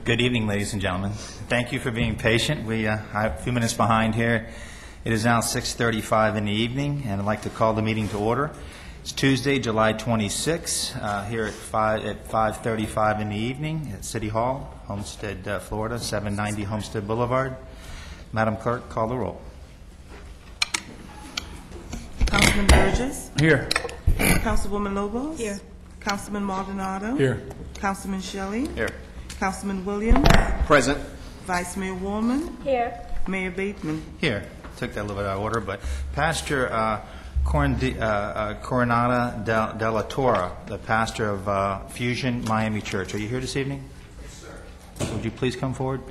Good evening, ladies and gentlemen. Thank you for being patient. We are a few minutes behind here. It is now 6:35 in the evening, and I'd like to call the meeting to order. It's Tuesday, July 26, here at 5:35 in the evening at City Hall, Homestead, Florida, 790 Homestead Boulevard. Madam Clerk, call the roll. Councilman Burgess. Here. Councilwoman Lobos. Here. Councilman Maldonado. Here. Councilman Shelley. Here. Councilman Williams. Present. Vice Mayor Woolman. Here. Mayor Bateman. Here. Took that a little bit out of order, but Pastor Coronada de la Torre, the pastor of Fusion Miami Church. Are you here this evening? Yes, sir. Would you please come forward?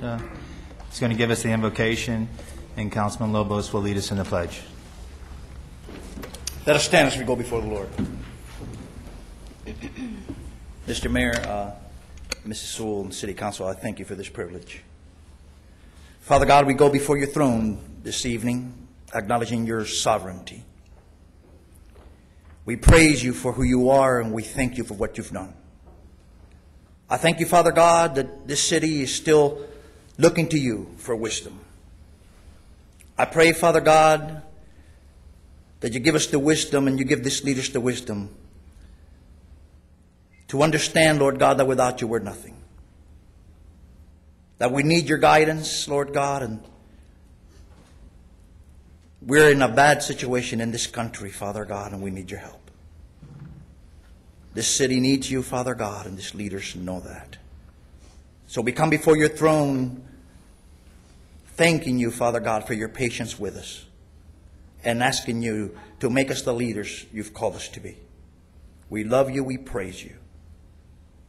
He's going to give us the invocation, and Councilman Lobos will lead us in the pledge. Let us stand as we go before the Lord. Mr. Mayor, Mrs. Sewell, and City Council, I thank you for this privilege. Father God, we go before your throne this evening, acknowledging your sovereignty. We praise you for who you are, and we thank you for what you've done. I thank you, Father God, that this city is still looking to you for wisdom. I pray, Father God, that you give us the wisdom and you give this leaders the wisdom to understand, Lord God, that without you we're nothing. That we need your guidance, Lord God, and we're in a bad situation in this country, Father God, and we need your help. This city needs you, Father God, and these leaders know that. So we come before your throne thanking you, Father God, for your patience with us and asking you to make us the leaders you've called us to be. We love you, we praise you.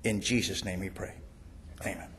In Jesus' name we pray. Amen.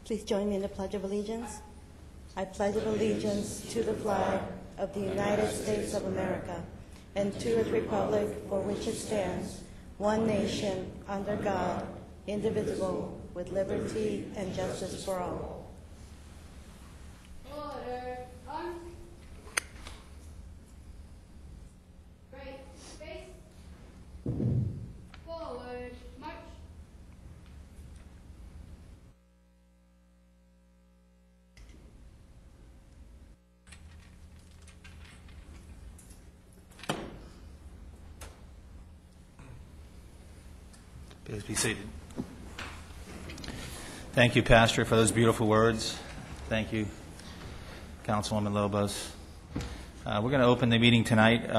Please join me in the Pledge of Allegiance. I pledge allegiance to the flag of the United States of America and to the republic for which it stands, one nation, under God, indivisible, with liberty and justice for all. Order. Right. Face. Forward. March. Please be seated. Thank you, Pastor, for those beautiful words. Thank you, Councilwoman Lobos. We're going to open the meeting tonight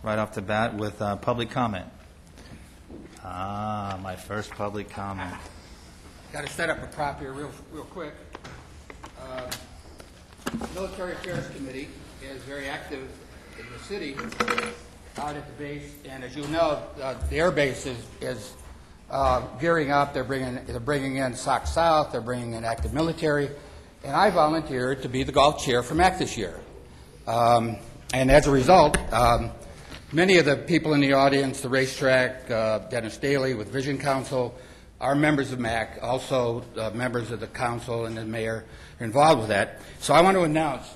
right off the bat with public comment. My first public comment. Got to set up a prop here real quick. Military Affairs Committee is very active in the city out at the base, and as you know, the air base is gearing up. They're bringing in SOC South. They're bringing in active military, and I volunteered to be the golf chair for MAC this year. And as a result, many of the people in the audience, the racetrack, Dennis Daly with Vision Council, are members of MAC, also members of the council and the mayor are involved with that. So I want to announce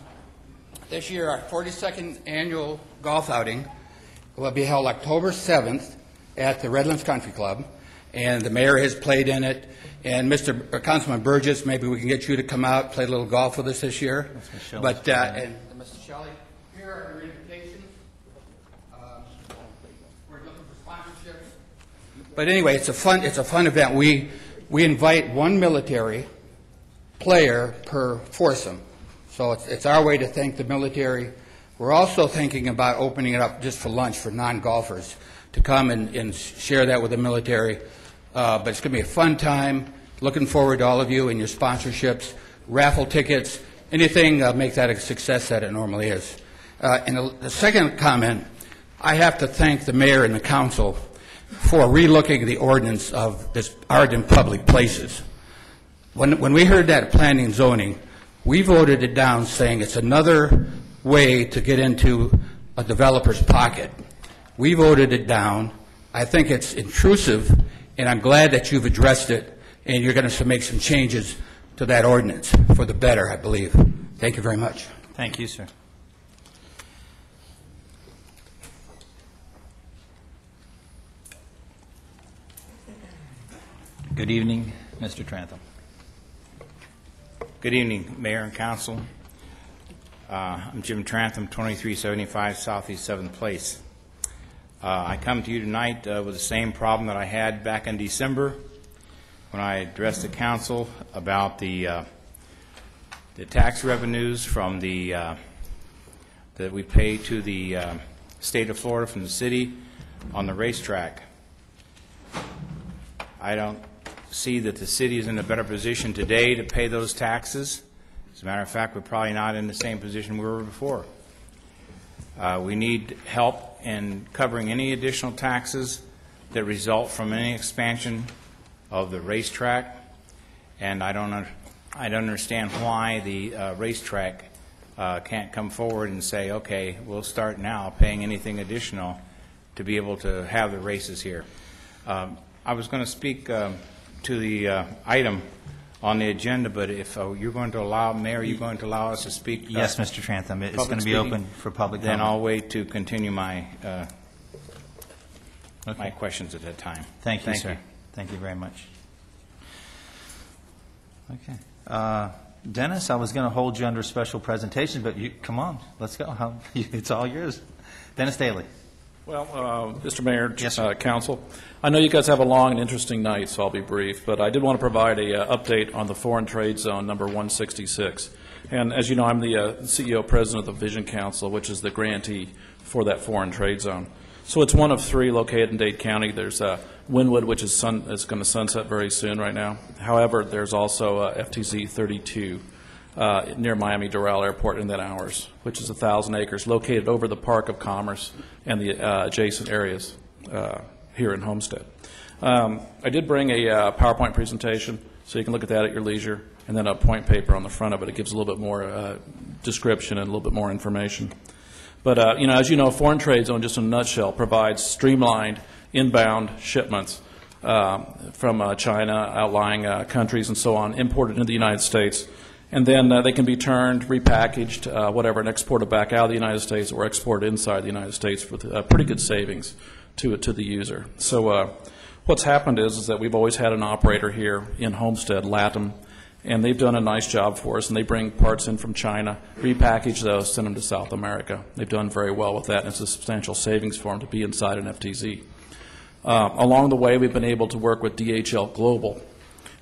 this year our 42nd annual golf outing will be held October 7th at the Redlands Country Club, and the mayor has played in it. And Councilman Burgess, maybe we can get you to come out, play a little golf with us this year. But and Mr. Shelley, here are your invitations. We're looking for sponsorships. But anyway, it's a fun event. We invite one military player per foursome, so it's our way to thank the military. We're also thinking about opening it up just for lunch for non-golfers to come and share that with the military. but it's going to be a fun time. Looking forward to all of you and your sponsorships, raffle tickets, anything make that a success that it normally is. And the second comment, I have to thank the mayor and the council for relooking the ordinance of this art in public places. When we heard that planning and zoning, we voted it down saying it's another way to get into a developer's pocket. We voted it down. I think it's intrusive, and I'm glad that you've addressed it, and you're going to make some changes to that ordinance for the better, I believe. Thank you very much. Thank you, sir. Good evening, Mr. Trantham. Good evening, Mayor and Council. I'm Jim Trantham, 2375 Southeast 7th Place. I come to you tonight with the same problem that I had back in December when I addressed the council about the tax revenues from that we pay to the state of Florida from the city on the racetrack. I don't see that the city is in a better position today to pay those taxes. As a matter of fact, we're probably not in the same position we were before. We need help in covering any additional taxes that result from any expansion of the racetrack, and I don't understand why the racetrack can't come forward and say, okay, we'll start now paying anything additional to be able to have the races here. I was going to speak to the item on the agenda, but if you're going to allow, Mayor, are you going to allow us to speak? Yes, Mr. Trantham. It's going to be open for public comment. Then I'll wait to continue my my questions at that time. Thank you, sir. Thank you very much. Okay. Dennis, I was going to hold you under special presentation, but you come on, let's go. It's all yours. Dennis Daly. Well, Mr. Mayor, Yes, Council, I know you guys have a long and interesting night, so I'll be brief, but I did want to provide a update on the Foreign Trade Zone number 166. And as you know, I'm the CEO President of the Vision Council, which is the grantee for that Foreign Trade Zone. So it's one of three located in Dade County. There's Wynwood, which is going to sunset very soon right now. However, there's also FTZ 32 near Miami Doral Airport in that hours, which is 1,000 acres located over the Park of Commerce and the adjacent areas here in Homestead. I did bring a PowerPoint presentation, so you can look at that at your leisure, and then a point paper on the front of it. It gives a little bit more description and a little bit more information. But, as you know, Foreign Trade Zone, just in a nutshell, provides streamlined inbound shipments from China, outlying countries, and so on, imported into the United States. And then they can be turned, repackaged, whatever, and exported back out of the United States or exported inside the United States with pretty good savings to the user. So what's happened is that we've always had an operator here in Homestead, Latham, and they've done a nice job for us, and they bring parts in from China, repackage those, send them to South America. They've done very well with that, and it's a substantial savings for them to be inside an FTZ. Along the way, we've been able to work with DHL Global,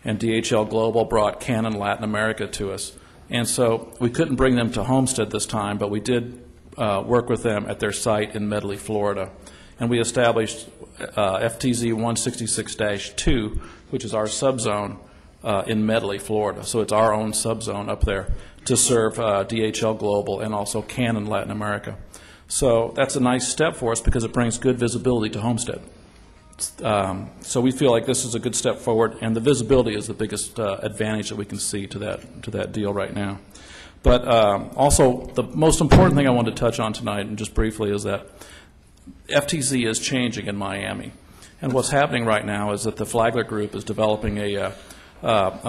and DHL Global brought Canon Latin America to us. And so we couldn't bring them to Homestead this time, but we did work with them at their site in Medley, Florida. And we established FTZ 166-2, which is our subzone in Medley, Florida. So it's our own subzone up there to serve DHL Global and also Canon Latin America. So that's a nice step for us because it brings good visibility to Homestead. So we feel like this is a good step forward, and the visibility is the biggest advantage that we can see to that deal right now. But also, the most important thing I wanted to touch on tonight, and just briefly, is that FTZ is changing in Miami. And what's happening right now is that the Flagler Group is developing a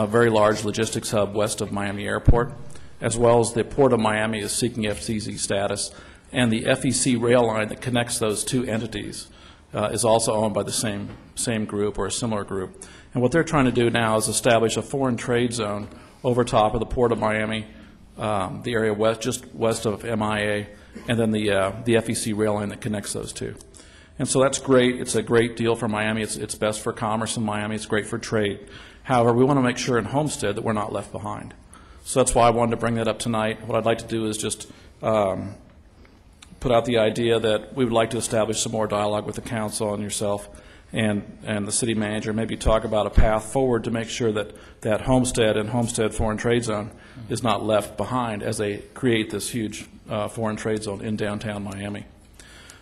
very large logistics hub west of Miami Airport, as well as the Port of Miami is seeking FTZ status, and the FEC rail line that connects those two entities is also owned by the same group or a similar group. And what they're trying to do now is establish a foreign trade zone over top of the Port of Miami, the area just west of MIA, and then the FEC rail line that connects those two. And so that's great. It's a great deal for Miami. It's best for commerce in Miami. It's great for trade. However, we want to make sure in Homestead that we're not left behind. So that's why I wanted to bring that up tonight. What I'd like to do is just put out the idea that we would like to establish some more dialogue with the council and yourself and the city manager maybe talk about a path forward to make sure that Homestead and Homestead Foreign Trade Zone is not left behind as they create this huge foreign trade zone in downtown Miami.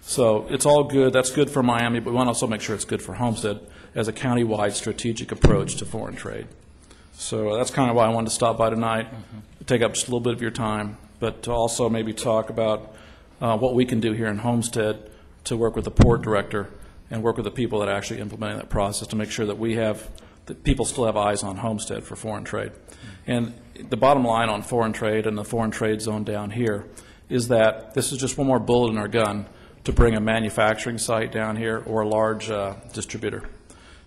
So it's all good. That's good for Miami, but we want to also make sure it's good for Homestead as a county-wide strategic approach to foreign trade. So that's kind of why I wanted to stop by tonight, take up just a little bit of your time, but to also maybe talk about what we can do here in Homestead to work with the port director and work with the people that are actually implementing that process to make sure that people still have eyes on Homestead for foreign trade. And the bottom line on foreign trade and the foreign trade zone down here is that this is just one more bullet in our gun to bring a manufacturing site down here or a large distributor.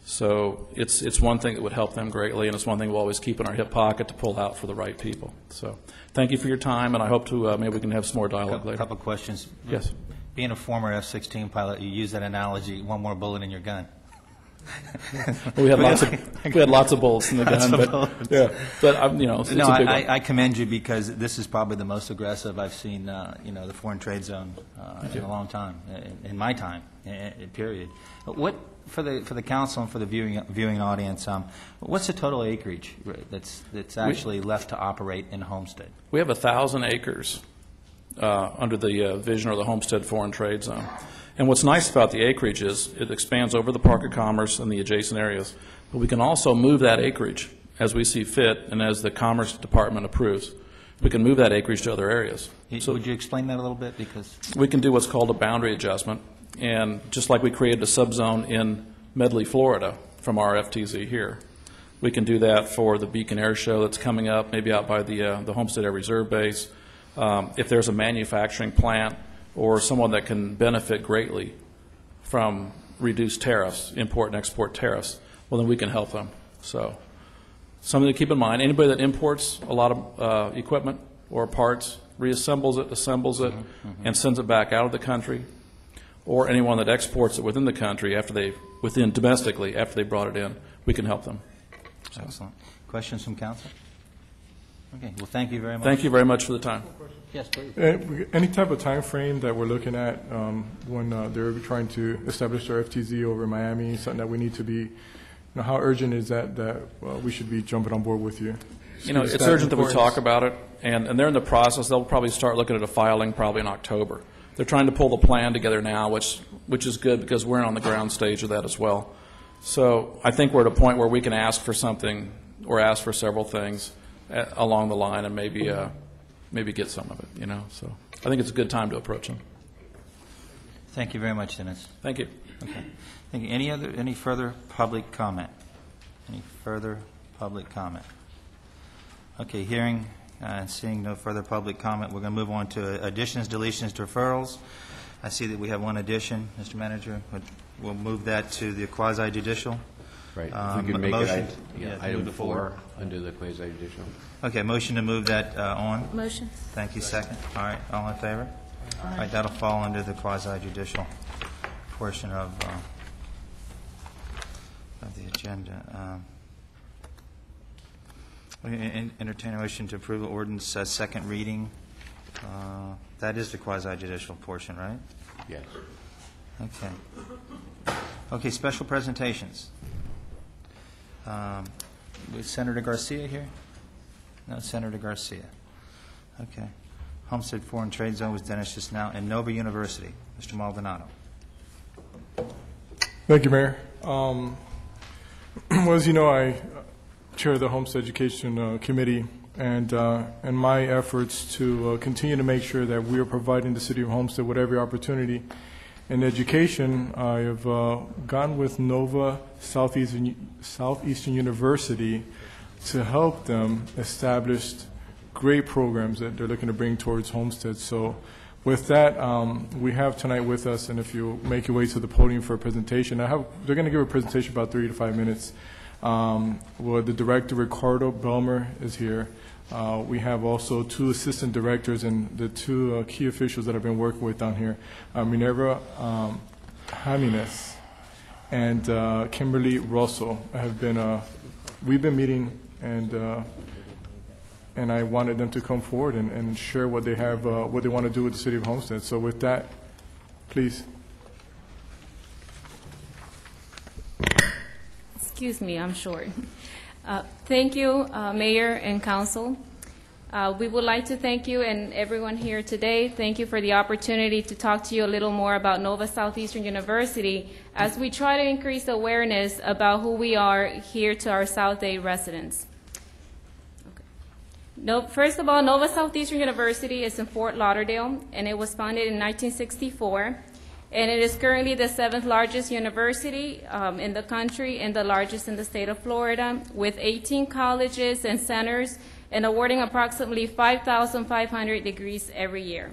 So it's one thing that would help them greatly, and it's one thing we'll always keep in our hip pocket to pull out for the right people. So thank you for your time, and I hope to maybe we can have some more dialogue later. A couple of questions. Yes. Being a former F-16 pilot, you use that analogy, one more bullet in your gun. We had lots of bullets in the gun, but you know, it's No, a big one. I commend you because this is probably the most aggressive I've seen, the foreign trade zone in a long time, in my time, period. What for the council and for the viewing audience? What's the total acreage that's actually left to operate in Homestead? We have 1,000 acres under the vision or the Homestead Foreign Trade Zone. And what's nice about the acreage is it expands over the Park of Commerce and the adjacent areas. But we can also move that acreage as we see fit and as the Commerce Department approves. We can move that acreage to other areas. So would you explain that a little bit? Because we can do what's called a boundary adjustment. And just like we created a subzone in Medley, Florida from our FTZ here, we can do that for the Beacon Air Show that's coming up, maybe out by the Homestead Air Reserve Base. If there's a manufacturing plant or someone that can benefit greatly from reduced tariffs, import and export tariffs, well, then we can help them. So something to keep in mind. Anybody that imports a lot of equipment or parts, reassembles it, assembles it, and sends it back out of the country, or anyone that exports it within the country domestically after they brought it in, we can help them. So. Excellent. Questions from council? Okay. Well, thank you very much. Thank you very much for the time. Yes, please. Any type of time frame that we're looking at when they're trying to establish their FTZ over in Miami, something that we need to be, how urgent is that we should be jumping on board with you? It's urgent that we talk about it, and they're in the process. They'll probably start looking at a filing probably in October. They're trying to pull the plan together now, which is good because we're on the ground stage of that as well. So I think we're at a point where we can ask for something or ask for several things along the line and maybe get some of it, So I think it's a good time to approach them. Thank you very much, Dennis. Thank you. Okay. Thank you. Any further public comment? Any further public comment? Okay, hearing and seeing no further public comment, we're going to move on to additions, deletions, deferrals. I see that we have one addition, Mr. Manager. We'll move that to the quasi-judicial. Right. If we could make motion. item 4 under the quasi-judicial. Okay, motion to move that on. Motion. Thank you. Second. All right, all in favor? All right, that'll fall under the quasi-judicial portion of the agenda. Entertain a motion to approve the ordinance second reading. That is the quasi-judicial portion, right? Yes. Okay. Okay, special presentations. Is Senator Garcia here? No, Senator Garcia. Okay. Homestead Foreign Trade Zone was Dennis just now, and Nova University. Mr. Maldonado. Thank you, Mayor. Well, as you know, I chair the Homestead Education Committee, and my efforts to continue to make sure that we are providing the City of Homestead with every opportunity in education. I have gone with Nova Southeastern University to help them establish great programs that they're looking to bring towards Homestead. So with that, we have tonight with us, and if you make your way to the podium for a presentation, they're going to give a presentation about 3 to 5 minutes. Well, the director, Ricardo Belmer, is here. We have also 2 assistant directors and the 2 key officials that I've been working with down here, Minerva Jimenez and Kimberly Russell. We've been meeting, and I wanted them to come forward and share what they have, what they want to do with the City of Homestead. So with that, please. Excuse me, I'm short. Thank you, Mayor and Council. We would like to thank you and everyone here today. Thank you for the opportunity to talk to you a little more about Nova Southeastern University as we try to increase awareness about who we are here to our South Day residents. First of all, Nova Southeastern University is in Fort Lauderdale, and it was founded in 1964. And it is currently the 7th largest university in the country and the largest in the state of Florida, with 18 colleges and centers and awarding approximately 5,500 degrees every year.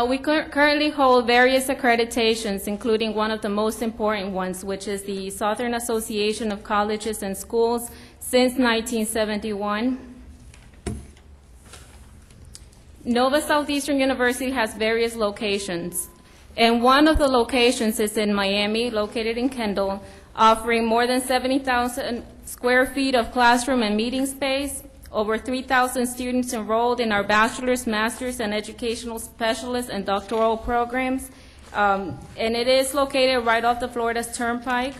We currently hold various accreditations, including one of the most important ones, which is the Southern Association of Colleges and Schools since 1971. Nova Southeastern University has various locations, and one of the locations is in Miami, located in Kendall, offering more than 70,000 square feet of classroom and meeting space, over 3,000 students enrolled in our bachelor's, master's, and educational specialist and doctoral programs, and it is located right off the Florida's Turnpike.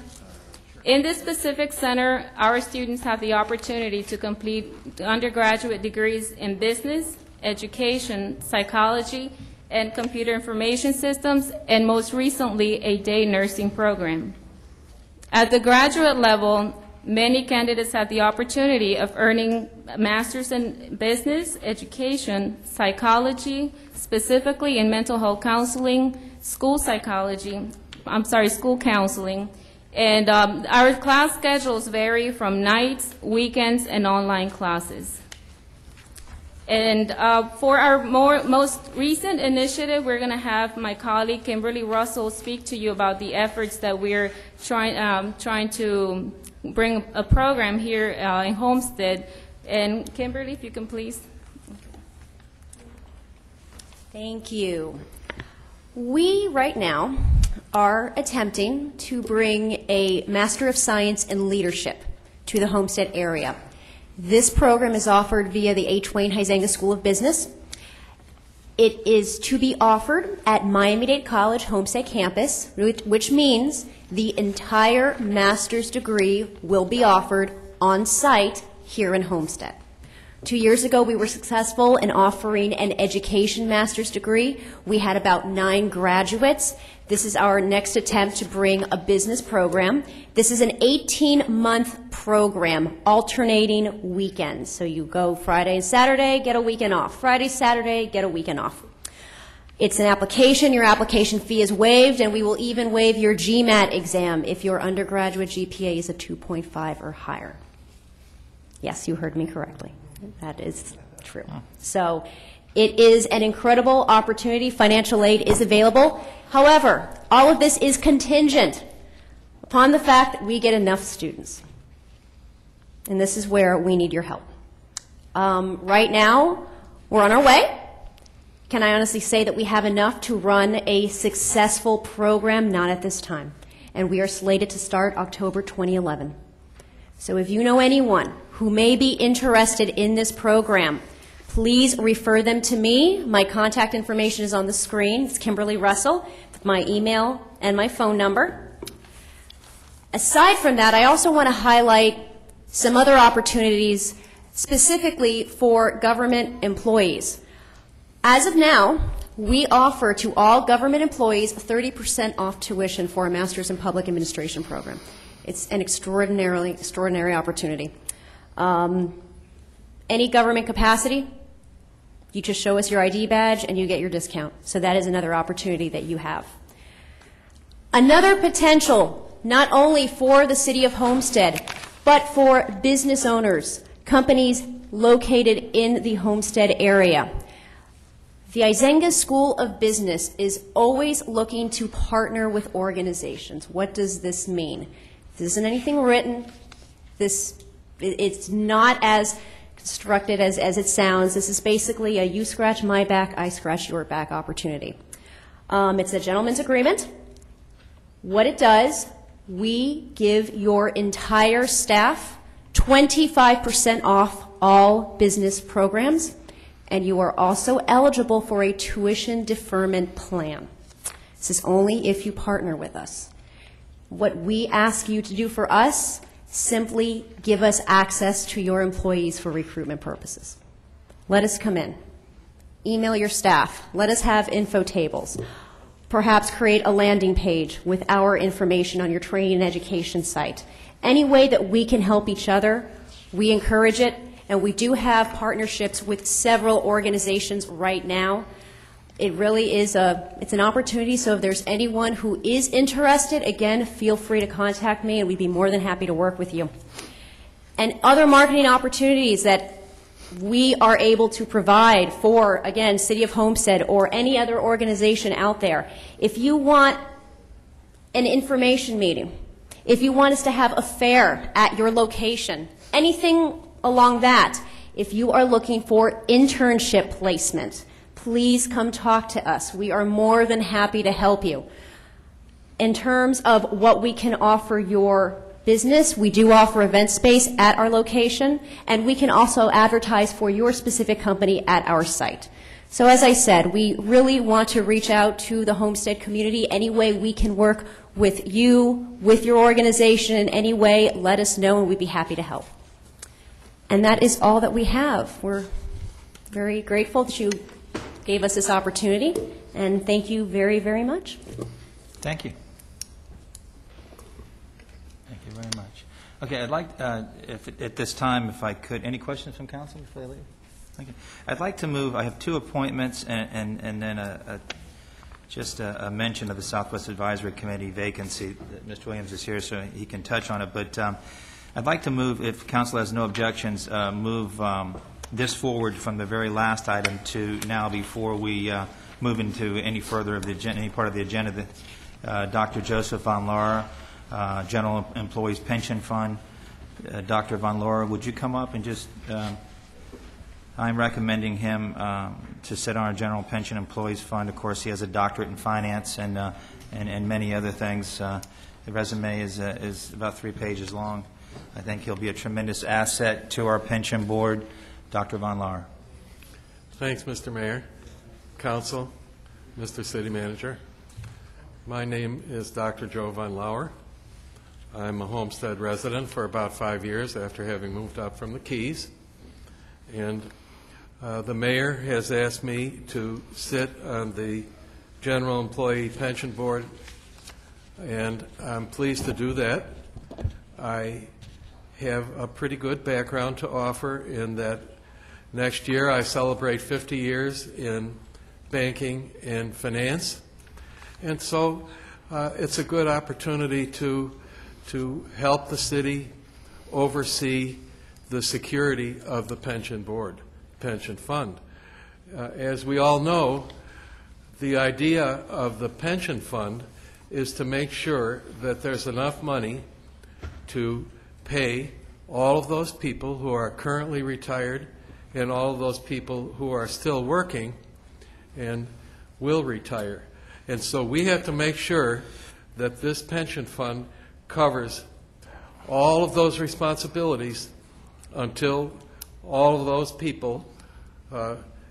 In this specific center, our students have the opportunity to complete undergraduate degrees in business, education, psychology, and computer information systems, and most recently, a day nursing program. At the graduate level, many candidates have the opportunity of earning a master's in business, education, psychology, specifically in mental health counseling, school counseling, and our class schedules vary from nights, weekends, and online classes. And for our most recent initiative, we're going to have my colleague Kimberly Russell speak to you about the efforts that we're trying to bring a program here in Homestead. And Kimberly, if you can please. Thank you. We right now are attempting to bring a Master of Science in Leadership to the Homestead area. This program is offered via the H. Wayne Huizenga School of Business. It is to be offered at Miami-Dade College Homestead campus, which means the entire master's degree will be offered on site here in Homestead. 2 years ago, we were successful in offering an education master's degree. We had about 9 graduates. This is our next attempt to bring a business program. This is an 18-month program, alternating weekends. So you go Friday and Saturday, get a weekend off. Friday, Saturday, get a weekend off. It's an application. Your application fee is waived, and we will even waive your GMAT exam if your undergraduate GPA is a 2.5 or higher. Yes, you heard me correctly. That is true. So it is an incredible opportunity. Financial aid is available. However, all of this is contingent upon the fact that we get enough students. And this is where we need your help. Right now, we're on our way. Can I honestly say that we have enough to run a successful program? Not at this time. And we are slated to start October 2011. So if you know anyone who may be interested in this program, please refer them to me. My contact information is on the screen. It's Kimberly Russell with my email and my phone number. Aside from that, I also want to highlight some other opportunities specifically for government employees. As of now, we offer to all government employees 30% off tuition for a Master's in Public Administration program. It's an extraordinary opportunity. Any government capacity, you just show us your ID badge and you get your discount. So that is another opportunity that you have. Another potential, not only for the city of Homestead, but for business owners, companies located in the Homestead area. The Huizenga School of Business is always looking to partner with organizations. What does this mean? This isn't anything written. It's not as constructed as it sounds. This is basically a you scratch my back, I scratch your back opportunity. It's a gentleman's agreement. What it does, we give your entire staff 25% off all business programs, and you are also eligible for a tuition deferment plan. This is only if you partner with us. What we ask you to do for us, simply give us access to your employees for recruitment purposes. Let us come in. Email your staff. Let us have info tables. Perhaps create a landing page with our information on your training and education site. Any way that we can help each other, we encourage it, and we do have partnerships with several organizations right now. It really is it's an opportunity, so if there's anyone who is interested, again, feel free to contact me, and we'd be more than happy to work with you. And other marketing opportunities that we are able to provide for, again, City of Homestead or any other organization out there. If you want an information meeting, if you want us to have a fair at your location, anything along that, if you are looking for internship placement, please come talk to us. We are more than happy to help you. In terms of what we can offer your business, we do offer event space at our location, and we can also advertise for your specific company at our site. So as I said, we really want to reach out to the Homestead community. Any way we can work with you, with your organization in any way, let us know, and we'd be happy to help. And that is all that we have. We're very grateful that you gave us this opportunity, and thank you very, very much. Thank you. Thank you very much. Okay, I'd like, if at this time, if I could, any questions from council before they leave? Okay. I'd like to move, I have two appointments and then just a mention of the Southwest Advisory Committee vacancy. Mr. Williams is here, so he can touch on it, but I'd like to move, if council has no objections, move this forward from the very last item to now before we move into any further of the any part of the agenda. Dr. Joseph Von Laura, General Employees Pension Fund. Dr. Von Laura, would you come up and just, I'm recommending him to sit on our General Pension Employees Fund. Of course, he has a doctorate in finance and many other things. The resume is about 3 pages long. I think he'll be a tremendous asset to our pension board. Dr. Von Laur. Thanks, Mr. Mayor, Council, Mr. City Manager. My name is Dr. Joe Von Laur. I'm a Homestead resident for about 5 years after having moved up from the Keys. And the mayor has asked me to sit on the General Employee Pension Board, and I'm pleased to do that. I have a pretty good background to offer in that next year I celebrate 50 years in banking and finance. And so it's a good opportunity to help the city oversee the security of the pension board, pension fund. As we all know, the idea of the pension fund is to make sure that there's enough money to pay all of those people who are currently retired and all of those people who are still working and will retire. And so we have to make sure that this pension fund covers all of those responsibilities until all of those people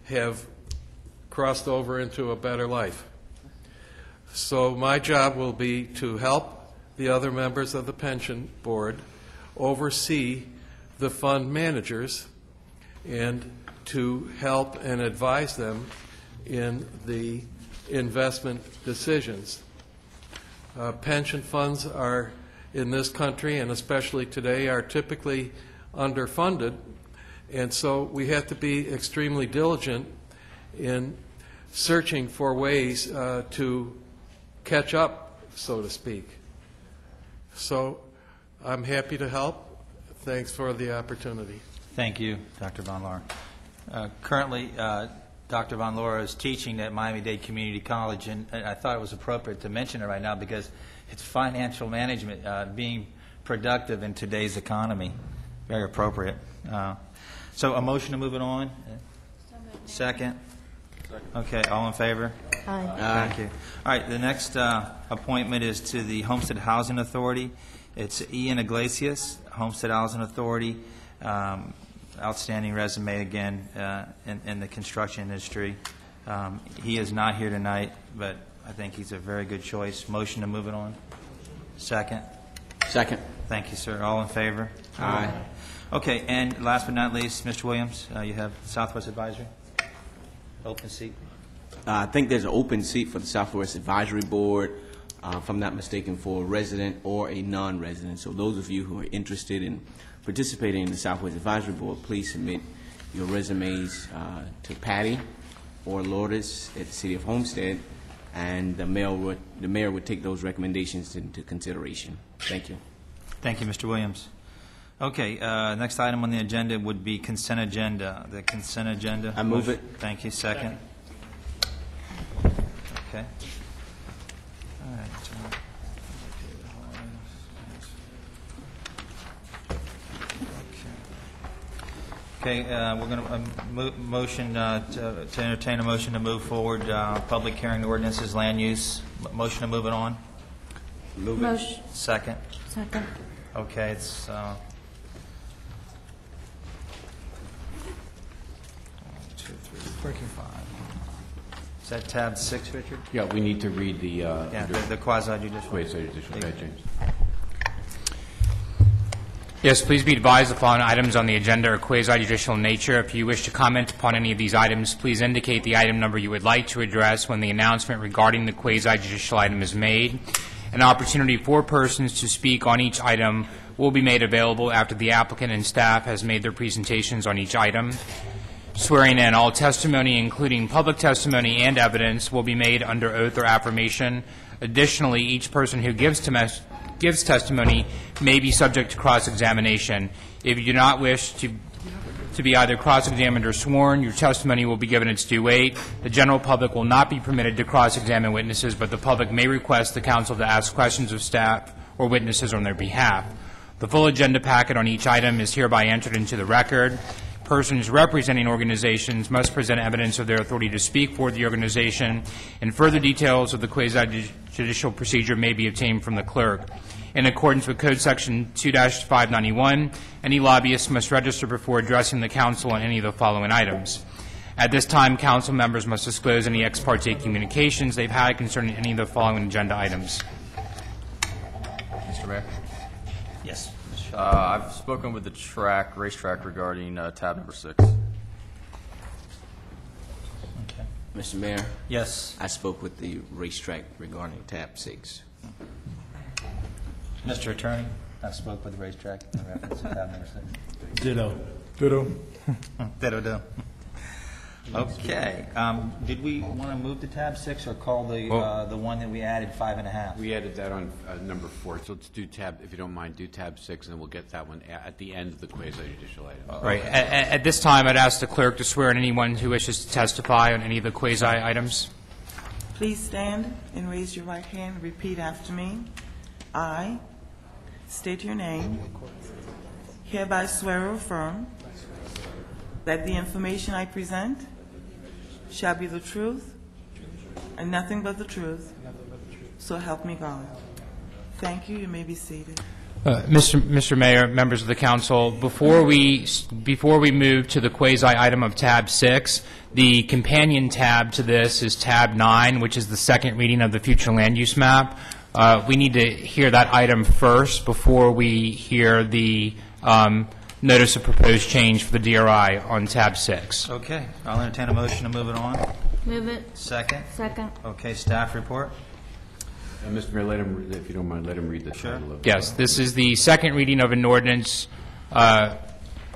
have crossed over into a better life. So my job will be to help the other members of the pension board oversee the fund managers and to help and advise them in the investment decisions. Pension funds are, in this country and especially today, are typically underfunded, and so we have to be extremely diligent in searching for ways to catch up, so to speak. So I'm happy to help. Thanks for the opportunity. Thank you, Dr. Von Laur. Currently, Dr. Von Laur is teaching at Miami-Dade Community College, and I thought it was appropriate to mention it right now because it's financial management, being productive in today's economy. Very appropriate. So a motion to move it on? Second? Okay, all in favor? Aye. Thank you. All right, the next appointment is to the Homestead Housing Authority. It's Ian Iglesias, Homestead Housing Authority. Outstanding resume again in the construction industry. He is not here tonight, but I think he's a very good choice. Motion to move it on? Second. Second. Thank you, sir. All in favor? Aye. Okay, and last but not least, Mr. Williams, you have Southwest Advisory. Open seat. I think there's an open seat for the Southwest Advisory Board, if I'm not mistaken, for a resident or a non-resident. So those of you who are interested in participating in the Southwest Advisory Board, please submit your resumes to Patty or Lourdes at the City of Homestead, and the mayor would take those recommendations into consideration. Thank you. Thank you, Mr. Williams. Okay, next item on the agenda would be consent agenda. The consent agenda. I move it. Thank you. Second. Okay. All right. Okay, we're going to motion to entertain a motion to move forward public hearing ordinances, land use. Motion to move it on. Move Motion. Second. Second. Okay, it's 1, 2, 3, 4, 5. Is that tab 6, Richard? Yeah, we need to read the... Yeah, the quasi-judicial. quasi-judicial. Okay, James. Yes, please be advised the following items on the agenda are quasi-judicial in nature. If you wish to comment upon any of these items, please indicate the item number you would like to address when the announcement regarding the quasi-judicial item is made. An opportunity for persons to speak on each item will be made available after the applicant and staff has made their presentations on each item. Swearing in, all testimony, including public testimony and evidence, will be made under oath or affirmation. Additionally, each person who gives testimony may be subject to cross-examination. If you do not wish to be either cross-examined or sworn, your testimony will be given its due weight. The general public will not be permitted to cross-examine witnesses, but the public may request the counsel to ask questions of staff or witnesses on their behalf. The full agenda packet on each item is hereby entered into the record. Persons representing organizations must present evidence of their authority to speak for the organization, and further details of the quasi-judicial procedure may be obtained from the clerk. In accordance with Code Section 2-591, any lobbyist must register before addressing the council on any of the following items. At this time, council members must disclose any ex parte communications they've had concerning any of the following agenda items. Mr. Mayor? Yes. I've spoken with the racetrack regarding tab number 6. Okay. Mr. Mayor? Yes. I spoke with the racetrack regarding tab 6. Mr. Attorney, I spoke with the racetrack in reference to tab number 6. Ditto. Ditto. Ditto. Okay. Did we want to move to tab 6 or call the one that we added 5.5? We added that on number 4, so let's do tab, if you don't mind, do tab 6, and then we'll get that one at the end of the quasi-judicial item. Right. At this time, I'd ask the clerk to swear in anyone who wishes to testify on any of the quasi items. Please stand and raise your right hand and repeat after me. I state your name. Hereby swear or affirm that the information I present shall be the truth and nothing but the truth. So help me God. Thank you. You may be seated. Mr. Mayor, members of the council, before we move to the quasi item of tab 6, the companion tab to this is tab 9, which is the second reading of the future land use map. We need to hear that item first before we hear the notice of proposed change for the DRI on tab 6. Okay. I'll entertain a motion to move it on. Move it. Second. Second. Okay. Staff report. Mr. Mayor, let him, if you don't mind, let him read the title of Yes, this is the second reading of an ordinance of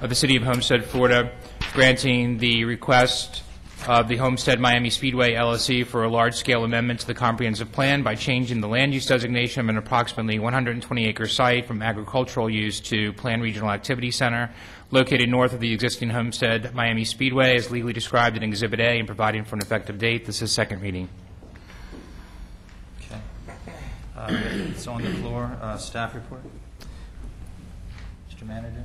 the City of Homestead, Florida, granting the request of the Homestead Miami Speedway LLC for a large-scale amendment to the comprehensive plan by changing the land use designation of an approximately 120-acre site from agricultural use to planned regional activity center located north of the existing Homestead Miami Speedway as legally described in Exhibit A and providing for an effective date. This is second reading. Okay. It's on the floor. Staff report. Mr. Manager.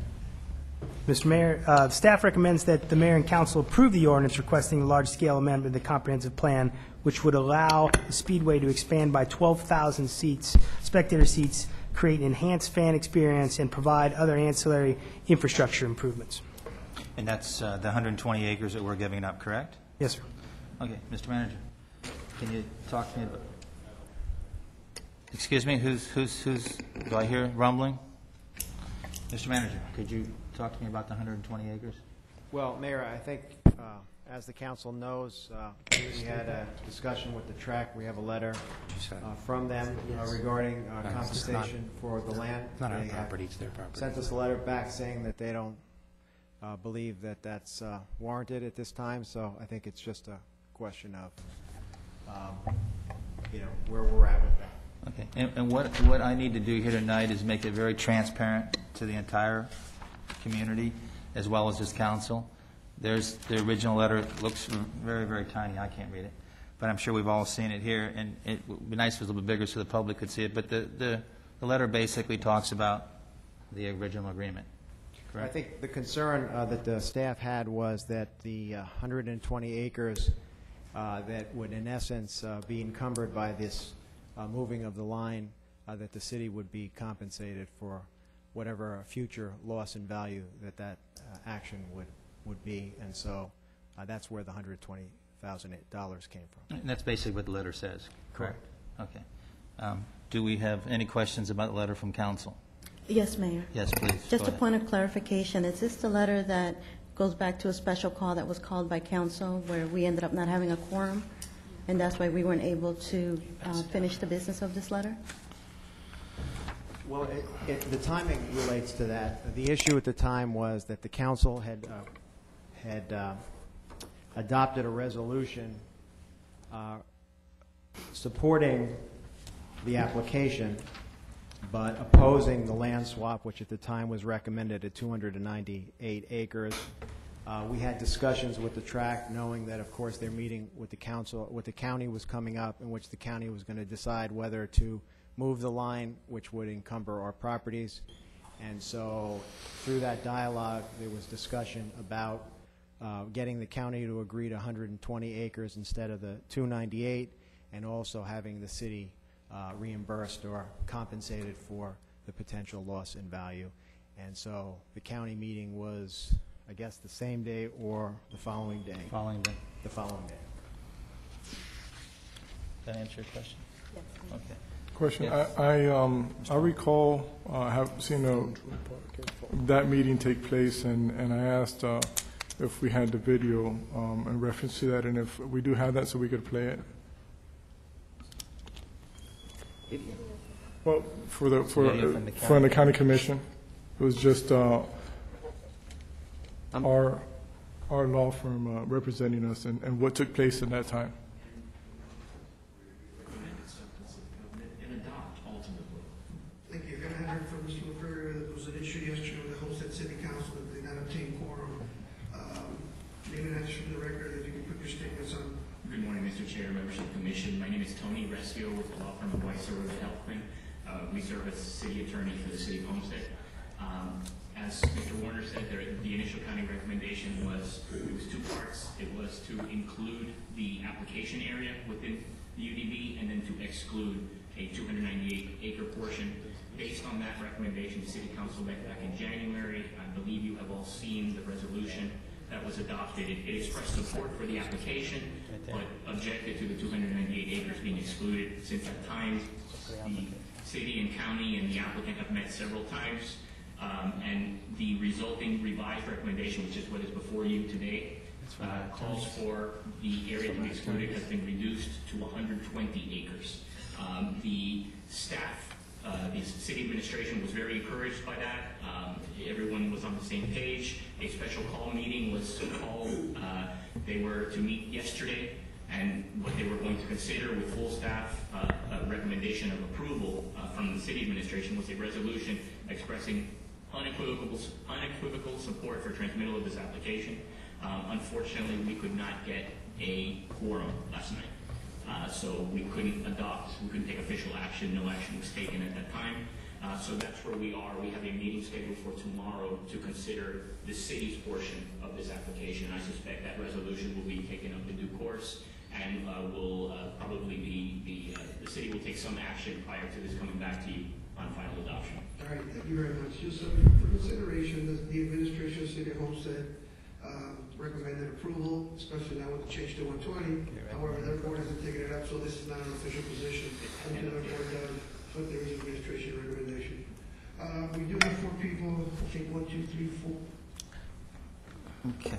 Mr. Mayor, staff recommends that the mayor and council approve the ordinance requesting a large-scale amendment to the comprehensive plan, which would allow the Speedway to expand by 12,000 seats, spectator seats, create an enhanced fan experience, and provide other ancillary infrastructure improvements. And that's the 120 acres that we're giving up, correct? Yes, sir. Okay. Mr. Manager, can you talk to me about... Excuse me, who's, do I hear rumbling? Mr. Manager, could you talk to me about the 120 acres? Well, Mayor, I think, as the council knows, we had a discussion with the track. We have a letter from them regarding compensation for the land. It's not our They have property, it's their property. Sent us a letter back saying that they don't believe that that's warranted at this time, so I think it's just a question of, where we're at with that. Okay, and what I need to do here tonight is make it very transparent to the entire community, as well as this council. There's the original letter. It looks very, very tiny. I can't read it, but I'm sure we've all seen it here, and it would be nice if it was a little bit bigger so the public could see it. But the letter basically talks about the original agreement. Correct? I think the concern that the staff had was that the 120 acres that would, in essence, be encumbered by this moving of the line, that the city would be compensated for whatever future loss in value that action would be, and so that's where the $120,000 came from. And that's basically what the letter says. Correct. Okay. Do we have any questions about the letter from council? Yes, Mayor. Yes, please. Just Go a ahead. point of clarification. Is this the letter that goes back to a special call that was called by council where we ended up not having a quorum, and that's why we weren't able to finish the business of this letter? Well, the timing relates to that. The issue at the time was that the council had adopted a resolution supporting the application, but opposing the land swap, which at the time was recommended at 298 acres. We had discussions with the tract, knowing that, of course, their meeting with the council, with the county was coming up, in which the county was going to decide whether to move the line, which would encumber our properties. And so through that dialogue, there was discussion about getting the county to agree to 120 acres instead of the 298, and also having the city reimbursed or compensated for the potential loss in value. And so the county meeting was, I guess, the same day or the following day. Following day. The following day. Did that answer your question? Yes. Okay. Question. Yes. I recall have seen that meeting take place, and I asked if we had the video in reference to that, and if we do have that, so we could play it. Well, from the county commission, it was just our law firm representing us, and what took place in that time. Thank you. I heard from Mr. LaFerrier that there was an issue yesterday with the Homestead City Council that did not obtain quorum. Name and address for the record, if you can put your statements on. Good morning, Mr. Chair, members of the Commission. My name is Tony Rescio with the law firm of Weiser with Helpman. We serve as city attorney for the city of Homestead. As Mr. Warner said, the initial county recommendation was, it was two parts. It was to include the application area within the UDB and then to exclude a 298-acre portion. Based on that recommendation, the City Council met back in January. I believe you have all seen the resolution that was adopted. It expressed support for the application, but objected to the 298 acres being excluded. Since that time, the city and county and the applicant have met several times, and the resulting revised recommendation, which is what is before you today, calls for the area to be excluded has been reduced to 120 acres. The staff, the city administration was very encouraged by that. Everyone was on the same page. A special call meeting was called. They were to meet yesterday, and what they were going to consider with full staff, a recommendation of approval from the city administration was a resolution expressing unequivocal support for transmittal of this application. Unfortunately, we could not get a quorum last night. So we couldn't take official action. No action was taken at that time. So that's where we are. We have a meeting scheduled for tomorrow to consider the city's portion of this application. I suspect that resolution will be taken up in due course, and will probably be the city will take some action prior to this coming back to you on final adoption. All right, thank you very much. Just for consideration, the administration of the City of Homestead recommended approval, especially now with the change to 120. However, their board hasn't taken it up, so this is not an official position until their board does. So but there is administration recommendation. We do have 4 people, I think 1, 2, 3, 4. Okay.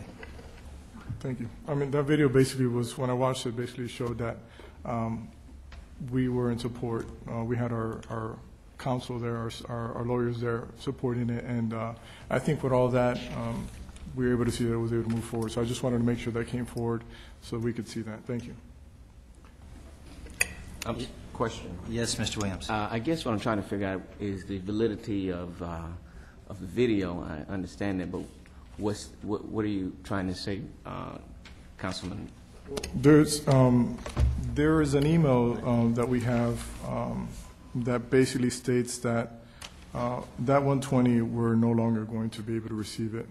Thank you. I mean, that video basically was, when I watched it, basically showed that we were in support. We had our counsel there, our lawyers there supporting it, and I think with all that, we were able to see that it was able to move forward. So I just wanted to make sure that came forward so we could see that. Thank you. Question. Yes, Mr. Williams. I guess what I'm trying to figure out is the validity of the video. I understand that, but what are you trying to say, Councilman? There is an email that we have that basically states that that 120, we're no longer going to be able to receive it,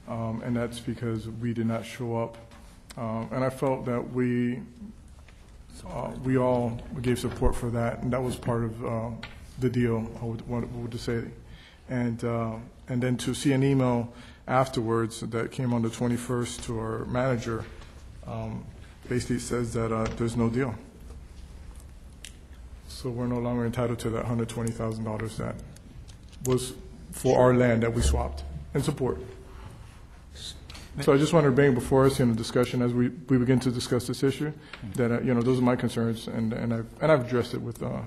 and that's because we did not show up. And I felt that we all gave support for that, and that was part of the deal, I would say. And then to see an email afterwards that came on the 21st to our manager, basically says that there's no deal. So we're no longer entitled to that $120,000 that was for our land that we swapped in support. So I just wanted to bring before us in a discussion as we begin to discuss this issue, that those are my concerns, and I've addressed it with them.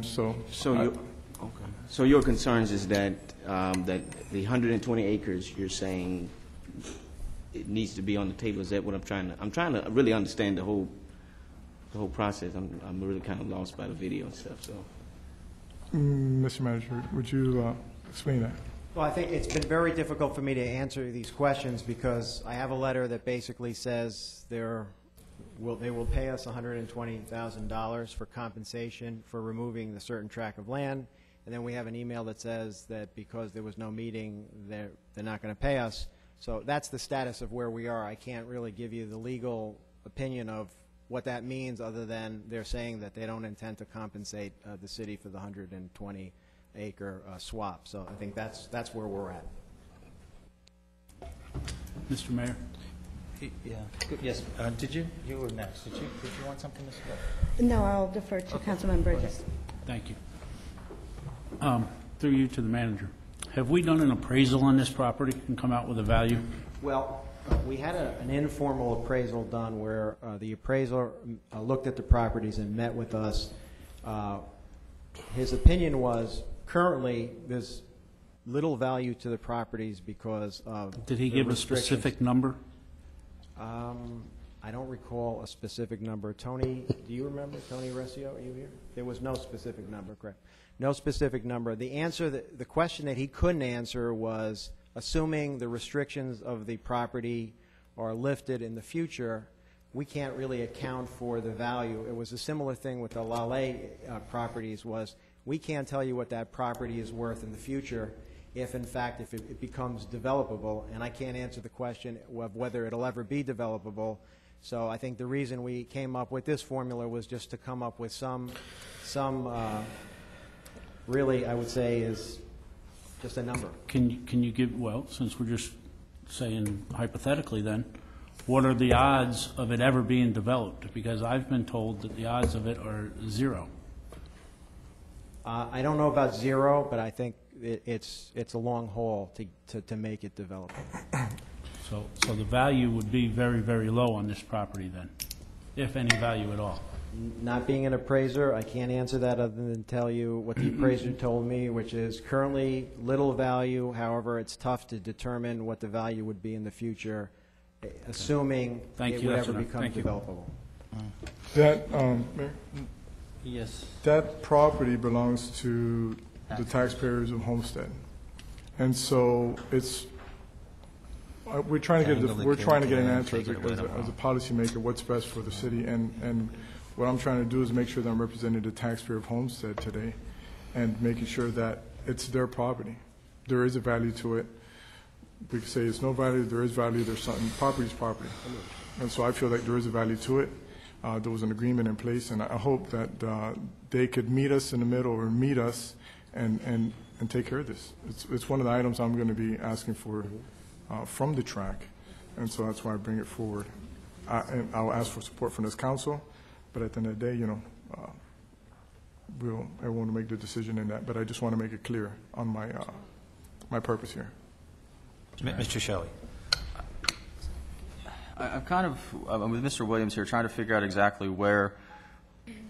So your concerns is that that the 120 acres you're saying it needs to be on the table. Is that what I'm trying to really understand the whole process. I'm really kind of lost by the video and stuff. So, Mr. Manager, would you explain that? Well, I think it's been very difficult for me to answer these questions because I have a letter that basically says they will pay us $120,000 for compensation for removing the certain tract of land, and then we have an email that says that because there was no meeting, they're not going to pay us. So that's the status of where we are. I can't really give you the legal opinion of what that means other than they're saying that they don't intend to compensate the city for the 120-acre swap. So I think that's where we're at. Mr. Mayor? Yeah. Yes. You were next. Did you want something, Mr. Bell? No, I'll defer to Councilman Bridges. Thank you. Through you to the manager. Have we done an appraisal on this property and come out with a value? Well, we had an informal appraisal done where the appraiser looked at the properties and met with us. His opinion was currently there's little value to the properties because of Did he give a specific number? I don't recall a specific number. Tony, do you remember? Tony Resio, are you here? There was no specific number, correct? No specific number. The answer, the question that he couldn't answer was, assuming the restrictions of the property are lifted in the future, we can't really account for the value. It was a similar thing with the Lale properties was, we can't tell you what that property is worth in the future if it becomes developable, and I can't answer the question of whether it'll ever be developable. So I think the reason we came up with this formula was just to come up with some really, I would say, is just a number. Can you give, well, since we're just saying hypothetically then, what are the odds of it ever being developed? Because I've been told that the odds of it are 0. I don't know about 0, but I think it's a long haul to make it develop. So the value would be very, very low on this property then, if any value at all. Not being an appraiser, I can't answer that other than tell you what the appraiser told me, which is currently little value. However, it's tough to determine what the value would be in the future, assuming it would ever become developable. That, Mayor? Yes. That property belongs to the taxpayers of Homestead, and so it's. We're trying to get an answer as a policymaker. What's best for the city, and what I'm trying to do is make sure that I'm representing the taxpayer of Homestead today, and making sure that it's their property. There is a value to it. We could say it's no value. There is value. There's something. Property is property, and so I feel like there is a value to it. There was an agreement in place, and I hope that they could meet us in the middle or meet us and take care of this. It's one of the items I'm going to be asking for from the track, and so that's why I bring it forward. And I'll ask for support from this council, but at the end of the day, everyone will make the decision in that, but I just want to make it clear on my purpose here. Mr. Shelley. I'm with Mr. Williams here, trying to figure out exactly where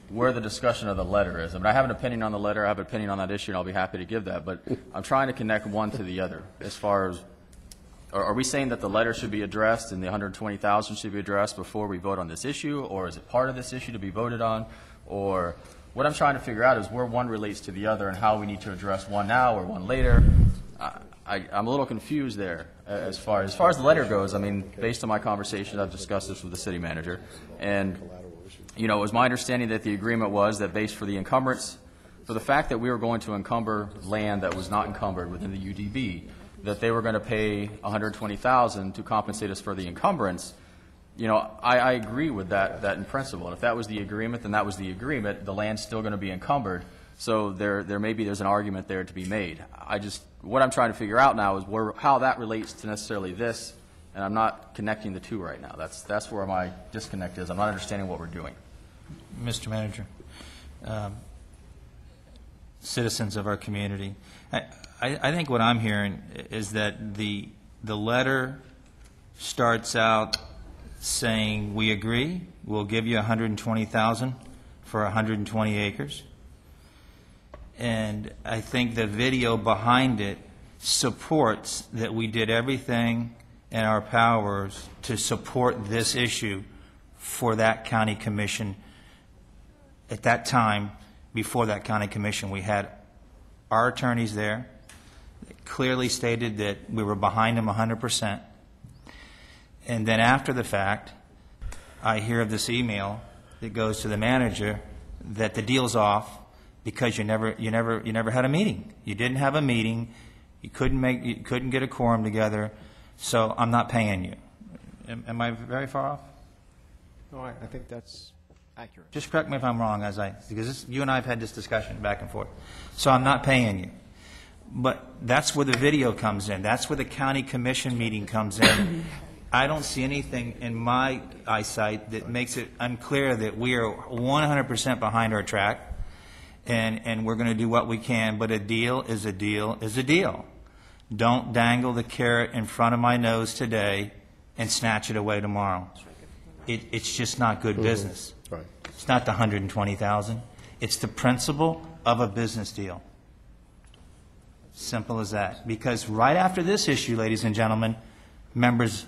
the discussion of the letter is. I mean, I have an opinion on the letter, I have an opinion on that issue, and I'll be happy to give that, but I'm trying to connect one to the other as far as, are we saying that the letter should be addressed and the 120,000 should be addressed before we vote on this issue, or is it part of this issue to be voted on? Or what I'm trying to figure out is where one relates to the other and how we need to address one now or one later. I'm a little confused there as far as the letter goes. I mean, based on my conversations, I've discussed this with the city manager, and it was my understanding that the agreement was that based for the encumbrance, for the fact that we were going to encumber land that was not encumbered within the UDB, that they were going to pay $120,000 to compensate us for the encumbrance. I agree with that in principle. And if that was the agreement, then that was the agreement. The land's still going to be encumbered. So there's an argument there to be made. What I'm trying to figure out now is how that relates to necessarily this, and I'm not connecting the two right now. That's where my disconnect is. I'm not understanding what we're doing. Mr. Manager, citizens of our community, I think what I'm hearing is that the letter starts out saying, we agree, we'll give you $120,000 for 120 acres. And I think the video behind it supports that we did everything in our powers to support this issue for that county commission. At that time, before that county commission, we had our attorneys there. They clearly stated that we were behind them 100%. And then after the fact, I hear of this email that goes to the manager that the deal's off because you never had a meeting. You didn't have a meeting. You couldn't get a quorum together. So I'm not paying you. Am I very far off? No, I think that's accurate. Just correct me if I'm wrong, because you and I have had this discussion back and forth. So I'm not paying you. But that's where the video comes in. That's where the county commission meeting comes in. I don't see anything in my eyesight that makes it unclear that we are 100% behind our track, and we're going to do what we can, but a deal is a deal is a deal. Don't dangle the carrot in front of my nose today and snatch it away tomorrow. It's just not good business. Right. It's not the 120,000. It's the principle of a business deal. Simple as that. Because right after this issue, ladies and gentlemen, members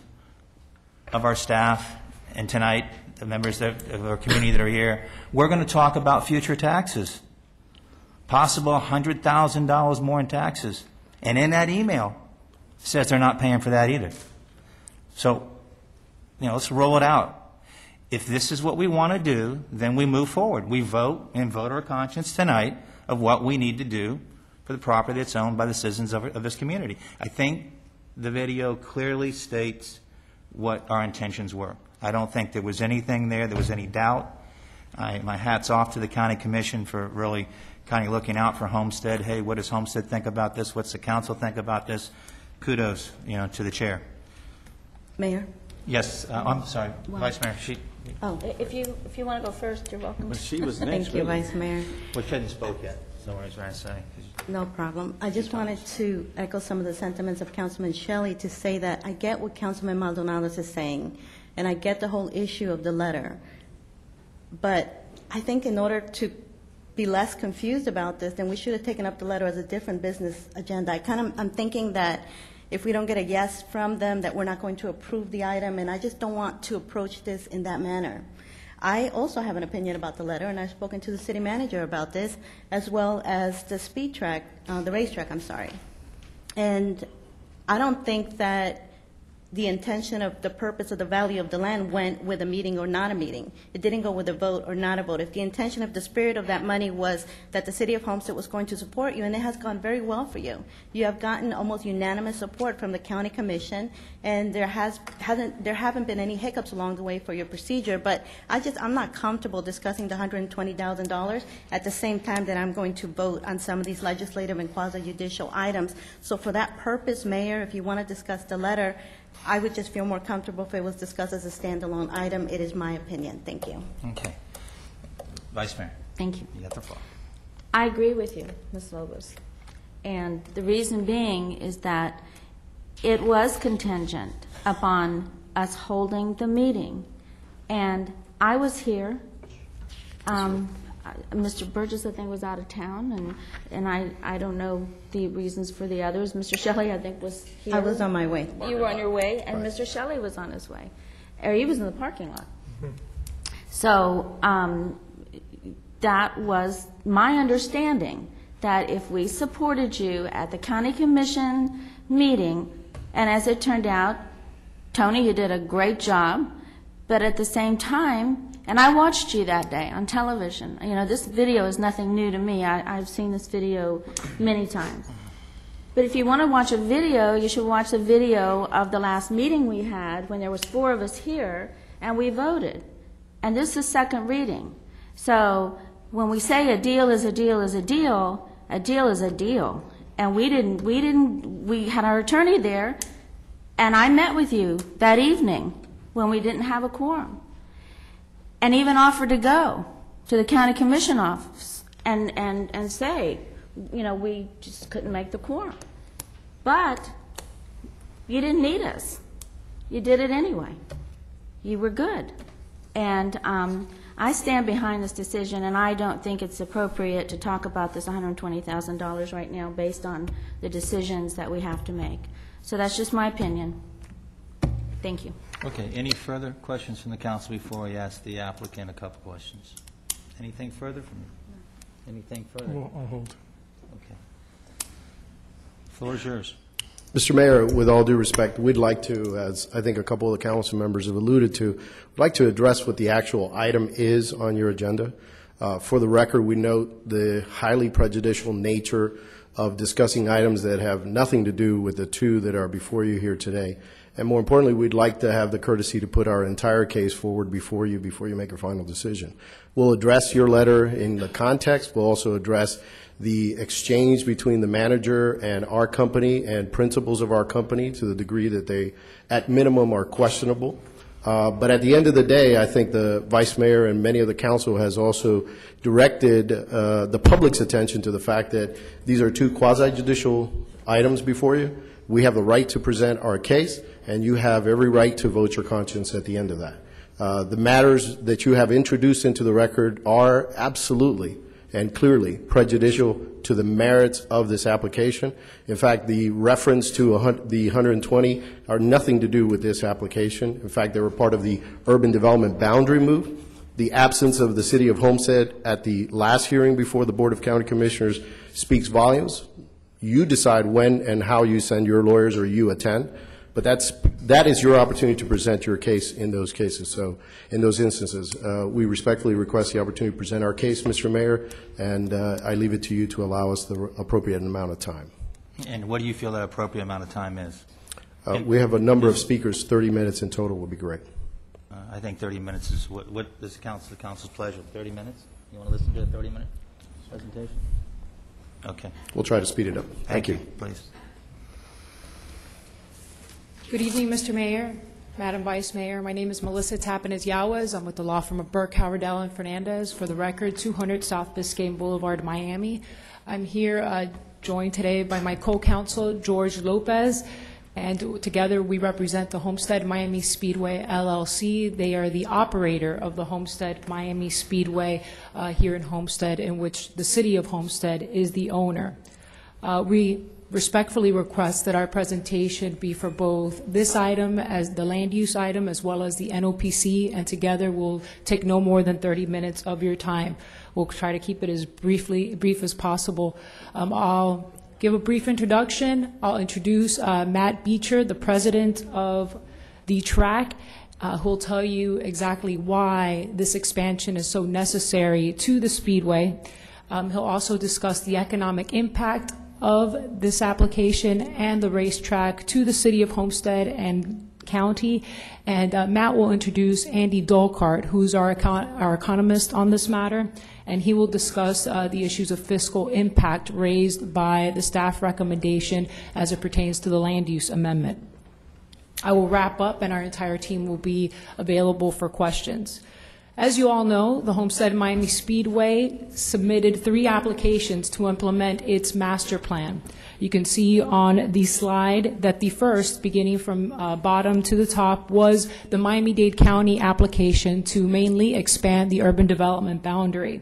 of our staff, and tonight, the members of our community that are here, we're going to talk about future taxes. Possible $100,000 more in taxes. And in that email, it says they're not paying for that either. So, let's roll it out. If this is what we want to do, then we move forward. We vote and vote our conscience tonight of what we need to do for the property that's owned by the citizens of this community. I think the video clearly states what our intentions were. I don't think there was anything there was any doubt. My hat's off to the county commission for really kind of looking out for Homestead. Hey, what does Homestead think about this? What's the council think about this? Kudos, to the chair. Mayor? Yes, I'm sorry, Vice Mayor. If you want to go first, you're welcome. Well, she was next. Thank you, Vice Mayor. Well, she hadn't spoke yet, so what I was trying to say. No problem. I just wanted to echo some of the sentiments of Councilman Shelley to say that I get what Councilman Maldonado is saying, and I get the whole issue of the letter. But I think in order to be less confused about this, then we should have taken up the letter as a different business agenda. I'm thinking that if we don't get a yes from them, that we're not going to approve the item, and I just don't want to approach this in that manner. I also have an opinion about the letter, and I've spoken to the city manager about this, as well as the the racetrack, I'm sorry. And I don't think that the intention of the purpose of the value of the land went with a meeting or not a meeting. It didn't go with a vote or not a vote. If the intention of the spirit of that money was that the city of Homestead was going to support you, and it has gone very well for you. You have gotten almost unanimous support from the county commission, and there haven't been any hiccups along the way for your procedure. But I'm not comfortable discussing the $120,000 at the same time that I'm going to vote on some of these legislative and quasi-judicial items. So for that purpose, Mayor, if you want to discuss the letter, I would just feel more comfortable if it was discussed as a standalone item. It is my opinion. Thank you. Okay. Vice Mayor. Thank you. You got the floor. I agree with you, Ms. Lobos. And the reason being is that it was contingent upon us holding the meeting. And I was here. Mr. Burgess, I think, was out of town, and I don't know the reasons for the others. Mr. Shelley, I think, was here. I was on my way. You were on your way, and Mr. Shelley was on his way. Or he was in the parking lot. So that was my understanding, that if we supported you at the county commission meeting, and as it turned out, Tony, you did a great job, but at the same time, and I watched you that day on television. You know, this video is nothing new to me. I've seen this video many times. But if you want to watch a video, you should watch the video of the last meeting we had when there was 4 of us here and we voted. And this is second reading. So when we say a deal is a deal is a deal, a deal is a deal. And we had our attorney there, and I met with you that evening when we didn't have a quorum, and even offered to go to the county commission office and say, you know, we just couldn't make the quorum. But you didn't need us. You did it anyway. You were good. And I stand behind this decision, and I don't think it's appropriate to talk about this $120,000 right now based on the decisions that we have to make. So that's just my opinion. Thank you. Okay, any further questions from the council before we ask the applicant a couple questions? Anything further from you? Anything further? I'll hold. Okay. Floor is yours. Mr. Mayor, with all due respect, we'd like to, as I think a couple of the council members have alluded to, we'd like to address what the actual item is on your agenda. For the record, we note the highly prejudicial nature of discussing items that have nothing to do with the 2 that are before you here today. And more importantly, we'd like to have the courtesy to put our entire case forward before you make a final decision. We'll address your letter in the context. We'll also address the exchange between the manager and our company and principals of our company to the degree that they, at minimum, are questionable. But at the end of the day, I think the Vice Mayor and many of the council has also directed the public's attention to the fact that these are 2 quasi-judicial items before you. We have the right to present our case, and you have every right to vote your conscience at the end of that. The matters that you have introduced into the record are absolutely and clearly prejudicial to the merits of this application. In fact, the reference to the 120 are nothing to do with this application. In fact, they were part of the urban development boundary move. The absence of the City of Homestead at the last hearing before the Board of County Commissioners speaks volumes. You decide when and how you send your lawyers or you attend. But that is your opportunity to present your case in those cases. So in those instances, we respectfully request the opportunity to present our case, Mr. Mayor, and I leave it to you to allow us the appropriate amount of time. And what do you feel that appropriate amount of time is? We have a number of speakers. 30 minutes in total would be great. I think 30 minutes is what is the council's pleasure. 30 minutes? You want to listen to a 30-minute presentation? Okay. We'll try to speed it up. Thank you. Please. Good evening, Mr. Mayor, Madam Vice Mayor. My name is Melissa Tapanez-Yawaz. I'm with the law firm of Burke, Howardell, and Fernandez. For the record, 200 South Biscayne Boulevard, Miami. I'm here joined today by my co-counsel, George Lopez, and together we represent the Homestead Miami Speedway, LLC. They are the operator of the Homestead Miami Speedway here in Homestead, in which the City of Homestead is the owner. We respectfully request that our presentation be for both this item as the land use item as well as the NOPC, and together we'll take no more than 30 minutes of your time. We'll try to keep it as brief as possible. I'll give a brief introduction. I'll introduce Matt Beecher, the president of the track, who'll tell you exactly why this expansion is so necessary to the Speedway. He'll also discuss the economic impact of this application and the racetrack to the City of Homestead and county. And Matt will introduce Andy Dolkart, who's our economist on this matter, and he will discuss the issues of fiscal impact raised by the staff recommendation as it pertains to the land use amendment. I will wrap up, and our entire team will be available for questions. As you all know, the Homestead Miami Speedway submitted 3 applications to implement its master plan. You can see on the slide that the first, beginning from bottom to the top, was the Miami-Dade County application to mainly expand the urban development boundary.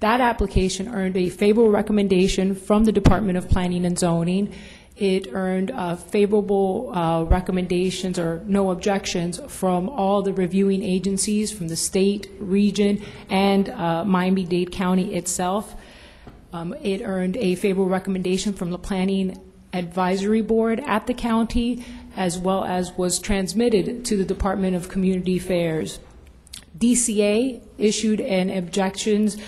That application earned a favorable recommendation from the Department of Planning and Zoning. It earned favorable recommendations or no objections from all the reviewing agencies from the state, region, and Miami-Dade County itself. It earned a favorable recommendation from the Planning Advisory Board at the county, as well as was transmitted to the Department of Community Affairs. DCA issued an objections,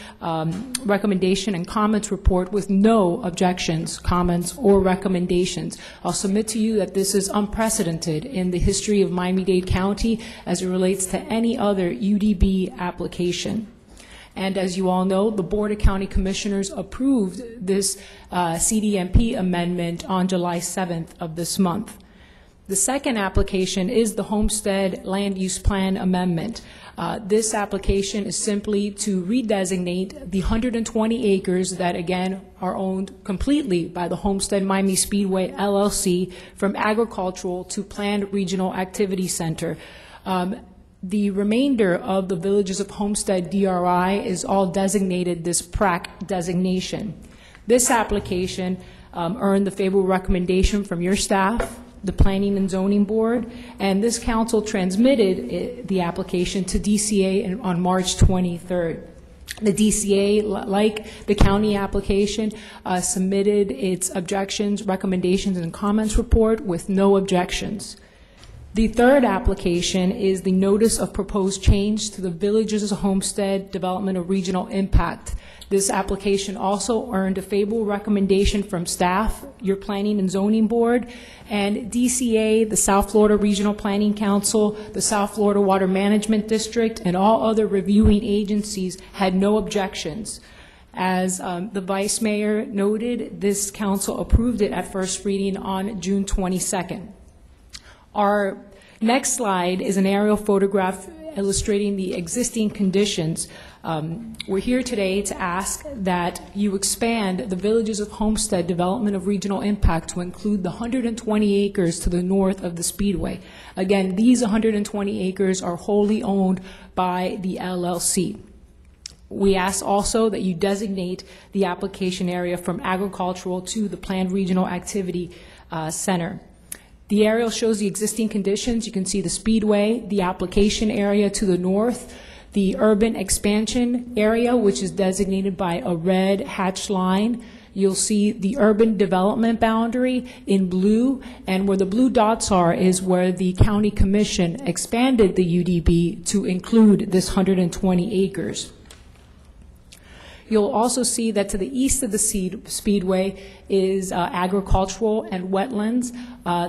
recommendation, and comments report with no objections, comments, or recommendations. I'll submit to you that this is unprecedented in the history of Miami-Dade County as it relates to any other UDB application. And as you all know, the Board of County Commissioners approved this CDMP amendment on July 7th of this month. The second application is the Homestead Land Use Plan Amendment. This application is simply to redesignate the 120 acres that, again, are owned completely by the Homestead Miami Speedway LLC from agricultural to planned regional activity center. The remainder of the Villages of Homestead DRI is all designated this PRAC designation. This application earned the favorable recommendation from your staff, the Planning and Zoning Board, and this council transmitted the application to DCA on March 23rd. The DCA, like the county application, submitted its objections, recommendations, and comments report with no objections. The third application is the Notice of Proposed Change to the Villages of Homestead Development of Regional Impact. This application also earned a favorable recommendation from staff, your Planning and Zoning Board, and DCA, the South Florida Regional Planning Council, the South Florida Water Management District, and all other reviewing agencies had no objections. As the Vice Mayor noted, this council approved it at first reading on June 22nd. Our next slide is an aerial photograph illustrating the existing conditions. We're here today to ask that you expand the Villages of Homestead Development of Regional Impact to include the 120 acres to the north of the Speedway. Again, these 120 acres are wholly owned by the LLC. We ask also that you designate the application area from agricultural to the planned regional activity center. The aerial shows the existing conditions. You can see the Speedway, the application area to the north, the urban expansion area, which is designated by a red hatched line. You'll see the urban development boundary in blue, and where the blue dots are is where the County Commission expanded the UDB to include this 120 acres. You'll also see that to the east of the Speedway is agricultural and wetlands.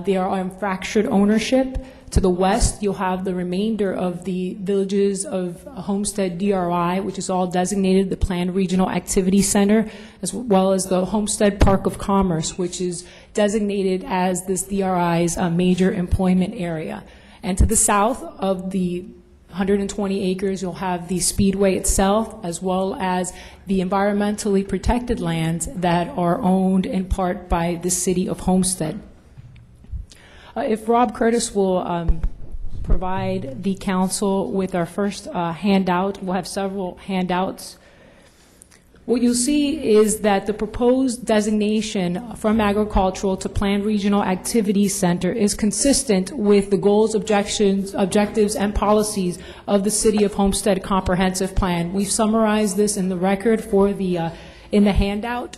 They are on fractured ownership. To the west, you'll have the remainder of the Villages of Homestead DRI, which is all designated the Planned Regional Activity Center, as well as the Homestead Park of Commerce, which is designated as this DRI's major employment area. And to the south of the 120 acres, you'll have the Speedway itself, as well as the environmentally protected lands that are owned in part by the City of Homestead. If Rob Curtis will provide the council with our first handout, we'll have several handouts. What you'll see is that the proposed designation from agricultural to planned regional activity center is consistent with the goals, objectives, and policies of the City of Homestead Comprehensive Plan. We've summarized this in the record for the in the handout.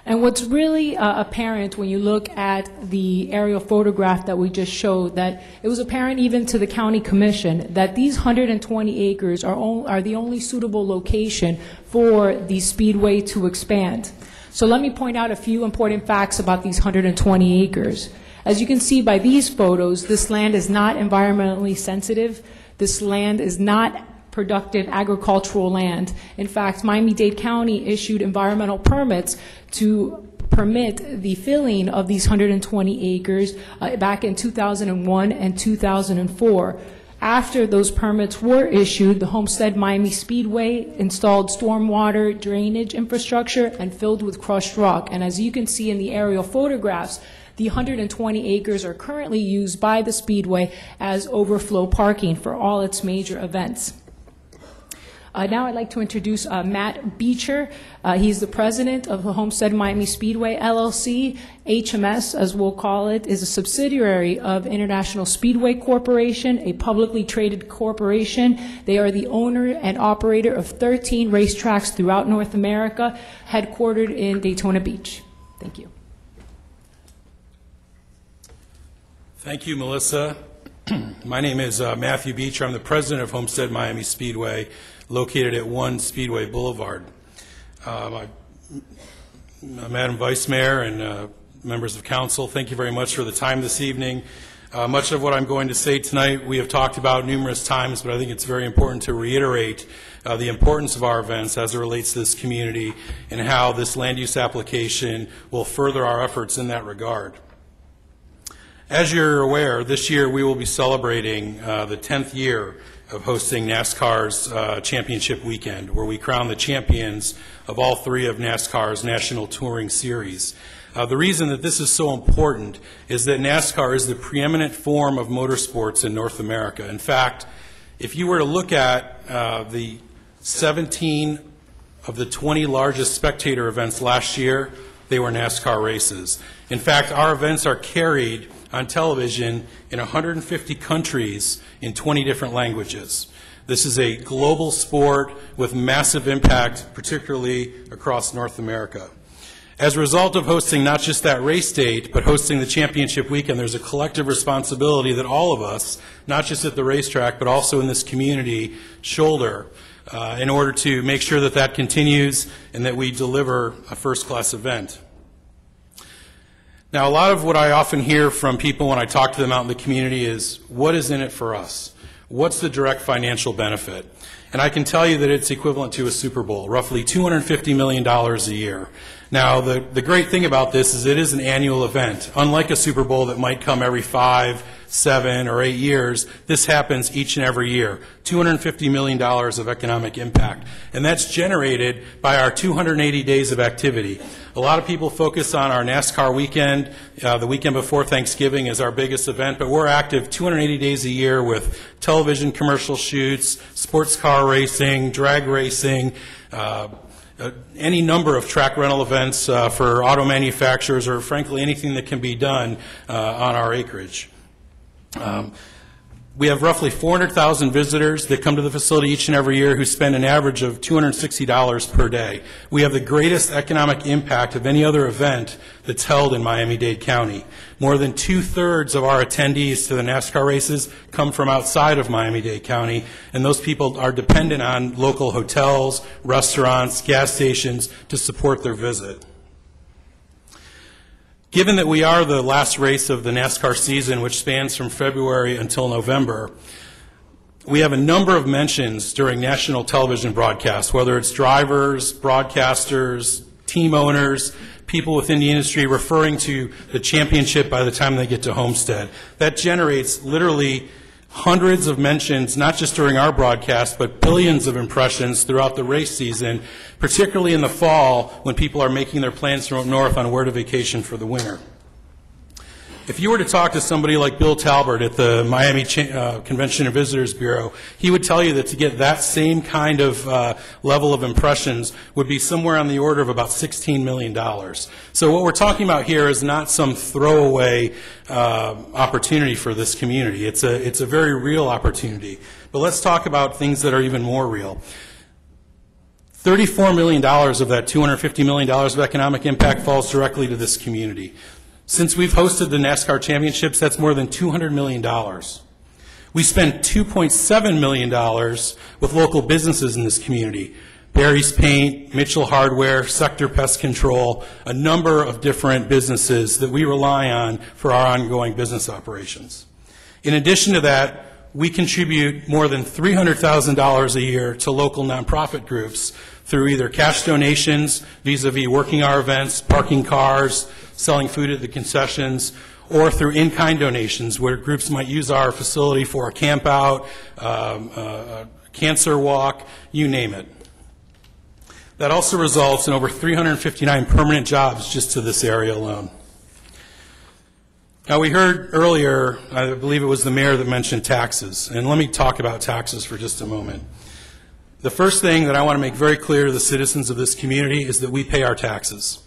And what's really apparent when you look at the aerial photograph that we just showed, that it was apparent even to the County Commission that these 120 acres are the only suitable location for the Speedway to expand. So let me point out a few important facts about these 120 acres. As you can see by these photos, this land is not environmentally sensitive. This land is not productive agricultural land. In fact, Miami-Dade County issued environmental permits to permit the filling of these 120 acres back in 2001 and 2004. After those permits were issued, the Homestead Miami Speedway installed stormwater drainage infrastructure and filled with crushed rock. And as you can see in the aerial photographs, the 120 acres are currently used by the Speedway as overflow parking for all its major events. Now I'd like to introduce Matt Beecher. He's the president of the Homestead Miami Speedway, LLC. HMS, as we'll call it, is a subsidiary of International Speedway Corporation, a publicly traded corporation. They are the owner and operator of 13 racetracks throughout North America, headquartered in Daytona Beach. Thank you. Thank you, Melissa. My name is Matthew Beecher. I'm the president of Homestead Miami Speedway, located at 1 Speedway Boulevard. Madam Vice Mayor and members of council, thank you very much for the time this evening. Much of what I'm going to say tonight we have talked about numerous times, but I think it's very important to reiterate the importance of our events as it relates to this community and how this land use application will further our efforts in that regard. As you're aware, this year we will be celebrating the 10th year of hosting NASCAR's championship weekend, where we crown the champions of all 3 of NASCAR's National Touring Series. The reason that this is so important is that NASCAR is the preeminent form of motorsports in North America. In fact, if you were to look at the 17 of the 20 largest spectator events last year, they were NASCAR races. In fact, our events are carried on television in 150 countries in 20 different languages. This is a global sport with massive impact, particularly across North America. As a result of hosting not just that race date, but hosting the championship weekend, there's a collective responsibility that all of us, not just at the racetrack, but also in this community, shoulder in order to make sure that that continues and that we deliver a first-class event. Now, a lot of what I often hear from people when I talk to them out in the community is, what is in it for us? What's the direct financial benefit? And I can tell you that it's equivalent to a Super Bowl, roughly $250 million a year. Now, the great thing about this is it is an annual event. Unlike a Super Bowl that might come every 5, 7, or 8 years, this happens each and every year. $250 million of economic impact. And that's generated by our 280 days of activity. A lot of people focus on our NASCAR weekend. The weekend before Thanksgiving is our biggest event, but we're active 280 days a year with television commercial shoots, sports car racing, drag racing, any number of track rental events for auto manufacturers, or frankly anything that can be done on our acreage. We have roughly 400,000 visitors that come to the facility each and every year who spend an average of $260 per day. We have the greatest economic impact of any other event that's held in Miami-Dade County. More than 2/3 of our attendees to the NASCAR races come from outside of Miami-Dade County, and those people are dependent on local hotels, restaurants, gas stations to support their visit. Given that we are the last race of the NASCAR season, which spans from February until November, we have a number of mentions during national television broadcasts, whether it's drivers, broadcasters, team owners, people within the industry referring to the championship by the time they get to Homestead. That generates literally hundreds of mentions, not just during our broadcast, but billions of impressions throughout the race season, particularly in the fall when people are making their plans to go north on where to vacation for the winter. If you were to talk to somebody like Bill Talbert at the Miami Convention and Visitors Bureau, he would tell you that to get that same kind of level of impressions would be somewhere on the order of about $16 million. So what we're talking about here is not some throwaway opportunity for this community. It's a very real opportunity. But let's talk about things that are even more real. $34 million of that $250 million of economic impact falls directly to this community. Since we've hosted the NASCAR championships, that's more than $200 million. We spent $2.7 million with local businesses in this community. Barry's Paint, Mitchell Hardware, Sector Pest Control, a number of different businesses that we rely on for our ongoing business operations. In addition to that, we contribute more than $300,000 a year to local nonprofit groups through either cash donations vis-a-vis working hour events, parking cars, selling food at the concessions, or through in-kind donations where groups might use our facility for a camp out, a cancer walk, you name it. That also results in over 359 permanent jobs just to this area alone. Now, we heard earlier, I believe it was the mayor that mentioned taxes, and let me talk about taxes for just a moment. The first thing that I want to make very clear to the citizens of this community is that we pay our taxes.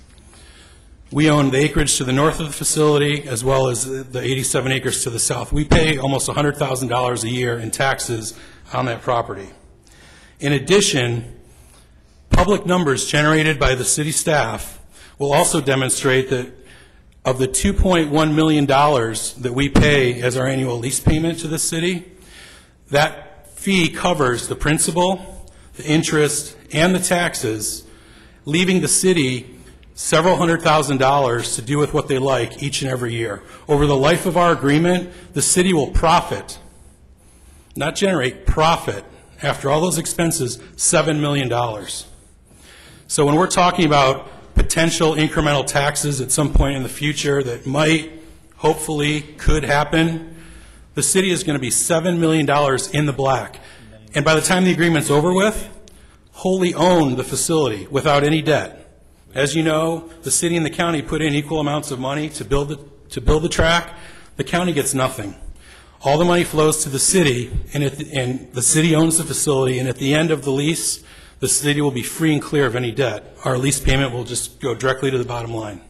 We own the acreage to the north of the facility as well as the 87 acres to the south. We pay almost $100,000 a year in taxes on that property. In addition, public numbers generated by the city staff will also demonstrate that of the $2.1 million that we pay as our annual lease payment to the city, that fee covers the principal, the interest, and the taxes, leaving the city several $100,000 to do with what they like each and every year. Over the life of our agreement, the city will profit, not generate, profit, after all those expenses, $7 million. So when we're talking about potential incremental taxes at some point in the future that might, hopefully, could happen, the city is going to be $7 million in the black. And by the time the agreement's over with, wholly own the facility without any debt. As you know, the city and the county put in equal amounts of money to build the track. The county gets nothing. All the money flows to the city, and the city owns the facility, and at the end of the lease, the city will be free and clear of any debt. Our lease payment will just go directly to the bottom line.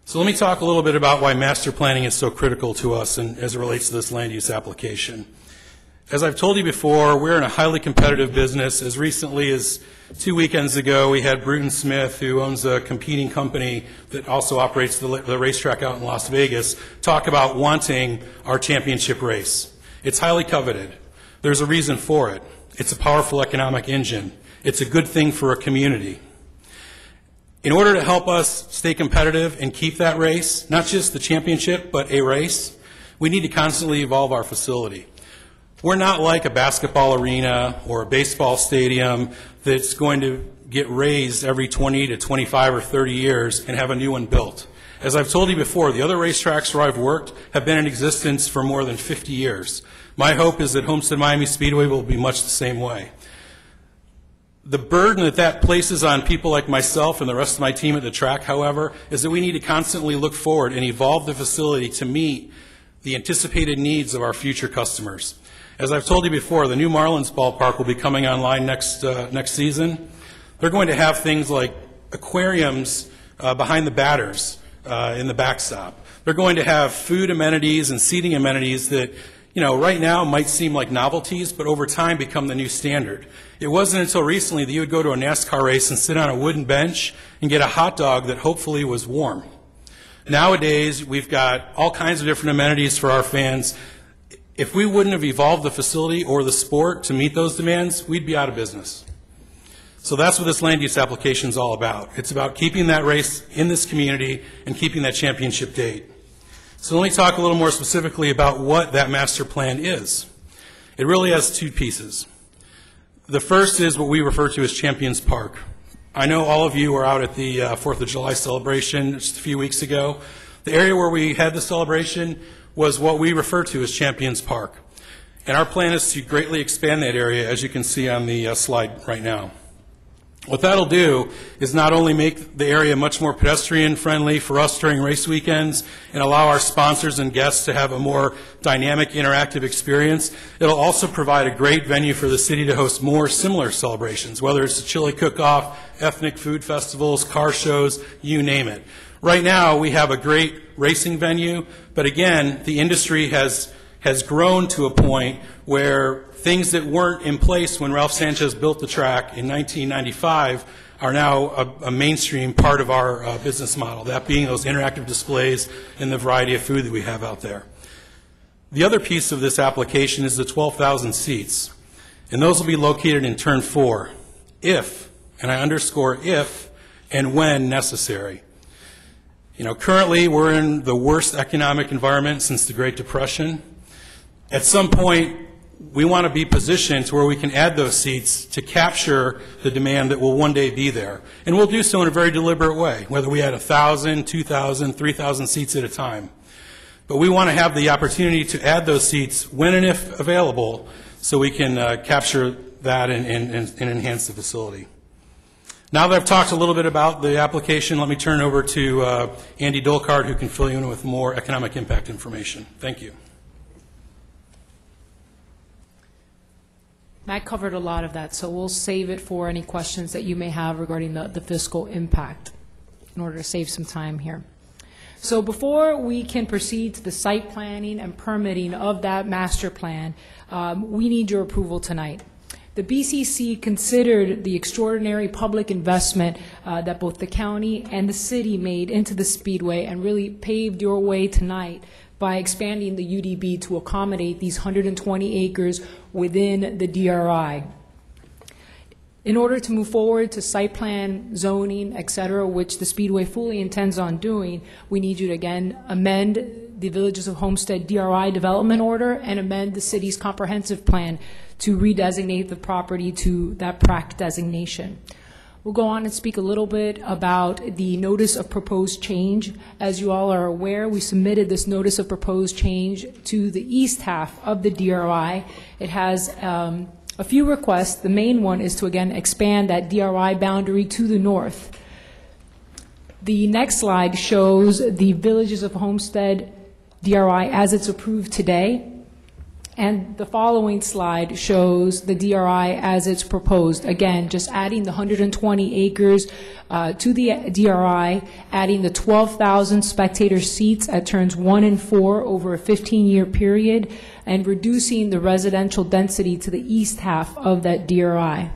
So let me talk a little bit about why master planning is so critical to us and as it relates to this land use application. As I've told you before, we're in a highly competitive business. As recently as 2 weekends ago, we had Bruton Smith, who owns a competing company that also operates the racetrack out in Las Vegas, talk about wanting our championship race. It's highly coveted. There's a reason for it. It's a powerful economic engine. It's a good thing for a community. In order to help us stay competitive and keep that race, not just the championship, but a race, we need to constantly evolve our facility. We're not like a basketball arena or a baseball stadium that's going to get raised every 20 to 25 or 30 years and have a new one built. As I've told you before, the other racetracks where I've worked have been in existence for more than 50 years. My hope is that Homestead Miami Speedway will be much the same way. The burden that places on people like myself and the rest of my team at the track, however, is that we need to constantly look forward and evolve the facility to meet the anticipated needs of our future customers. As I've told you before, the new Marlins ballpark will be coming online next season. They're going to have things like aquariums behind the batters in the backstop. They're going to have food amenities and seating amenities that, you know, right now might seem like novelties, but over time become the new standard. It wasn't until recently that you would go to a NASCAR race and sit on a wooden bench and get a hot dog that hopefully was warm. Nowadays, we've got all kinds of different amenities for our fans. If we wouldn't have evolved the facility or the sport to meet those demands, we'd be out of business. So that's what this land use application is all about. It's about keeping that race in this community and keeping that championship date. So let me talk a little more specifically about what that master plan is. It really has two pieces. The first is what we refer to as Champions Park. I know all of you were out at the 4th of July celebration just a few weeks ago. The area where we had the celebration was what we refer to as Champions Park. And our plan is to greatly expand that area, as you can see on the slide right now. What that'll do is not only make the area much more pedestrian-friendly for us during race weekends and allow our sponsors and guests to have a more dynamic, interactive experience, it'll also provide a great venue for the city to host more similar celebrations, whether it's a chili cook-off, ethnic food festivals, car shows, you name it. Right now, we have a great racing venue, but again, the industry has grown to a point where things that weren't in place when Ralph Sanchez built the track in 1995 are now a mainstream part of our business model, that being those interactive displays and the variety of food that we have out there. The other piece of this application is the 12,000 seats, and those will be located in Turn 4, if, and I underscore if, and when necessary. You know, currently we're in the worst economic environment since the Great Depression. At some point, we want to be positioned to where we can add those seats to capture the demand that will one day be there. And we'll do so in a very deliberate way, whether we add 1,000, 2,000, 3,000 seats at a time. But we want to have the opportunity to add those seats when and if available so we can capture that and enhance the facility. Now that I've talked a little bit about the application, let me turn over to Andy Dolkart, who can fill you in with more economic impact information. Thank you. Matt covered a lot of that, so we'll save it for any questions that you may have regarding the fiscal impact in order to save some time here. So before we can proceed to the site planning and permitting of that master plan, we need your approval tonight. The BCC considered the extraordinary public investment that both the county and the city made into the Speedway and really paved your way tonight by expanding the UDB to accommodate these 120 acres within the DRI. In order to move forward to site plan, zoning, et cetera, which the Speedway fully intends on doing, we need you to again amend the Villages of Homestead DRI development order and amend the city's comprehensive plan to redesignate the property to that PRAC designation. We'll go on and speak a little bit about the notice of proposed change. As you all are aware, we submitted this notice of proposed change to the east half of the DRI. It has a few requests. The main one is to again expand that DRI boundary to the north. The next slide shows the Villages of Homestead DRI as it's approved today. And the following slide shows the DRI as it's proposed. Again, just adding the 120 acres to the DRI, adding the 12,000 spectator seats at turns 1 and 4 over a 15-year period, and reducing the residential density to the east half of that DRI.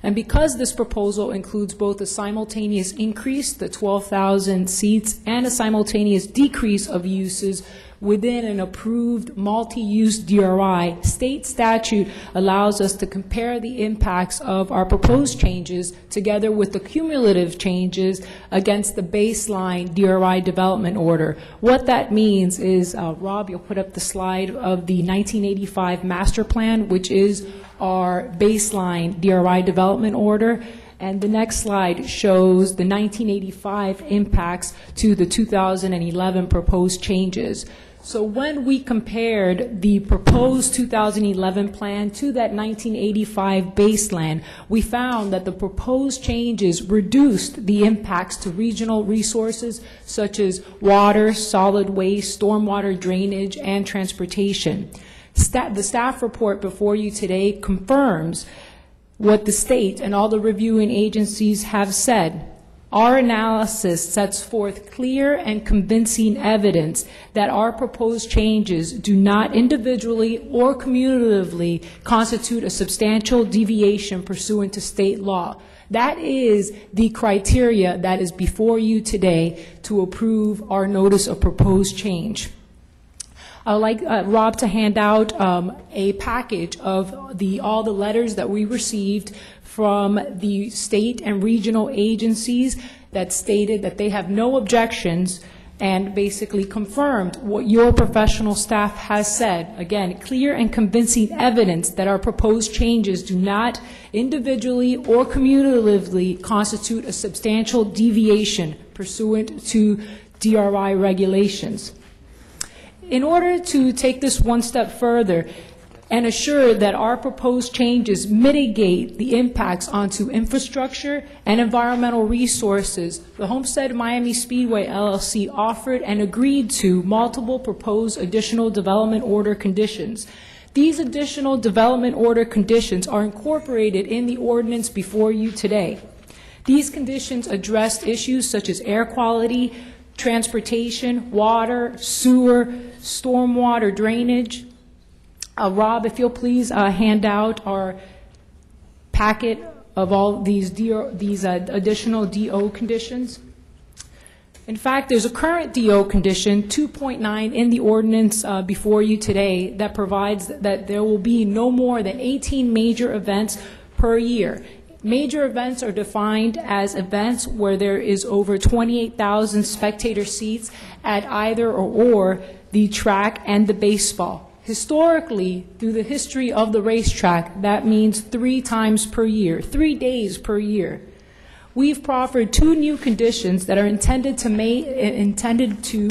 And because this proposal includes both a simultaneous increase, the 12,000 seats, and a simultaneous decrease of uses within an approved multi-use DRI, state statute allows us to compare the impacts of our proposed changes together with the cumulative changes against the baseline DRI development order. What that means is, Rob, you'll put up the slide of the 1985 master plan, which is our baseline DRI development order. And the next slide shows the 1985 impacts to the 2011 proposed changes. So when we compared the proposed 2011 plan to that 1985 baseline, we found that the proposed changes reduced the impacts to regional resources such as water, solid waste, stormwater drainage, and transportation. The staff report before you today confirms what the state and all the reviewing agencies have said. Our analysis sets forth clear and convincing evidence that our proposed changes do not individually or cumulatively constitute a substantial deviation pursuant to state law. That is the criteria that is before you today to approve our notice of proposed change. I would like Rob to hand out a package of all the letters that we received from the state and regional agencies that stated that they have no objections and basically confirmed what your professional staff has said. Again, clear and convincing evidence that our proposed changes do not individually or cumulatively constitute a substantial deviation pursuant to DRI regulations. In order to take this one step further and assure that our proposed changes mitigate the impacts onto infrastructure and environmental resources, the Homestead Miami Speedway LLC offered and agreed to multiple proposed additional development order conditions. These additional development order conditions are incorporated in the ordinance before you today. These conditions addressed issues such as air quality, transportation, water, sewer, stormwater drainage. Rob, if you'll please hand out our packet of all these additional DO conditions. In fact, there's a current DO condition, 2.9, in the ordinance before you today that provides that there will be no more than 18 major events per year. Major events are defined as events where there is over 28,000 spectator seats at either or the track and the baseball. Historically, through the history of the racetrack, that means 3 times per year, 3 days per year. We've proffered 2 new conditions that are intended to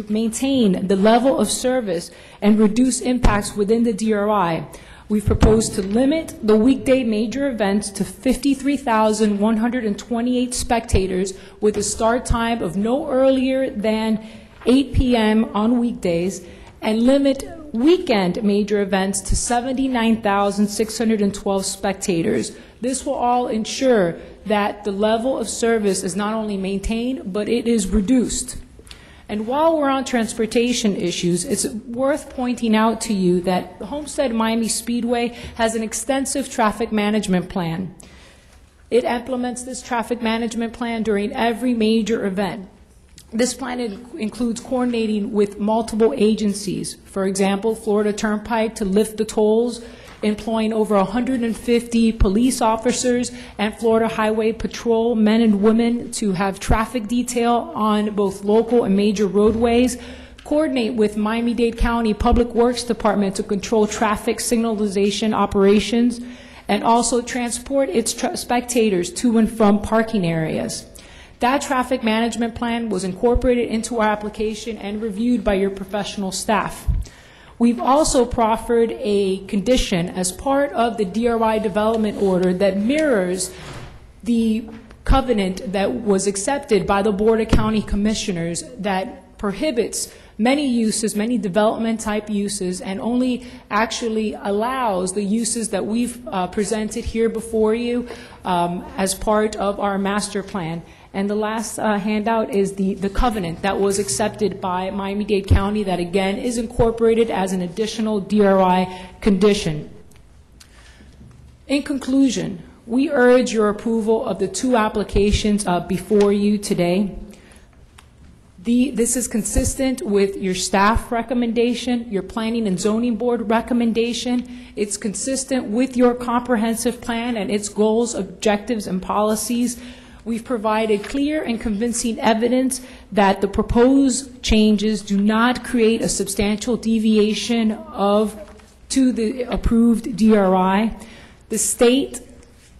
maintain the level of service and reduce impacts within the DRI. We've proposed to limit the weekday major events to 53,128 spectators with a start time of no earlier than 8 p.m. on weekdays, and limit weekend major events to 79,612 spectators. This will all ensure that the level of service is not only maintained, but it is reduced. And while we're on transportation issues, it's worth pointing out to you that the Homestead Miami Speedway has an extensive traffic management plan. It implements this traffic management plan during every major event. This plan includes coordinating with multiple agencies. For example, Florida Turnpike to lift the tolls, employing over 150 police officers, and Florida Highway Patrol men and women to have traffic detail on both local and major roadways, coordinate with Miami-Dade County Public Works Department to control traffic signalization operations, and also transport its spectators to and from parking areas. That traffic management plan was incorporated into our application and reviewed by your professional staff. We've also proffered a condition as part of the DRI development order that mirrors the covenant that was accepted by the Board of County Commissioners that prohibits many uses, many development type uses, and only actually allows the uses that we've presented here before you as part of our master plan. And the last handout is the covenant that was accepted by Miami-Dade County that, again, is incorporated as an additional DRI condition. In conclusion, we urge your approval of the 2 applications before you today. This is consistent with your staff recommendation, your Planning and Zoning Board recommendation. It's consistent with your comprehensive plan and its goals, objectives, and policies. We've provided clear and convincing evidence that the proposed changes do not create a substantial deviation to the approved DRI. The state,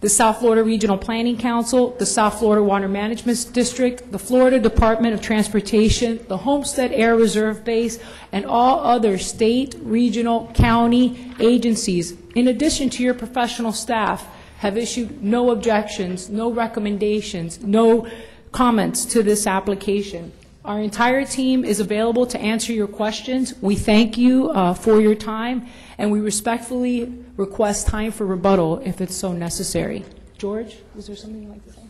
the South Florida Regional Planning Council, the South Florida Water Management District, the Florida Department of Transportation, the Homestead Air Reserve Base, and all other state, regional, county agencies, in addition to your professional staff, have issued no objections, no recommendations, no comments to this application. Our entire team is available to answer your questions. We thank you for your time, and we respectfully request time for rebuttal if it's so necessary. George, is there something you'd like to say?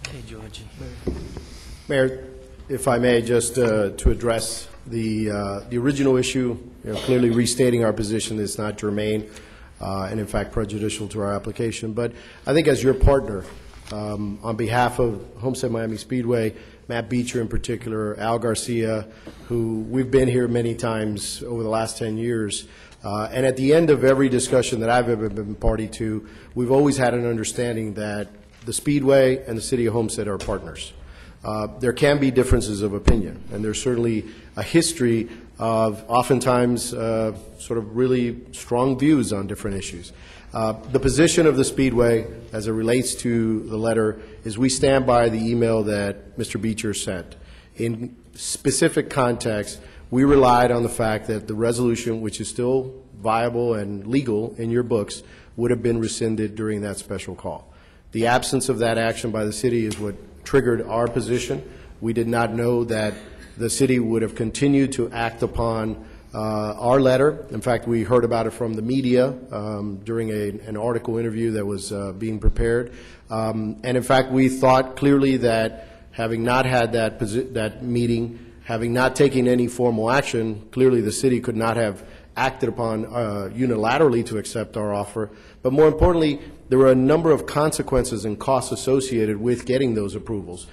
Okay, Georgie. Mayor, if I may, just to address the original issue, clearly restating our position is not germane and in fact prejudicial to our application. But I think as your partner, on behalf of Homestead Miami Speedway, Matt Beecher in particular, Al Garcia, who we've been here many times over the last 10 years, and at the end of every discussion that I've ever been party to, we've always had an understanding that the Speedway and the City of Homestead are partners. There can be differences of opinion, and there's certainly a history of oftentimes sort of really strong views on different issues. The position of the Speedway as it relates to the letter is we stand by the email that Mr. Beecher sent. In specific context, we relied on the fact that the resolution, which is still viable and legal in your books, would have been rescinded during that special call. The absence of that action by the city is what triggered our position. We did not know that the city would have continued to act upon our letter. In fact, we heard about it from the media during an article interview that was being prepared. And in fact, we thought clearly that having not had that meeting, having not taken any formal action, clearly the city could not have acted upon unilaterally to accept our offer. But more importantly, there were a number of consequences and costs associated with getting those approvals.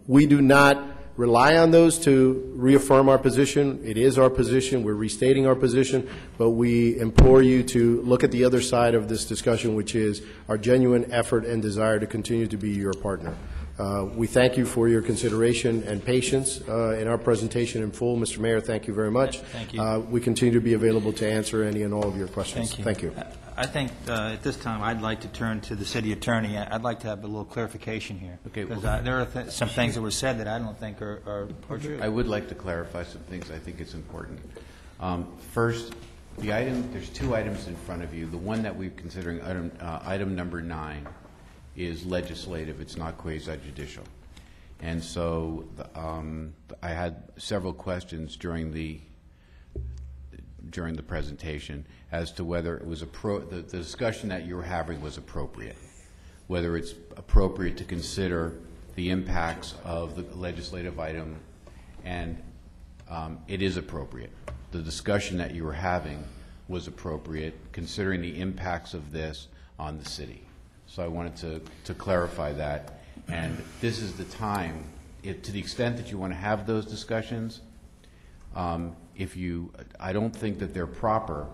We do not rely on those to reaffirm our position. It is our position. We're restating our position, but we implore you to look at the other side of this discussion, which is our genuine effort and desire to continue to be your partner. We thank you for your consideration and patience in our presentation in full. Mr. Mayor, thank you very much. Thank you. We continue to be available to answer any and all of your questions. Thank you. I think at this time, I'd like to turn to the city attorney. I'd like to have a little clarification here. Okay. Because there are some things that were said that I don't think are true. I would like to clarify some things. I think it's important. First, there's two items in front of you. The one that we're considering, item number 9, is legislative. It's not quasi-judicial. And so I had several questions during the presentation as to whether it was the discussion that you were having was appropriate, whether it's appropriate to consider the impacts of the legislative item, and it is appropriate. The discussion that you were having was appropriate, considering the impacts of this on the city. So I wanted to clarify that. And this is the time, to the extent that you want to have those discussions, I don't think that they're proper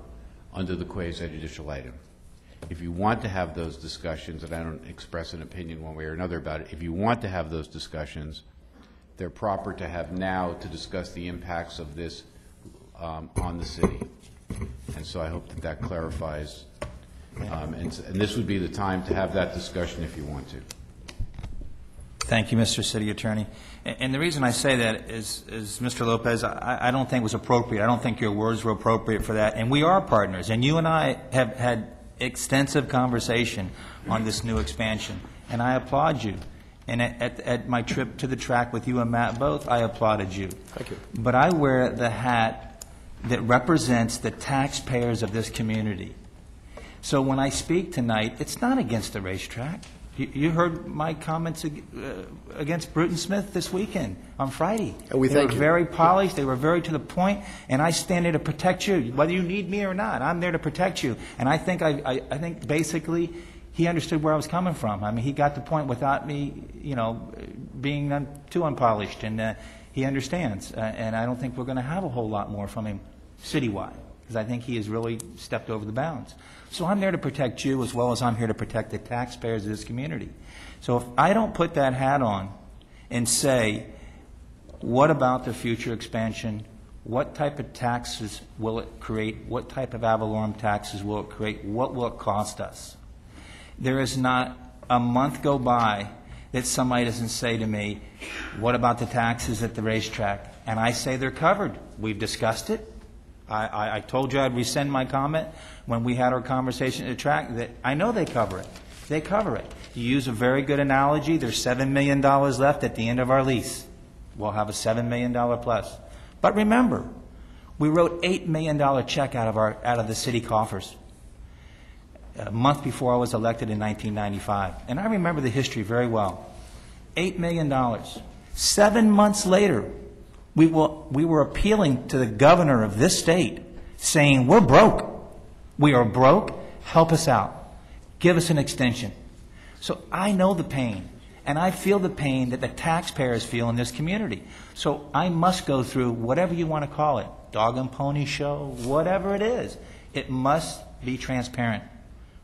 under the quasi-judicial item. If you want to have those discussions, and I don't express an opinion one way or another about it, if you want to have those discussions, they're proper to have now to discuss the impacts of this on the city. And so I hope that that clarifies. And this would be the time to have that discussion if you want to. Thank you, Mr. City Attorney. And the reason I say that is Mr. Lopez, I don't think was appropriate. I don't think your words were appropriate for that. And we are partners. And you and I have had extensive conversation on this new expansion. And I applaud you. And at my trip to the track with you and Matt both, I applauded you. Thank you. But I wear the hat that represents the taxpayers of this community. So when I speak tonight, it's not against the racetrack. You heard my comments against Bruton Smith this weekend, on Friday. And we they thank were you. very polished, they were very to the point, and I stand there to protect you. Whether you need me or not, I'm there to protect you. And I think I think basically he understood where I was coming from. I mean, he got the point without me, being too unpolished, and he understands. And I don't think we're going to have a whole lot more from him citywide, because I think he has really stepped over the bounds. So I'm there to protect you as well as I'm here to protect the taxpayers of this community. So if I don't put that hat on and say, what about the future expansion? What type of taxes will it create? What type of ad valorem taxes will it create? What will it cost us? There is not a month go by that somebody doesn't say to me, what about the taxes at the racetrack? And I say they're covered. We've discussed it. I told you I'd rescind my comment when we had our conversation at the track that I know they cover it. They cover it. You use a very good analogy. There's $7 million left at the end of our lease. We'll have a $7 million plus. But remember, we wrote $8 million check out of the city coffers a month before I was elected in 1995. And I remember the history very well. $8 million. 7 months later, we were appealing to the governor of this state, saying, we're broke. We are broke. Help us out. Give us an extension. So I know the pain, and I feel the pain that the taxpayers feel in this community. So I must go through whatever you want to call it, dog and pony show, whatever it is. It must be transparent.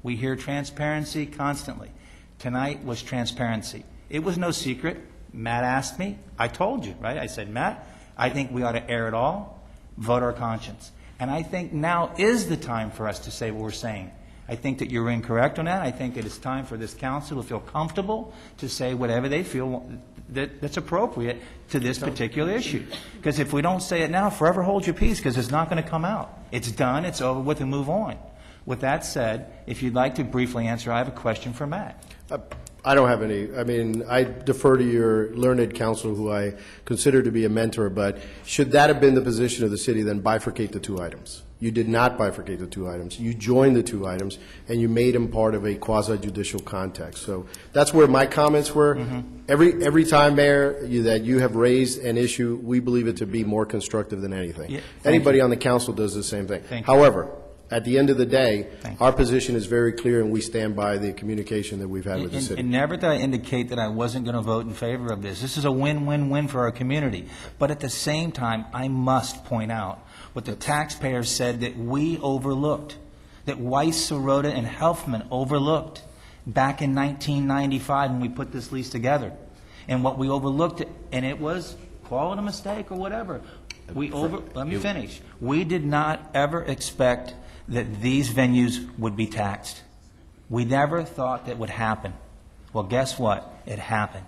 We hear transparency constantly. Tonight was transparency. It was no secret. Matt asked me. I told you, right? I said, Matt, I think we ought to air it all, vote our conscience. And I think now is the time for us to say what we're saying. I think that you're incorrect on that. I think it is time for this council to feel comfortable to say whatever they feel that's appropriate to this particular issue. Because if we don't say it now, forever hold your peace, because it's not going to come out. It's done, it's over with, and move on. With that said, if you'd like to briefly answer, I have a question for Matt. I don't have any. I mean, I defer to your learned counsel, who I consider to be a mentor, but should that have been the position of the city, then bifurcate the two items. You did not bifurcate the two items. You joined the two items, and you made them part of a quasi-judicial context. So that's where my comments were. Mm-hmm. Every time, Mayor, that you have raised an issue, we believe it to be more constructive than anything. Yeah, anybody on the council does the same thing. However, at the end of the day, our position is very clear, and we stand by the communication that we've had with the city. And never did I indicate that I wasn't going to vote in favor of this. This is a win-win-win for our community. But at the same time, I must point out what the taxpayers said that we overlooked, that Weiss, Sirota, and Helfman overlooked back in 1995 when we put this lease together. And what we overlooked, and it was, call it a mistake or whatever, let me finish. We did not ever expect that these venues would be taxed. We never thought that would happen. Well, guess what? It happened.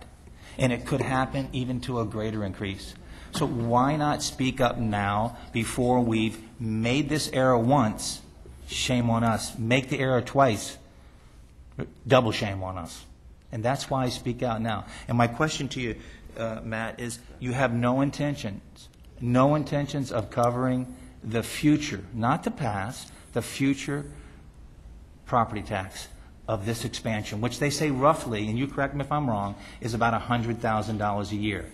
And it could happen even to a greater increase. So why not speak up now before we've made this error once? Shame on us. Make the error twice. Double shame on us. And that's why I speak out now. And my question to you, Matt, is you have no intentions of covering the future, not the past, the future property tax of this expansion, which they say roughly, and you correct me if I'm wrong, is about $100,000 a year.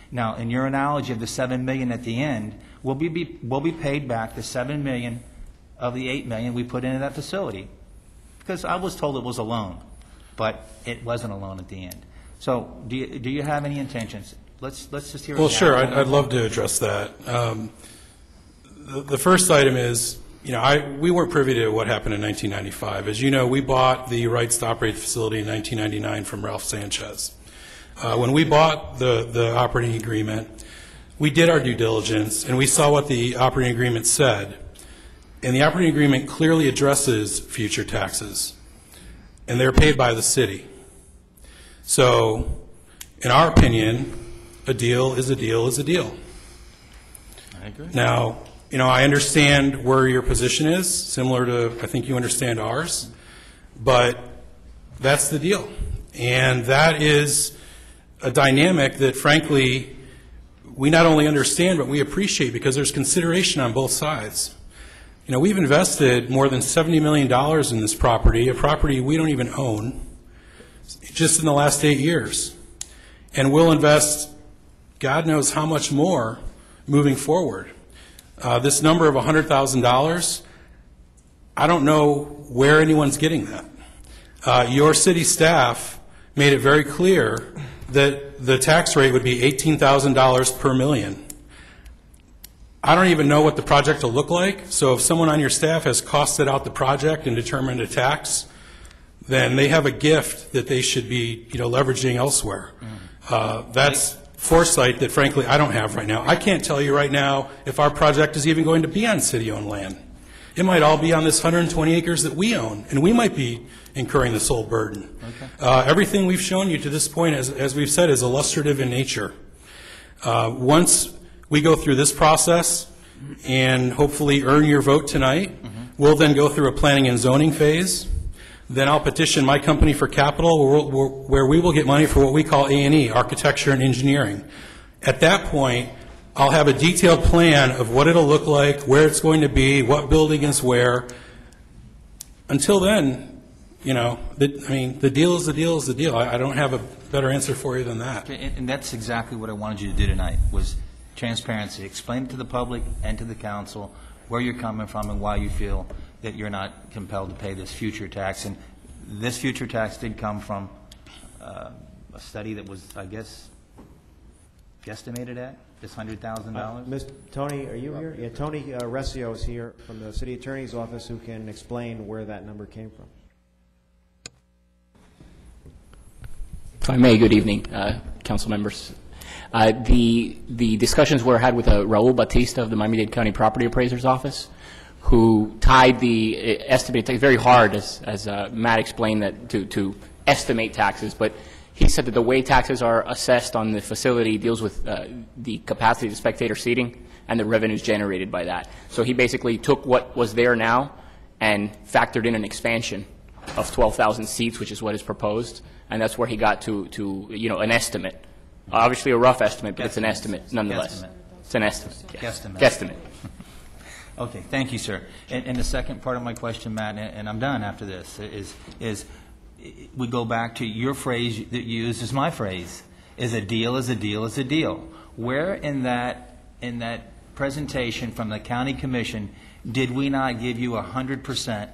Now, in your analogy of the $7 million at the end, we'll be paid back the $7 million of the $8 million we put into that facility, because I was told it was a loan, but it wasn't a loan at the end. So, do you have any intentions? Let's just hear. Well, sure, I'd love to address that. The first item is, we weren't privy to what happened in 1995. As you know, we bought the rights to operate the facility in 1999 from Ralph Sanchez. When we bought the operating agreement, we did our due diligence, and we saw what the operating agreement said. And the operating agreement clearly addresses future taxes, and they're paid by the city. So, in our opinion, a deal is a deal is a deal. I agree. Now, I understand where your position is, similar to, I think you understand ours, but that's the deal. And that is a dynamic that, frankly, we not only understand, but we appreciate, because there's consideration on both sides. We've invested more than $70 million in this property, a property we don't even own, just in the last 8 years. And we'll invest God knows how much more moving forward. This number of $100,000, I don't know where anyone's getting that. Your city staff made it very clear that the tax rate would be $18,000 per million. I don't even know what the project will look like, so if someone on your staff has costed out the project and determined a tax, then they have a gift that they should be leveraging elsewhere. That's foresight that, frankly, I don't have right now. I can't tell you right now if our project is even going to be on city-owned land. It might all be on this 120 acres that we own, and we might be incurring the sole burden. Okay. Everything we've shown you to this point, as we've said, is illustrative in nature. Once we go through this process and hopefully earn your vote tonight, we'll then go through a planning and zoning phase. Then I'll petition my company for capital, where we will get money for what we call A&E, architecture and engineering. At that point, I'll have a detailed plan of what it'll look like, where it's going to be, what building is where. Until then, the deal is the deal is the deal. I don't have a better answer for you than that. Okay, and that's exactly what I wanted you to do tonight, was transparency. Explain to the public and to the council where you're coming from and why you feel that you're not compelled to pay this future tax. And this future tax did come from a study that was, I guess, guesstimated at this $100,000. Tony, are you here? Yeah, Tony Resio is here from the city attorney's office, who can explain where that number came from. If I may, good evening, council members. The discussions were had with Raul Batista of the Miami-Dade County Property Appraiser's Office, who tied the estimate. It's very hard, as Matt explained, that to estimate taxes, but he said that the way taxes are assessed on the facility deals with the capacity of the spectator seating and the revenues generated by that. So he basically took what was there now and factored in an expansion of 12,000 seats, which is what is proposed, and that's where he got to an estimate. Obviously a rough estimate, but it's an estimate nonetheless. It's an estimate. Yes. Guesstimate. Okay, thank you, sir. And the second part of my question, Matt, and I'm done after this, is we go back to your phrase that you used is my phrase, is a deal is a deal is a deal. Where in that presentation from the county commission did we not give you 100%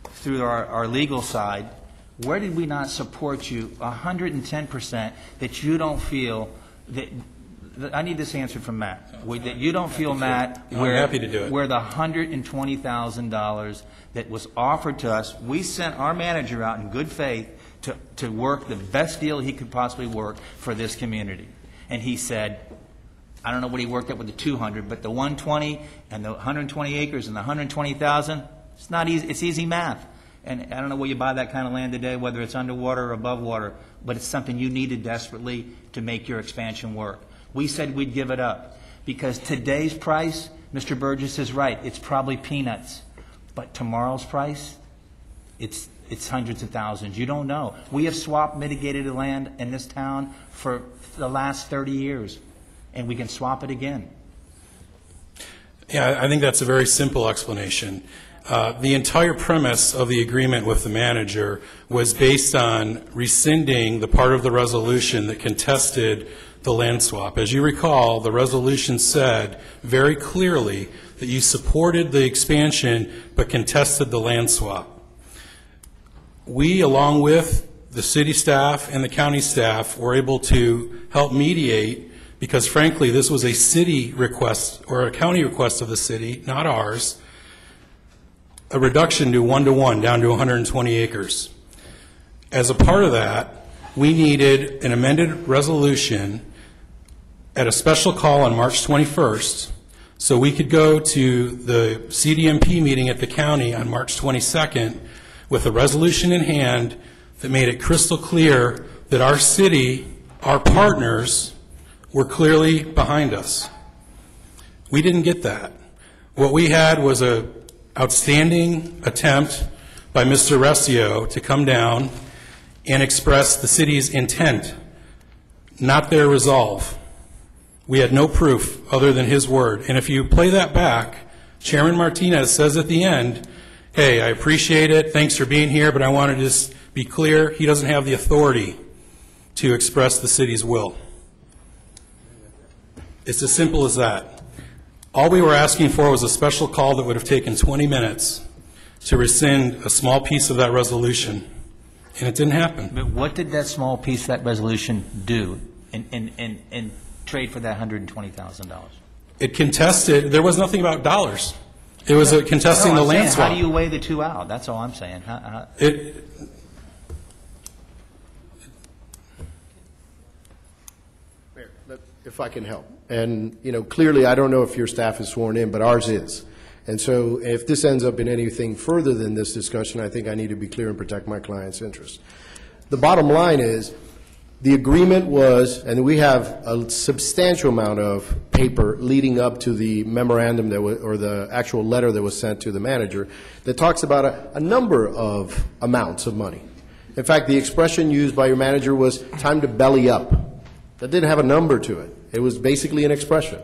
through our legal side? Where did we not support you 110% that you don't feel that I need this answered from Matt. That you don't feel, Matt, I'm happy to do it. where the $120,000 that was offered to us, we sent our manager out in good faith to work the best deal he could possibly work for this community. And he said, I don't know what he worked up with the 200, but the 120 and the 120 acres and the 120,000, it's not easy. It's easy math. And I don't know where you buy that kind of land today, whether it's underwater or above water, but it's something you needed desperately to make your expansion work. We said we'd give it up because today's price, Mr. Burgess is right, it's probably peanuts. But tomorrow's price, it's hundreds of thousands. You don't know. We have swap mitigated land in this town for the last 30 years, and we can swap it again. Yeah, I think that's a very simple explanation. The entire premise of the agreement with the manager was based on rescinding the part of the resolution that contested the land swap. As you recall, the resolution said very clearly that you supported the expansion but contested the land swap. We, along with the city staff and the county staff, were able to help mediate because, frankly, this was a city request or a county request of the city, not ours, a reduction to 1-to-1 down to 120 acres. As a part of that, we needed an amended resolution at a special call on March 21st so we could go to the CDMP meeting at the county on March 22nd with a resolution in hand that made it crystal clear that our city, our partners, were clearly behind us. We didn't get that. What we had was an outstanding attempt by Mr. Resio to come down and express the city's intent, not their resolve. We had no proof other than his word. And if you play that back, Chairman Martinez says at the end, hey, I appreciate it, thanks for being here, but I want to just be clear, he doesn't have the authority to express the city's will. It's as simple as that. All we were asking for was a special call that would have taken 20 minutes to rescind a small piece of that resolution, and it didn't happen. But what did that small piece of that resolution do in trade for that $120,000? It contested, there was nothing about dollars. It was contesting the land swap. How do you weigh the two out? That's all I'm saying. If I can help. And, clearly, I don't know if your staff is sworn in, but ours is. And so if this ends up in anything further than this discussion, I think I need to be clear and protect my client's interests. The bottom line is, the agreement was, and we have a substantial amount of paper leading up to the memorandum that was, or the actual letter that was sent to the manager that talks about a number of amounts of money. In fact, the expression used by your manager was time to belly up. That didn't have a number to it. It was basically an expression.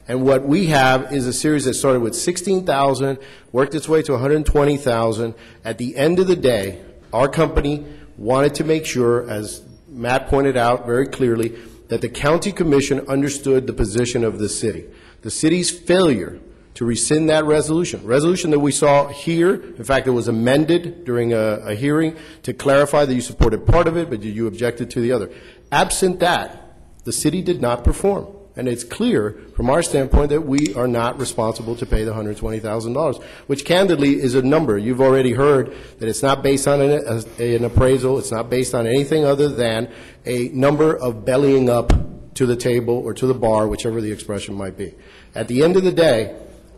And what we have is a series that started with $16,000, worked its way to $120,000. At the end of the day, our company wanted to make sure, as Matt pointed out very clearly, that the county commission understood the position of the city. The city's failure to rescind that resolution that we saw here, in fact, it was amended during a hearing to clarify that you supported part of it, but you objected to the other. Absent that, the city did not perform. And it's clear from our standpoint that we are not responsible to pay the $120,000, which candidly is a number. You've already heard that it's not based on an appraisal. It's not based on anything other than a number of bellying up to the table or to the bar, whichever the expression might be. At the end of the day,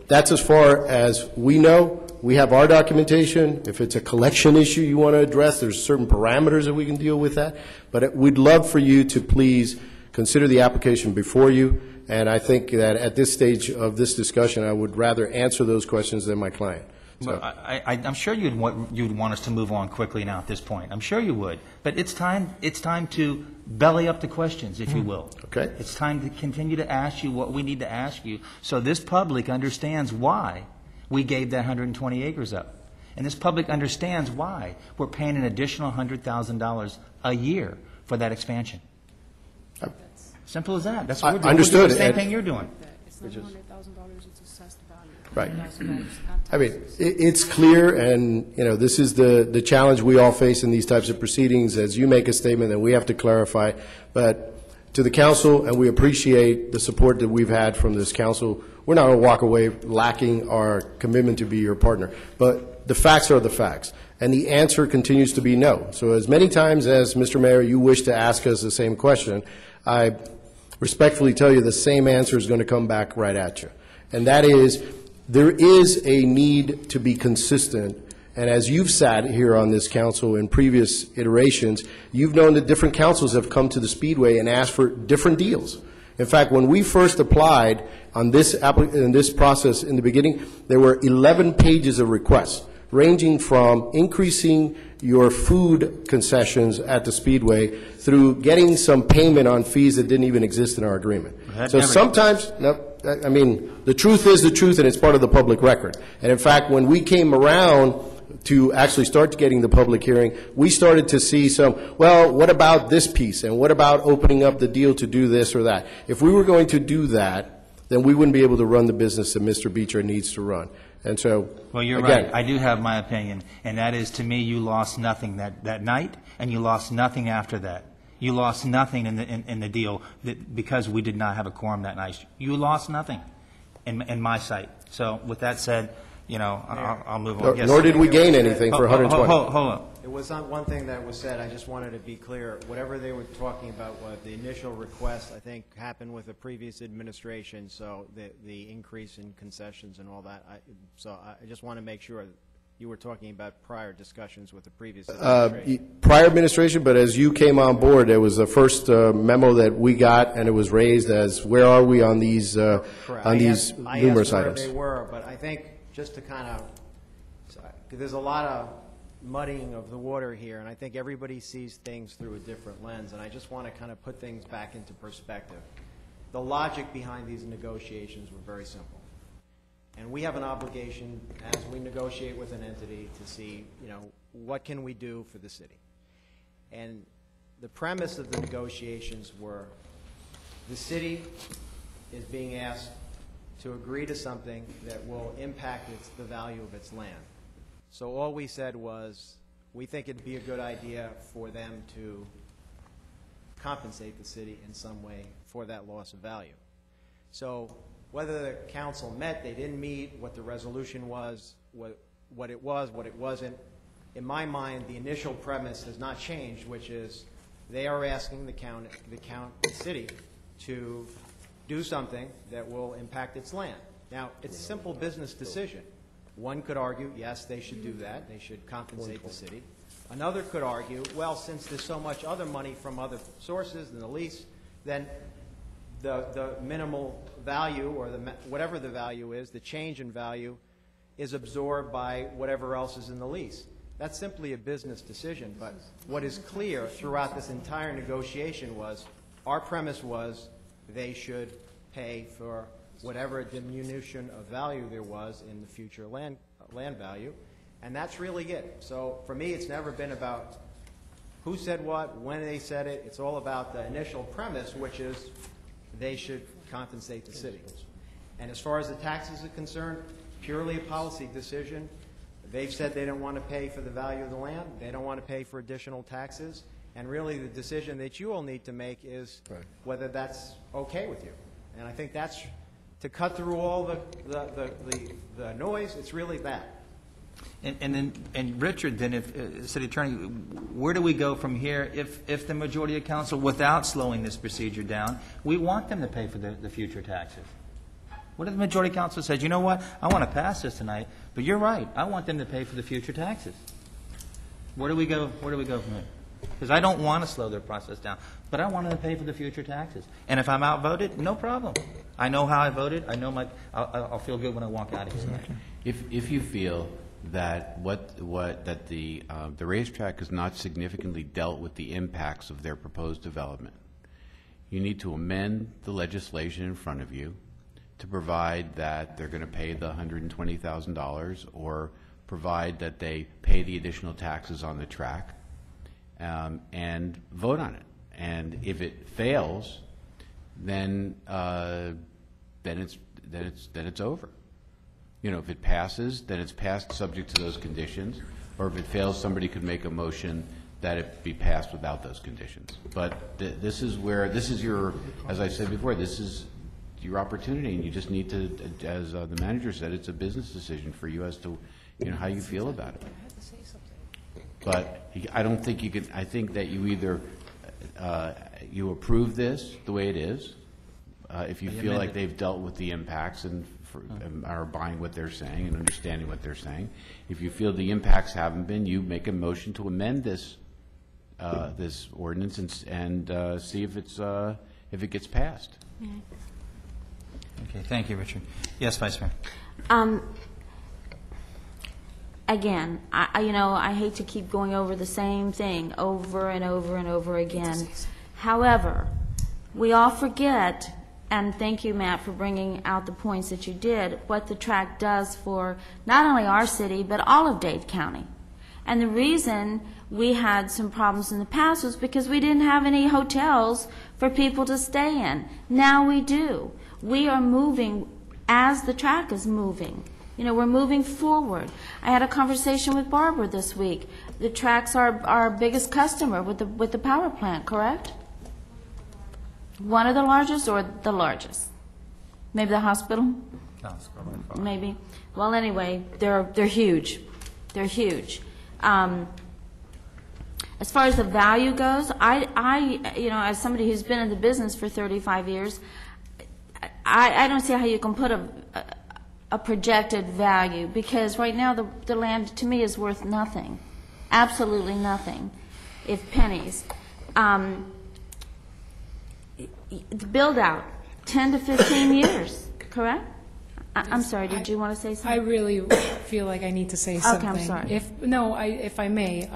that's as far as we know. We have our documentation. If it's a collection issue you want to address, there's certain parameters that we can deal with that. But we'd love for you to please consider the application before you, and I think that at this stage of this discussion, I would rather answer those questions than my client. So. Well, I'm sure you'd want us to move on quickly now at this point. I'm sure you would. But it's time to belly up the questions, if you will. Okay. It's time to continue to ask you what we need to ask you so this public understands why we gave that 120 acres up. And this public understands why we're paying an additional $100,000 a year for that expansion. Simple as that. That's what we're doing. Understood. We're doing the same thing you're doing. It's not $100,000, it's assessed value. Right. I mean, it's clear, and, this is the challenge we all face in these types of proceedings, as you make a statement that we have to clarify. But to the council, and we appreciate the support that we've had from this council. We're not going to walk away lacking our commitment to be your partner. But the facts are the facts, and the answer continues to be no. So as many times as, Mr. Mayor, you wish to ask us the same question, I respectfully tell you the same answer is going to come back right at you. And that is, there is a need to be consistent. And as you've sat here on this council in previous iterations, you've known that different councils have come to the Speedway and asked for different deals. In fact, when we first applied on this in this process in the beginning, there were 11 pages of requests, ranging from increasing your food concessions at the Speedway through getting some payment on fees that didn't even exist in our agreement. So sometimes, no, I mean, the truth is the truth, and it's part of the public record. And in fact, when we came around to actually start getting the public hearing, we started to see some, well, what about this piece, and what about opening up the deal to do this or that? If we were going to do that, then we wouldn't be able to run the business that Mr. Beecher needs to run. And so, well, you're again, right. I do have my opinion, and that is, to me, you lost nothing that night, and you lost nothing after that. You lost nothing in the deal because we did not have a quorum that night. You lost nothing in my sight. So with that said, you know, I'll move on. Yes. Nor did we gain anything for 120. Hold on. It was not one thing that was said. I just wanted to be clear. Whatever they were talking about, what the initial request, I think, happened with the previous administration, so the increase in concessions and all that. So I just want to make sure that you were talking about prior discussions with the previous administration. Prior administration, but as you came on board, there was the first memo that we got, and it was raised as, where are we on these numerous items? I asked where they were, but I think just to kind of, there's a lot of muddying of the water here, and I think everybody sees things through a different lens, and I just want to kind of put things back into perspective. The logic behind these negotiations were very simple. And we have an obligation, as we negotiate with an entity, to see, you know, what can we do for the city. And the premise of the negotiations were the city is being asked to agree to something that will impact the value of its land. So all we said was, we think it'd be a good idea for them to compensate the city in some way for that loss of value. So whether the council met, they didn't meet, what the resolution was, what it was, what it wasn't, in my mind, the initial premise has not changed, which is they are asking the city to do something that will impact its land. Now, it's a simple business decision. One could argue, yes, they should do that. They should compensate the city. Another could argue, well, since there's so much other money from other sources than the lease, then the minimal value, or whatever the value is, the change in value, is absorbed by whatever else is in the lease. That's simply a business decision. But what is clear throughout this entire negotiation was, our premise was they should pay for whatever diminution of value there was in the future land value, and that's really it. So for me, it's never been about who said what, when they said it. It's all about the initial premise, which is they should compensate the city. And as far as the taxes are concerned, purely a policy decision. They've said they don't want to pay for the value of the land. They don't want to pay for additional taxes. And really the decision that you all need to make is whether that's okay with you. And I think that's, to cut through all the noise, it's really that. And Richard, then, if City Attorney, where do we go from here if the majority of council, without slowing this procedure down, we want them to pay for the future taxes? What if the majority of council says, you know what, I want to pass this tonight, but you're right, I want them to pay for the future taxes? Where do we go from here? Because I don't want to slow their process down, but I want them to pay for the future taxes. And if I'm outvoted, no problem. I know how I voted. I know I'll feel good when I walk out of here tonight. If you feel that that the racetrack has not significantly dealt with the impacts of their proposed development, you need to amend the legislation in front of you to provide that they're going to pay the $120,000, or provide that they pay the additional taxes on the track, and vote on it. And if it fails, then it's over. You know, if it passes, then it's passed subject to those conditions, or if it fails, somebody could make a motion that it be passed without those conditions. But this is your, as I said before, this is your opportunity, and you just need to, as the manager said, it's a business decision for you as to, how you feel about it. But I don't think you can, I think that you either, you approve this the way it is, if you feel like they've dealt with the impacts and are buying what they're saying and understanding what they're saying. If you feel the impacts haven't been, you make a motion to amend this this ordinance and see if it gets passed. Okay, thank you, Richard. Yes, Vice Mayor. Again, I hate to keep going over the same thing over and over and over again. However, we all forget, and thank you, Matt, for bringing out the points that you did, what the track does for not only our city, but all of Dade County. And the reason we had some problems in the past was because we didn't have any hotels for people to stay in. Now we do. We are moving as the track is moving. We're moving forward. I had a conversation with Barbara this week. The track's our biggest customer with the power plant, correct? One of the largest or the largest? Maybe the hospital? No, maybe. Well, anyway, they're huge. They're huge. As far as the value goes, I as somebody who's been in the business for 35 years, I don't see how you can put a projected value, because right now the land to me is worth nothing, absolutely nothing, if pennies. The build out, 10 to 15 years, correct? I'm sorry, did you want to say something? I really feel like I need to say something. Okay, I'm sorry. If I may.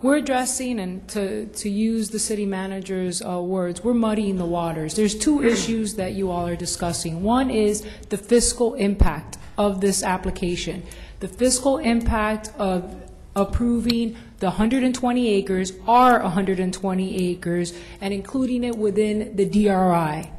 We're addressing, and to use the city manager's words, we're muddying the waters. There's two issues that you all are discussing. One is the fiscal impact of this application. The fiscal impact of approving the 120 acres, our 120 acres, and including it within the DRI.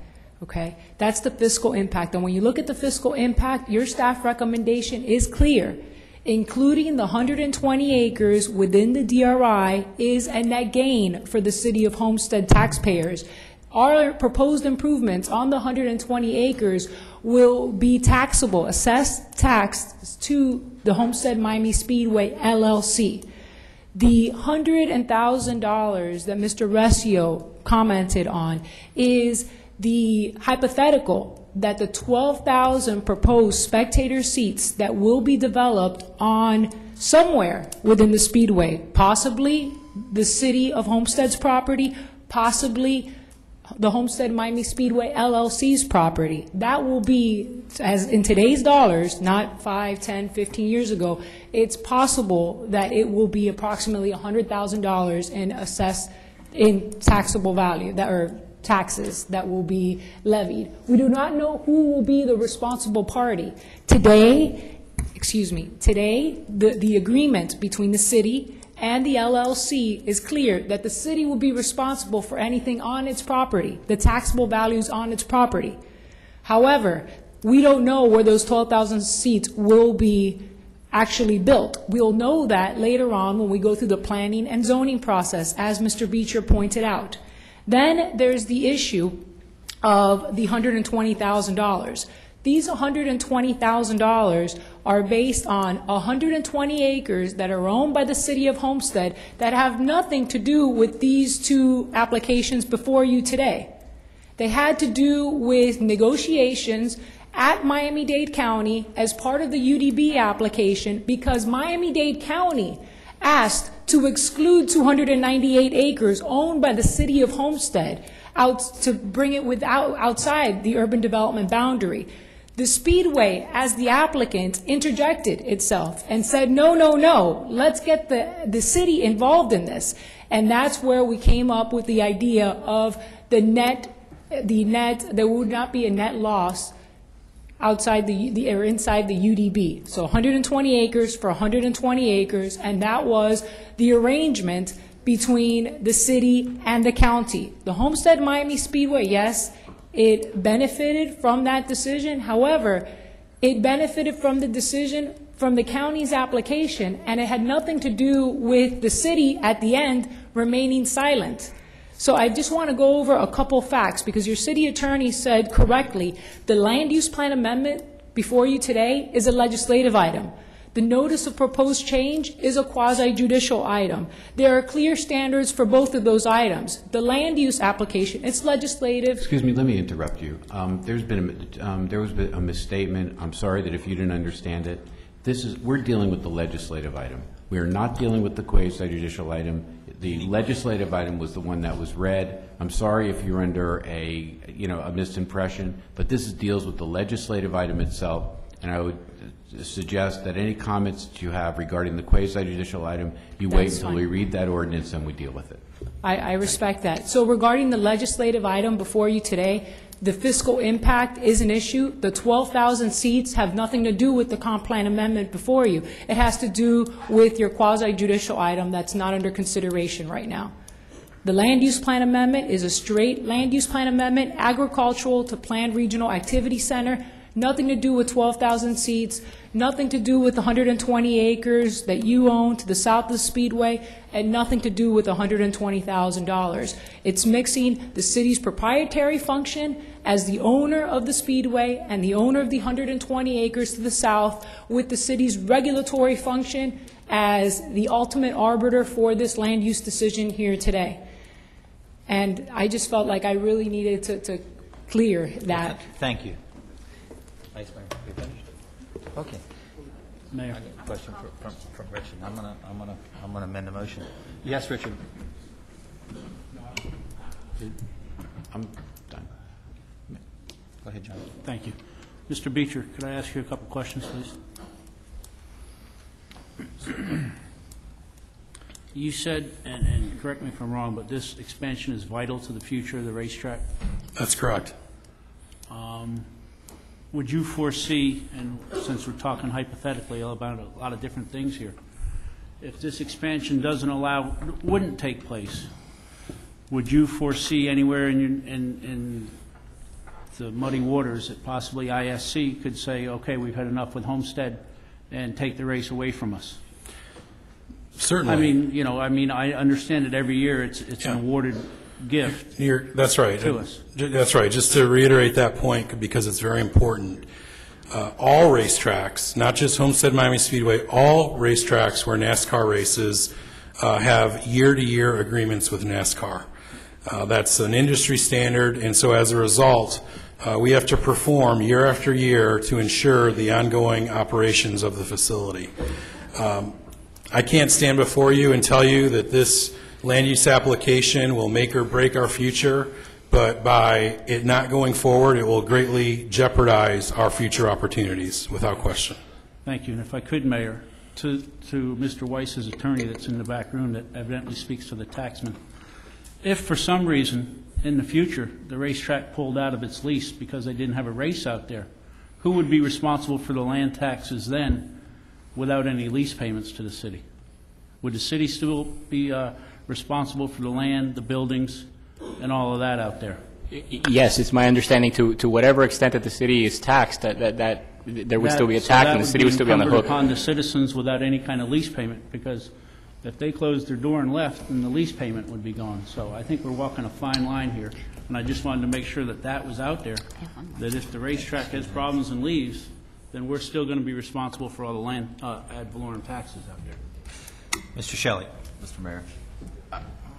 Okay, that's the fiscal impact. And when you look at the fiscal impact, your staff recommendation is clear. Including the 120 acres within the DRI is a net gain for the city of Homestead taxpayers. Our proposed improvements on the 120 acres will be taxable, assessed taxed to the Homestead Miami Speedway LLC. The $100,000 that Mr. Resio commented on is the hypothetical that the 12,000 proposed spectator seats that will be developed on somewhere within the Speedway, possibly the city of Homestead's property, possibly the Homestead Miami Speedway LLC's property. That will be, as in today's dollars, not 5, 10, 15 years ago, it's possible that it will be approximately $100,000 in taxable value, taxes that will be levied. We do not know who will be the responsible party. Today, the agreement between the city and the LLC is clear that the city will be responsible for anything on its property, the taxable values on its property. However, we don't know where those 12,000 seats will be actually built. We'll know that later on when we go through the planning and zoning process, as Mr. Beecher pointed out. Then there's the issue of the $120,000. These $120,000 are based on 120 acres that are owned by the city of Homestead that have nothing to do with these two applications before you today. They had to do with negotiations at Miami-Dade County as part of the UDB application, because Miami-Dade County asked to exclude 298 acres owned by the city of Homestead to bring it outside the urban development boundary. The Speedway, as the applicant, interjected itself and said, no, let's get the city involved in this. And that's where we came up with the idea of there would not be a net loss outside or inside the UDB. So 120 acres for 120 acres, and that was the arrangement between the city and the county. The Homestead Miami Speedway, yes, it benefited from that decision. However, it benefited from the decision from the county's application, and it had nothing to do with the city at the end remaining silent. So I just want to go over a couple facts, because your city attorney said correctly, the land use plan amendment before you today is a legislative item. The notice of proposed change is a quasi-judicial item. There are clear standards for both of those items. The land use application, it's legislative. Excuse me, let me interrupt you. There was a misstatement. I'm sorry that if you didn't understand it. We're dealing with the legislative item. We are not dealing with the quasi-judicial item. The legislative item was the one that was read. I'm sorry if you're under a misimpression, but this deals with the legislative item itself, and I would suggest that any comments that you have regarding the quasi-judicial item, you wait until we read that ordinance and we deal with it. I respect that. So regarding the legislative item before you today, the fiscal impact is an issue. The 12,000 seats have nothing to do with the comp plan amendment before you. It has to do with your quasi-judicial item that's not under consideration right now. The land use plan amendment is a straight land use plan amendment, agricultural to planned regional activity center, nothing to do with 12,000 seats, nothing to do with 120 acres that you own to the south of the Speedway, and nothing to do with $120,000. It's mixing the city's proprietary function as the owner of the Speedway and the owner of the 120 acres to the south with the city's regulatory function as the ultimate arbiter for this land use decision here today. And I just felt like I really needed to clear that. Thank you. Vice Mayor, you finished? Okay. Mayor. I got a question from Richard. I'm gonna amend the motion. Yes, Richard. I'm done. Go ahead, John. Thank you. Mr. Beecher, could I ask you a couple questions, please? You said, and correct me if I'm wrong, but this expansion is vital to the future of the racetrack? That's correct. Would you foresee, and since we're talking hypothetically about a lot of different things here, if this expansion wouldn't take place, would you foresee anywhere in the muddy waters that possibly ISC could say, okay, we've had enough with Homestead and take the race away from us? Certainly. I understand that every year it's an awarded gift. That's right. To us. That's right. Just to reiterate that point, because it's very important, all racetracks, not just Homestead Miami Speedway, all racetracks where NASCAR races have year-to-year agreements with NASCAR. That's an industry standard, and so as a result, we have to perform year after year to ensure the ongoing operations of the facility. I can't stand before you and tell you that this land use application will make or break our future, but by it not going forward, it will greatly jeopardize our future opportunities, without question. Thank you. And if I could, Mayor, to Mr. Weiss's attorney that's in the back room that evidently speaks to the taxman, if for some reason in the future the racetrack pulled out of its lease because they didn't have a race out there, who would be responsible for the land taxes then without any lease payments to the city? Would the city still be responsible for the land, the buildings, and all of that out there? Yes, it's my understanding to whatever extent that the city is taxed, that there would still be a tax and the city would still be on the hook. Upon the citizens without any kind of lease payment, because if they closed their door and left, then the lease payment would be gone. So I think we're walking a fine line here, and I just wanted to make sure that that was out there, that if the racetrack has problems and leaves, then we're still going to be responsible for all the land ad valorem taxes out there. Mr. Shelley. Mr. Mayor,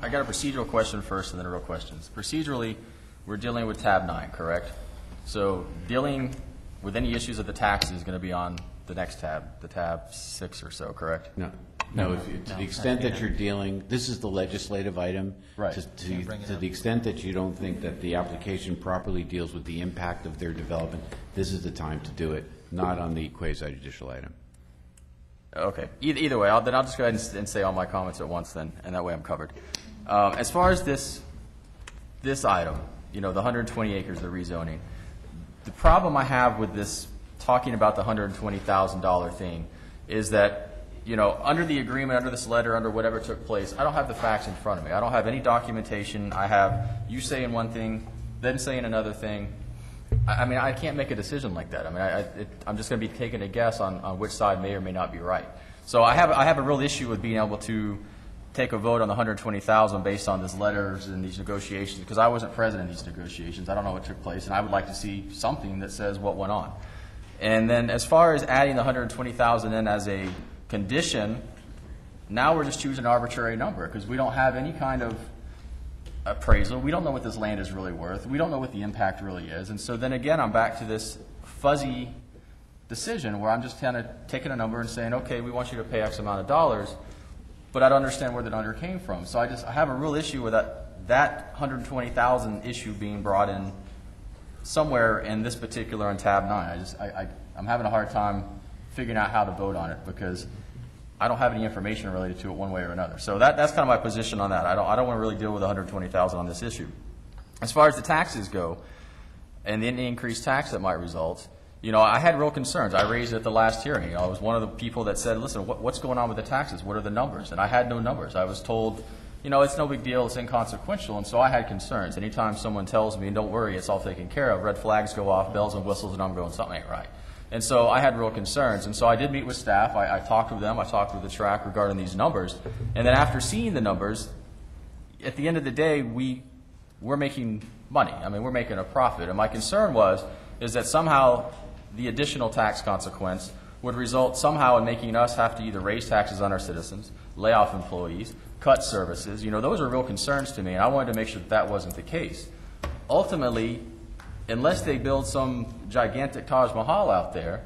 I got a procedural question first and then a real question. Procedurally, we're dealing with tab 9, correct? So dealing with any issues of the taxes is going to be on the next tab, the tab 6 or so, correct? No. To the extent that you're dealing, this is the legislative item. Right. To the extent that you don't think that the application properly deals with the impact of their development, this is the time to do it, not on the quasi-judicial item. Okay. Either way, then I'll just go ahead and say all my comments at once then, and that way I'm covered. As far as this item, the 120 acres, the rezoning, the problem I have with this, talking about the $120,000 thing, is that, under the agreement, under this letter, under whatever took place, I don't have the facts in front of me. I don't have any documentation. I have you saying one thing, then saying another thing. I mean, I can't make a decision like that. I mean, I'm just going to be taking a guess on which side may or may not be right. So I have a real issue with being able to take a vote on the 120,000 based on these letters and these negotiations, because I wasn't present in these negotiations. I don't know what took place, and I would like to see something that says what went on. And then as far as adding the 120,000 in as a condition, now we're just choosing an arbitrary number because we don't have any kind of appraisal. We don't know what this land is really worth. We don't know what the impact really is. And so then again, I'm back to this fuzzy decision where I'm just kind of taking a number and saying, okay, we want you to pay X amount of dollars, but I don't understand where the number came from. So I have a real issue with that 120,000 issue being brought in somewhere in this particular on tab 9. I'm having a hard time figuring out how to vote on it because I don't have any information related to it one way or another. So that's kind of my position on that. I don't want to really deal with 120,000 on this issue. As far as the taxes go and the increased tax that might result, I had real concerns. I raised it at the last hearing. I was one of the people that said, listen, what's going on with the taxes? What are the numbers? And I had no numbers. I was told, it's no big deal, it's inconsequential, and so I had concerns. Anytime someone tells me, don't worry, it's all taken care of, red flags go off, bells and whistles, and I'm going, something ain't right. And so I had real concerns. And so I did meet with staff. I talked with them. I talked with the track regarding these numbers. And then after seeing the numbers, at the end of the day, we're making money. I mean, we're making a profit. And my concern is that somehow the additional tax consequence would result somehow in making us have to either raise taxes on our citizens, lay off employees, cut services. Those are real concerns to me, and I wanted to make sure that wasn't the case. Ultimately, unless they build some gigantic Taj Mahal out there,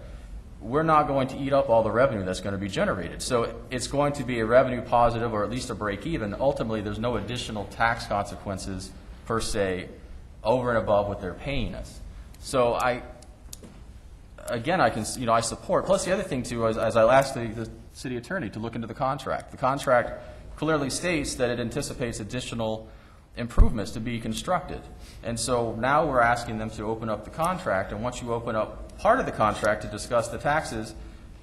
we're not going to eat up all the revenue that's going to be generated. So it's going to be a revenue positive or at least a break even. Ultimately, there's no additional tax consequences per se over and above what they're paying us. So I support. Plus the other thing too is, as I asked the city attorney to look into the contract. The contract clearly states that it anticipates additional improvements to be constructed. And so now we're asking them to open up the contract, and once you open up part of the contract to discuss the taxes,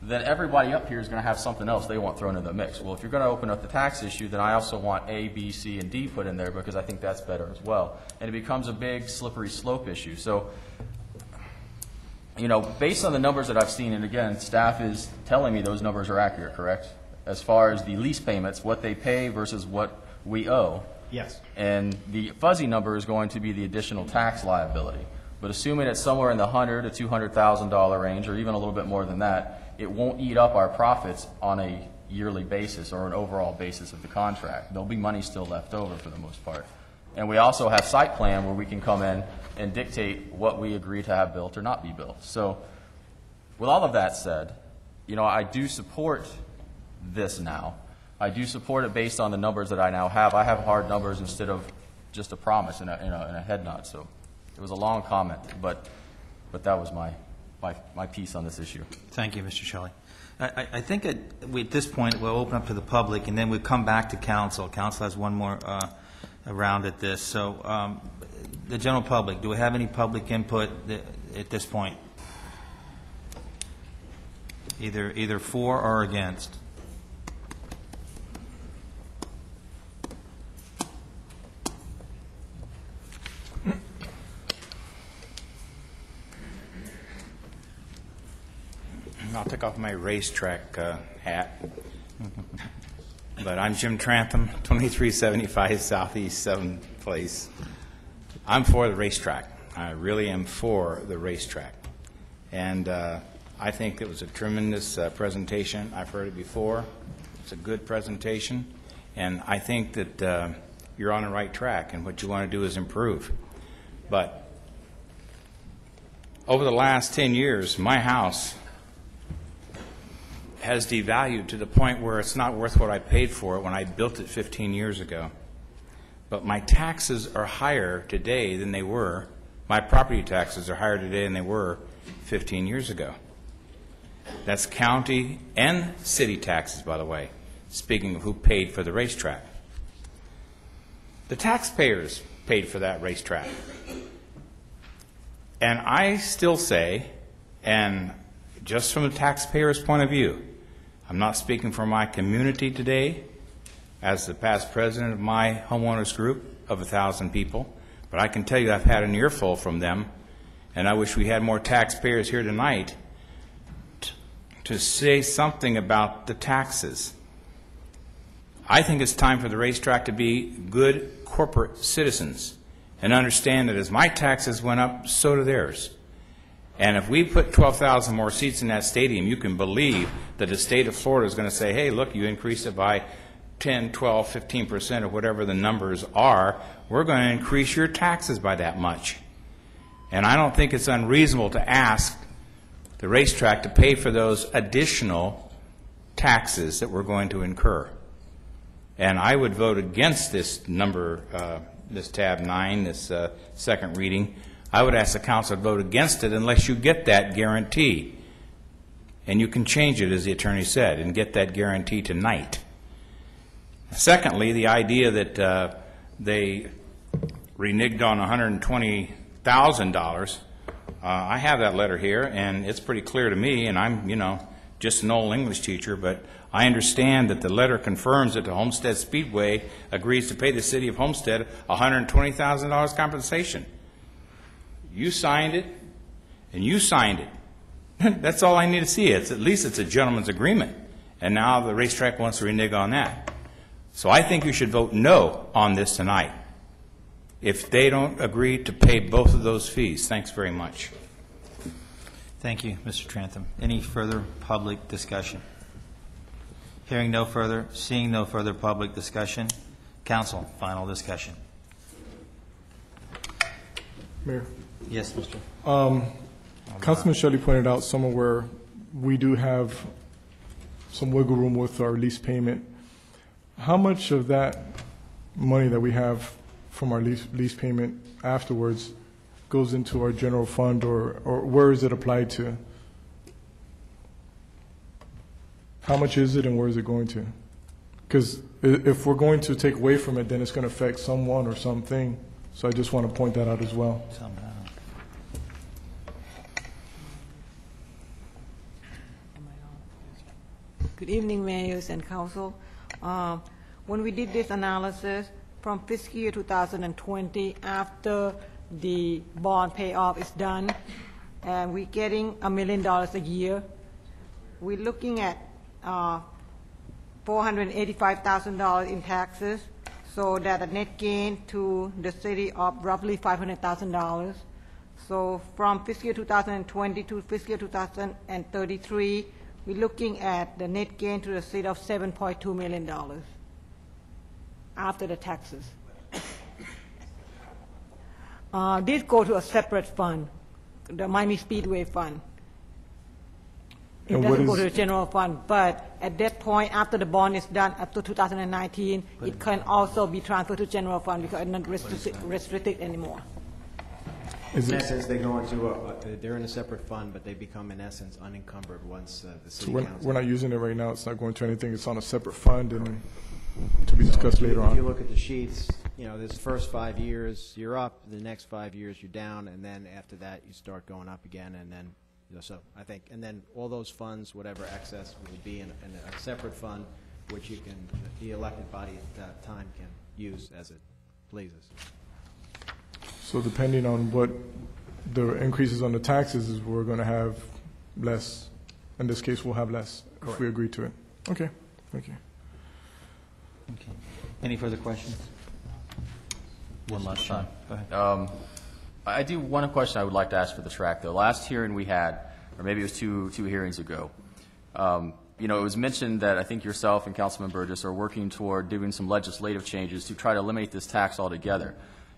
then everybody up here is going to have something else they want thrown in the mix. Well, if you're going to open up the tax issue, then I also want A, B, C, and D put in there because I think that's better as well. And it becomes a big slippery slope issue. So, based on the numbers that I've seen, and again, staff is telling me those numbers are accurate, correct? As far as the lease payments, what they pay versus what we owe. Yes. And the fuzzy number is going to be the additional tax liability. But assuming it's somewhere in the $100,000 to $200,000 range, or even a little bit more than that, it won't eat up our profits on a yearly basis or an overall basis of the contract. There'll be money still left over for the most part. And we also have site plan where we can come in and dictate what we agree to have built or not be built. So with all of that said, I do support this now. I do support it based on the numbers that I now have. I have hard numbers instead of just a promise and a head nod. So it was a long comment, but that was my piece on this issue. Thank you, Mr. Shelley. I think at this point we'll open up to the public, and then we'll come back to council. Council has one more round at this. So the general public, do we have any public input at this point? Either for or against? I'll take off my racetrack hat. But I'm Jim Trantham, 2375 Southeast 7th Place. I'm for the racetrack. I really am for the racetrack. And I think it was a tremendous presentation. I've heard it before. It's a good presentation. And I think that you're on the right track, and what you want to do is improve. But over the last 10 years, my house has devalued to the point where it's not worth what I paid for it when I built it 15 years ago. But my taxes are higher today than they were. My property taxes are higher today than they were 15 years ago. That's county and city taxes, by the way, speaking of who paid for the racetrack. The taxpayers paid for that racetrack. And I still say, and just from the taxpayer's point of view, I'm not speaking for my community today as the past president of my homeowners group of 1,000 people, but I can tell you I've had an earful from them, and I wish we had more taxpayers here tonight to say something about the taxes. I think it's time for the racetrack to be good corporate citizens and understand that as my taxes went up, so do theirs. And if we put 12,000 more seats in that stadium, you can believe that the state of Florida is going to say, hey, look, you increased it by 10, 12, 15% or whatever the numbers are. We're going to increase your taxes by that much. And I don't think it's unreasonable to ask the racetrack to pay for those additional taxes that we're going to incur. And I would vote against this number, this tab 9, this second reading. I would ask the council to vote against it unless you get that guarantee. And you can change it, as the attorney said, and get that guarantee tonight. Secondly, the idea that they reneged on $120,000. I have that letter here, and it's pretty clear to me, and I'm, just an old English teacher, but I understand that the letter confirms that the Homestead Speedway agrees to pay the city of Homestead $120,000 compensation. You signed it, and you signed it. That's all I need to see. At least it's a gentleman's agreement, and now the racetrack wants to renege on that. So I think you should vote no on this tonight if they don't agree to pay both of those fees. Thanks very much. Thank you, Mr. Trantham. Any further public discussion? Hearing no further, seeing no further public discussion, council, final discussion. Mayor. Yes, Mr. Councilman Shelley pointed out somewhere where we do have some wiggle room with our lease payment. How much of that money that we have from our lease payment afterwards goes into our general fund, or where is it applied to? How much is it and where is it going to? Because if we're going to take away from it, then it's going to affect someone or something. So I just want to point that out as well. Somehow. Good evening, mayors and council. When we did this analysis from fiscal year 2020, after the bond payoff is done, and we're getting $1 million a year, we're looking at $485,000 in taxes, so that a net gain to the city of roughly $500,000. So from fiscal year 2020 to fiscal year 2033, we're looking at the net gain to the city of $7.2 million after the taxes. This go to a separate fund, the Miami Speedway Fund. It doesn't go to the general fund, but at that point, after the bond is done, up to 2019, it can also be transferred to general fund because it's not restricted anymore. In essence, they go into they're in a separate fund, but they become, in essence, unencumbered once the city council. So we're not using it right now. It's not going to anything. It's on a separate fund and to be discussed later on. If you look at the sheets, this first 5 years, you're up. The next 5 years, you're down, and then after that, you start going up again, and then, so I think, and then all those funds, whatever excess, will be in a separate fund, which the elected body at that time can use as it pleases. So depending on what the increases on the taxes is, we're going to have less. In this case, we'll have less. Correct. If we agree to it. Okay. Thank you. Okay. Any further questions? One last time. Go ahead. I do one question I would like to ask for the track, though. Last hearing we had, or maybe it was two hearings ago, it was mentioned that I think yourself and Councilman Burgess are working toward doing some legislative changes to try to eliminate this tax altogether.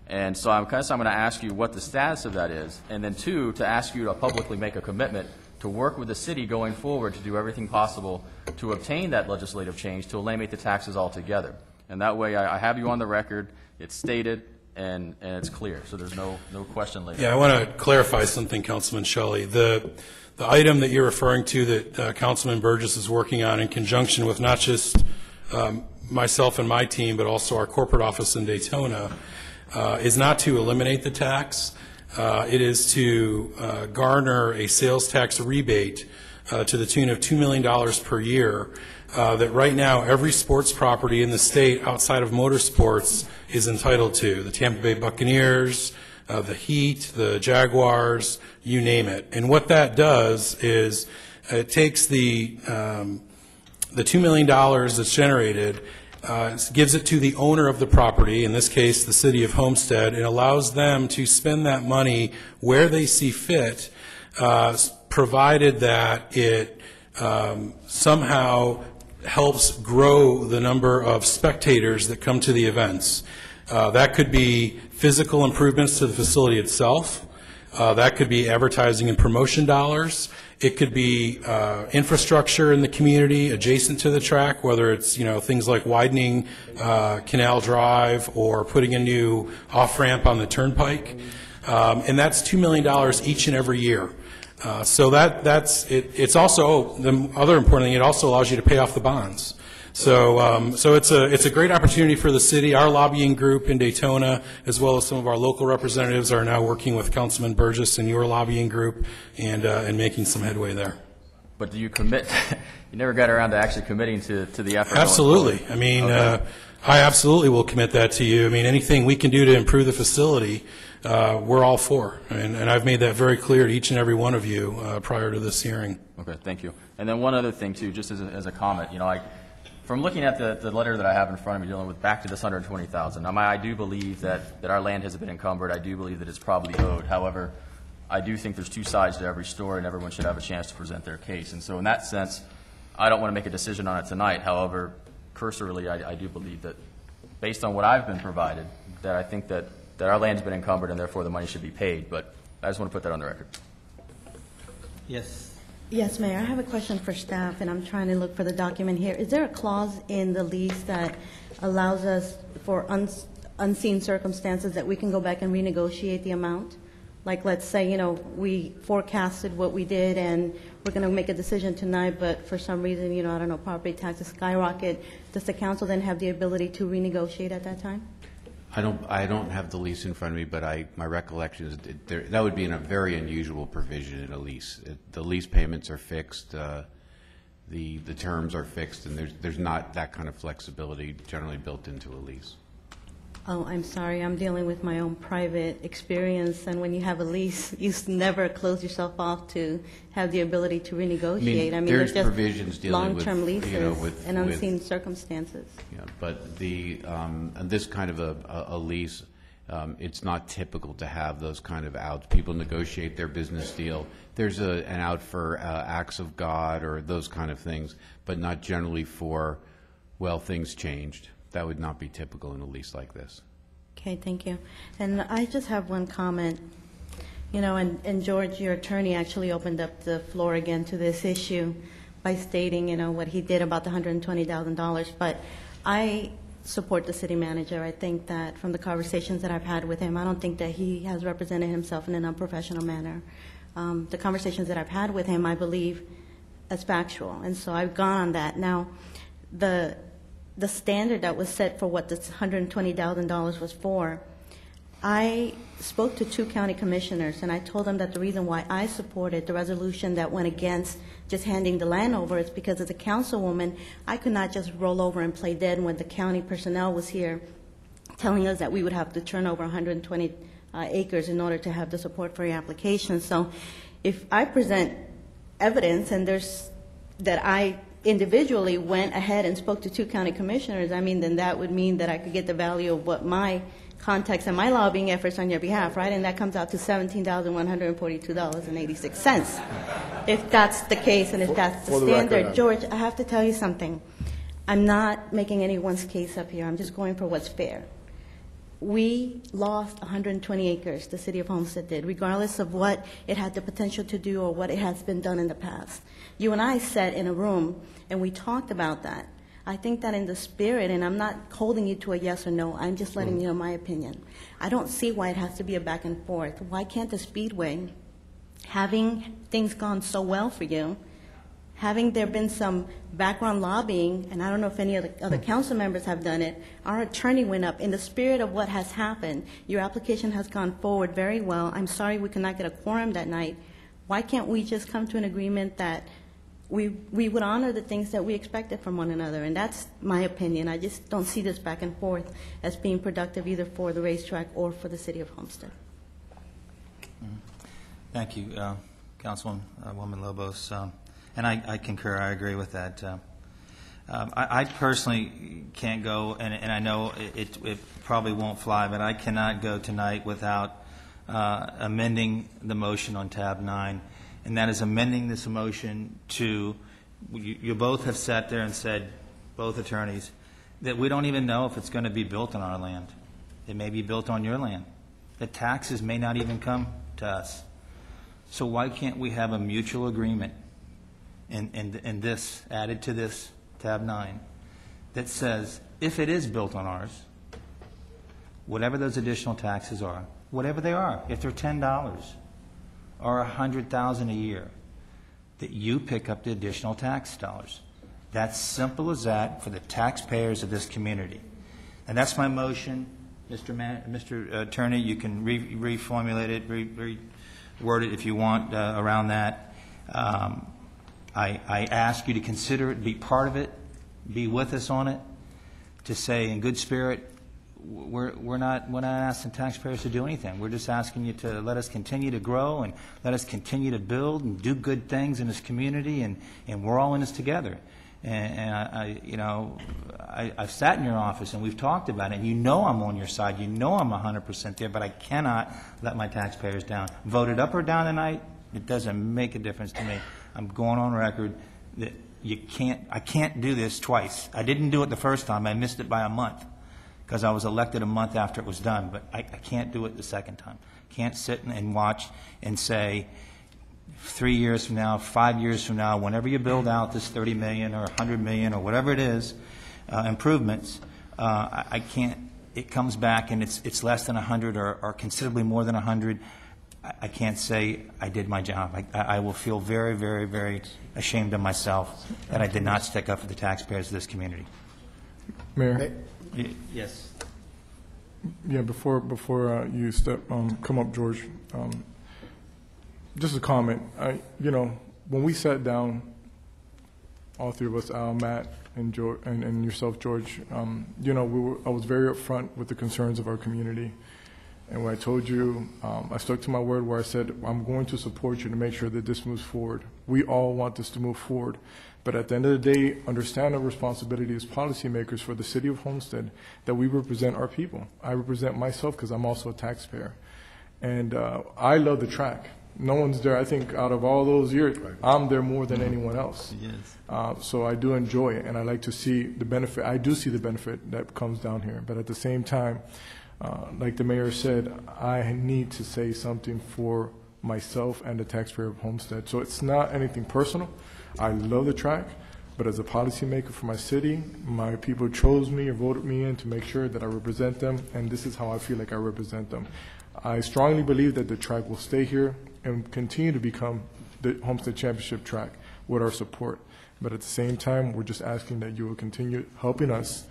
And so I'm going to ask you what the status of that is, and then two, to ask you to publicly make a commitment to work with the city going forward to do everything possible to obtain that legislative change to eliminate the taxes altogether. And that way I have you on the record, it's stated, and it's clear, so there's no question later. Yeah, I want to clarify something, Councilman Shelley. The item that you're referring to that Councilman Burgess is working on in conjunction with not just myself and my team, but also our corporate office in Daytona, is not to eliminate the tax. It is to garner a sales tax rebate to the tune of $2 million per year that right now every sports property in the state outside of motorsports is entitled to. The Tampa Bay Buccaneers, the Heat, the Jaguars, you name it. And what that does is it takes the $2 million that's generated, gives it to the owner of the property, in this case the city of Homestead, and allows them to spend that money where they see fit, provided that it somehow helps grow the number of spectators that come to the events. That could be physical improvements to the facility itself. That could be advertising and promotion dollars. It could be infrastructure in the community adjacent to the track, whether it's things like widening Canal Drive or putting a new off-ramp on the turnpike. And that's $2 million each and every year. So that's it. It's also, the other important thing, it also allows you to pay off the bonds. So it's a great opportunity for the city. Our lobbying group in Daytona, as well as some of our local representatives, are now working with Councilman Burgess and your lobbying group and making some headway there. But do you commit? You never got around to actually committing to the effort. Absolutely. I mean, okay. I absolutely will commit that to you. I mean, anything we can do to improve the facility, we're all for. And I've made that very clear to each and every one of you prior to this hearing. Okay, thank you. And then one other thing, too, just as a comment, from looking at the letter that I have in front of me dealing with back to this $120,000, I do believe that our land has been encumbered. I do believe that it's probably owed. However, I do think there's two sides to every story, and everyone should have a chance to present their case. And so in that sense, I don't want to make a decision on it tonight. However, cursorily, I do believe that based on what I've been provided, that I think that our land's been encumbered and therefore the money should be paid. But I just want to put that on the record. Yes. Yes, Mayor, I have a question for staff, and I'm trying to look for the document here. Is there a clause in the lease that allows us, for unseen circumstances, that we can go back and renegotiate the amount? Like, let's say, we forecasted what we did, and we're going to make a decision tonight, but for some reason, I don't know, property taxes skyrocket. Does the council then have the ability to renegotiate at that time? I don't have the lease in front of me, but my recollection is that would be in a very unusual provision in a lease. The lease payments are fixed, the terms are fixed, and there's not that kind of flexibility generally built into a lease. Oh, I'm sorry. I'm dealing with my own private experience, and when you have a lease, you never close yourself off to have the ability to renegotiate. There's just provisions dealing with long-term leases and unseen circumstances. Yeah, but and this kind of a lease, it's not typical to have those kind of outs. People negotiate their business deal. There's an out for acts of God or those kind of things, but not generally for, well, things changed. That would not be typical in a lease like this. Okay, thank you. And I just have one comment. And George, your attorney, actually opened up the floor again to this issue by stating, what he did about the $120,000. But I support the city manager. I think that from the conversations that I've had with him, I don't think that he has represented himself in an unprofessional manner. The conversations that I've had with him, I believe, as factual. And so I've gone on that. Now, the standard that was set for what this $120,000 was for, I spoke to 2 county commissioners, and I told them that the reason why I supported the resolution that went against just handing the land over is because as a councilwoman, I could not just roll over and play dead when the county personnel was here telling us that we would have to turn over 120 acres in order to have the support for your application. So if I present evidence and there's that I individually went ahead and spoke to 2 county commissioners, then that would mean that I could get the value of what my contacts and my lobbying efforts on your behalf, right? And that comes out to $17,142.86. If that's the case and if that's the standard. George, I have to tell you something. I'm not making anyone's case up here. I'm just going for what's fair. We lost 120 acres, the city of Homestead did, regardless of what it had the potential to do or what it has been done in the past. You and I sat in a room and we talked about that. I think that in the spirit, and I'm not holding you to a yes or no, I'm just letting you know my opinion. I don't see why it has to be a back and forth. Why can't the Speedway, having things gone so well for you, having there been some background lobbying, and I don't know if any of the other council members have done it, our attorney went up in the spirit of what has happened. Your application has gone forward very well. I'm sorry we could not get a quorum that night. Why can't we just come to an agreement that we would honor the things that we expected from one another? And that's my opinion. I just don't see this back and forth as being productive either for the racetrack or for the city of Homestead. Thank you, Councilwoman Lobos. And I concur, I agree with that. I personally can't go, and I know it probably won't fly, but I cannot go tonight without amending the motion on tab 9, and that is amending this motion to, you both have sat there and said, both attorneys, that we don't even know if it's going to be built on our land. It may be built on your land. The taxes may not even come to us. So why can't we have a mutual agreement in this, added to this tab 9, that says if it is built on ours, whatever those additional taxes are, whatever they are, if they're $10 or $100,000 a year, that you pick up the additional tax dollars. That's simple as that for the taxpayers of this community. And that's my motion, Mr. Attorney. You can reformulate it, reword it if you want around that. I ask you to consider it, be part of it, be with us on it, to say in good spirit, we're not asking taxpayers to do anything. We're just asking you to let us continue to grow and let us continue to build and do good things in this community, and we're all in this together. And I've sat in your office and we've talked about it, and you know I'm on your side. You know I'm 100% there, but I cannot let my taxpayers down. Voted up or down tonight, it doesn't make a difference to me. I'm going on record that I can't do this twice. I didn't do it the first time. I missed it by a month because I was elected a month after it was done, but I can't do it the second time. Can't sit and watch and say 3 years from now, 5 years from now, whenever you build out this 30 million or 100 million or whatever it is, improvements, I can't, it comes back and it's less than 100 or considerably more than 100. I can't say I did my job. I will feel very, very, very ashamed of myself that I did not stick up for the taxpayers of this community. Mayor? Yes. Yeah, before you come up, George, just a comment. When we sat down, all three of us, Al, Matt, and George, and yourself, George, I was very upfront with the concerns of our community. And when I told you, I stuck to my word where I said, I'm going to support you to make sure that this moves forward. We all want this to move forward. But at the end of the day, understand our responsibility as policymakers for the city of Homestead, that we represent our people. I represent myself because I'm also a taxpayer. And I love the track. No one's there. I think out of all those years, I'm there more than anyone else. Yes. So I do enjoy it, and I like to see the benefit. I do see the benefit that comes down here. But at the same time, like the mayor said, I need to say something for myself and the taxpayer of Homestead. So it's not anything personal. I love the track, but as a policymaker for my city, my people chose me or voted me in to make sure that I represent them, and this is how I feel like I represent them. I strongly believe that the track will stay here and continue to become the Homestead Championship track with our support. But at the same time, we're just asking that you will continue helping us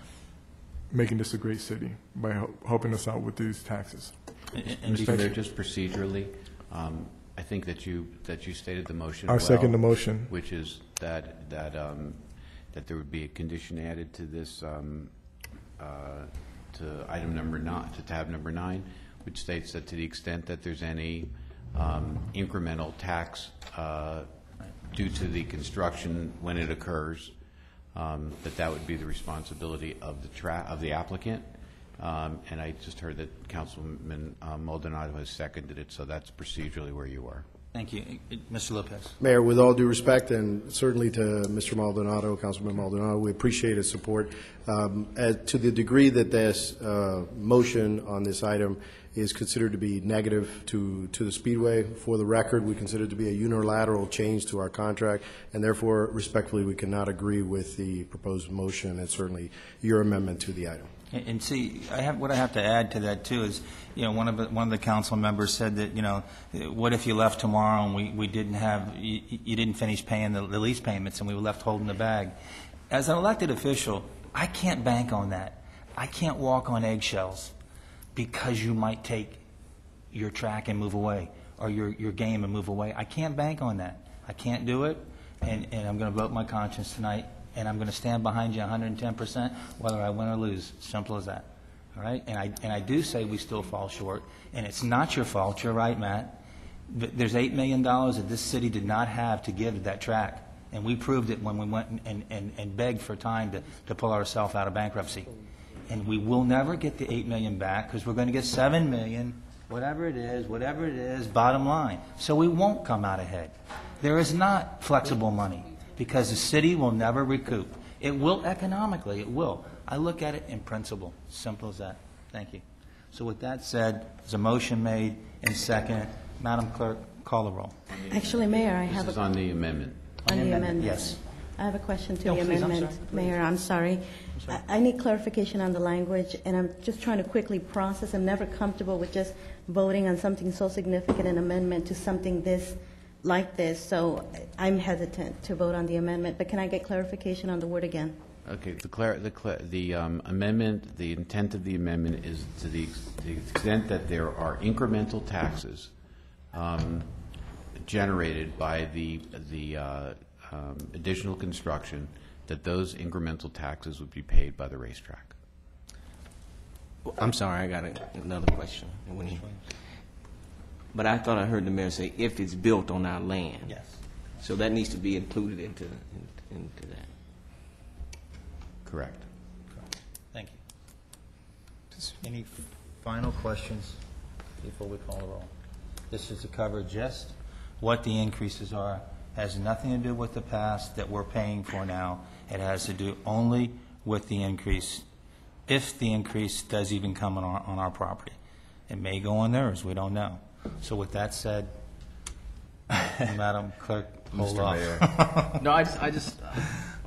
making this a great city by helping us out with these taxes. Mr. Mayor, just procedurally, I think that you stated the motion I second the motion, which is that there would be a condition added to this to item number 9, to tab number 9, which states that to the extent that there's any incremental tax due to the construction when it occurs, that would be the responsibility of the applicant. And I just heard that Councilman Maldonado has seconded it, so that's procedurally where you are. Thank you. Mr. Lopez. Mayor, with all due respect, and certainly to Mr. Maldonado, Councilman Maldonado, we appreciate his support. To the degree that this motion on this item is considered to be negative to the Speedway, for the record, we consider it to be a unilateral change to our contract, and therefore, respectfully, we cannot agree with the proposed motion and certainly your amendment to the item. And see, what I have to add to that too is, one of the council members said that, what if you left tomorrow and we didn't have, you didn't finish paying the lease payments and we were left holding the bag. As an elected official, I can't bank on that. I can't walk on eggshells because you might take your track and move away, or your game and move away. I can't bank on that. I can't do it, and I'm going to vote my conscience tonight. And I'm going to stand behind you 110%, whether I win or lose. Simple as that. All right? And I do say we still fall short. And it's not your fault. You're right, Matt. There's $8 million that this city did not have to give to that track, and we proved it when we went and begged for time to pull ourselves out of bankruptcy. And we will never get the $8 million back because we're going to get $7 million, whatever it is, bottom line. So we won't come out ahead. There is not flexible money because the city will never recoup. It will economically, it will. I look at it in principle, simple as that. Thank you. So with that said, there's a motion made and second. Madam Clerk, call the roll. Actually, Mayor, I have This is on the amendment. on the amendment. Yes. I have a question to No, the please, I'm amendment. sorry. Mayor, I'm sorry. I need clarification on the language, and I'm just trying to quickly process. I'm never comfortable with just voting on something so significant, an amendment to something like this, so I'm hesitant to vote on the amendment. But can I get clarification on the word again? Okay, the amendment, the intent of the amendment is to the extent that there are incremental taxes generated by the additional construction, that those incremental taxes would be paid by the racetrack. I'm sorry, I got another question. But I thought I heard the mayor say, if it's built on our land. Yes. So that needs to be included into that. Correct. Thank you. Any final questions before we call the roll? This is to cover just what the increases are. Has nothing to do with the past that we're paying for now. It has to do only with the increase, if the increase does even come on our property. It may go on theirs, we don't know. So with that said, Madam Clerk, hold Mr. off. Mayor. No, I just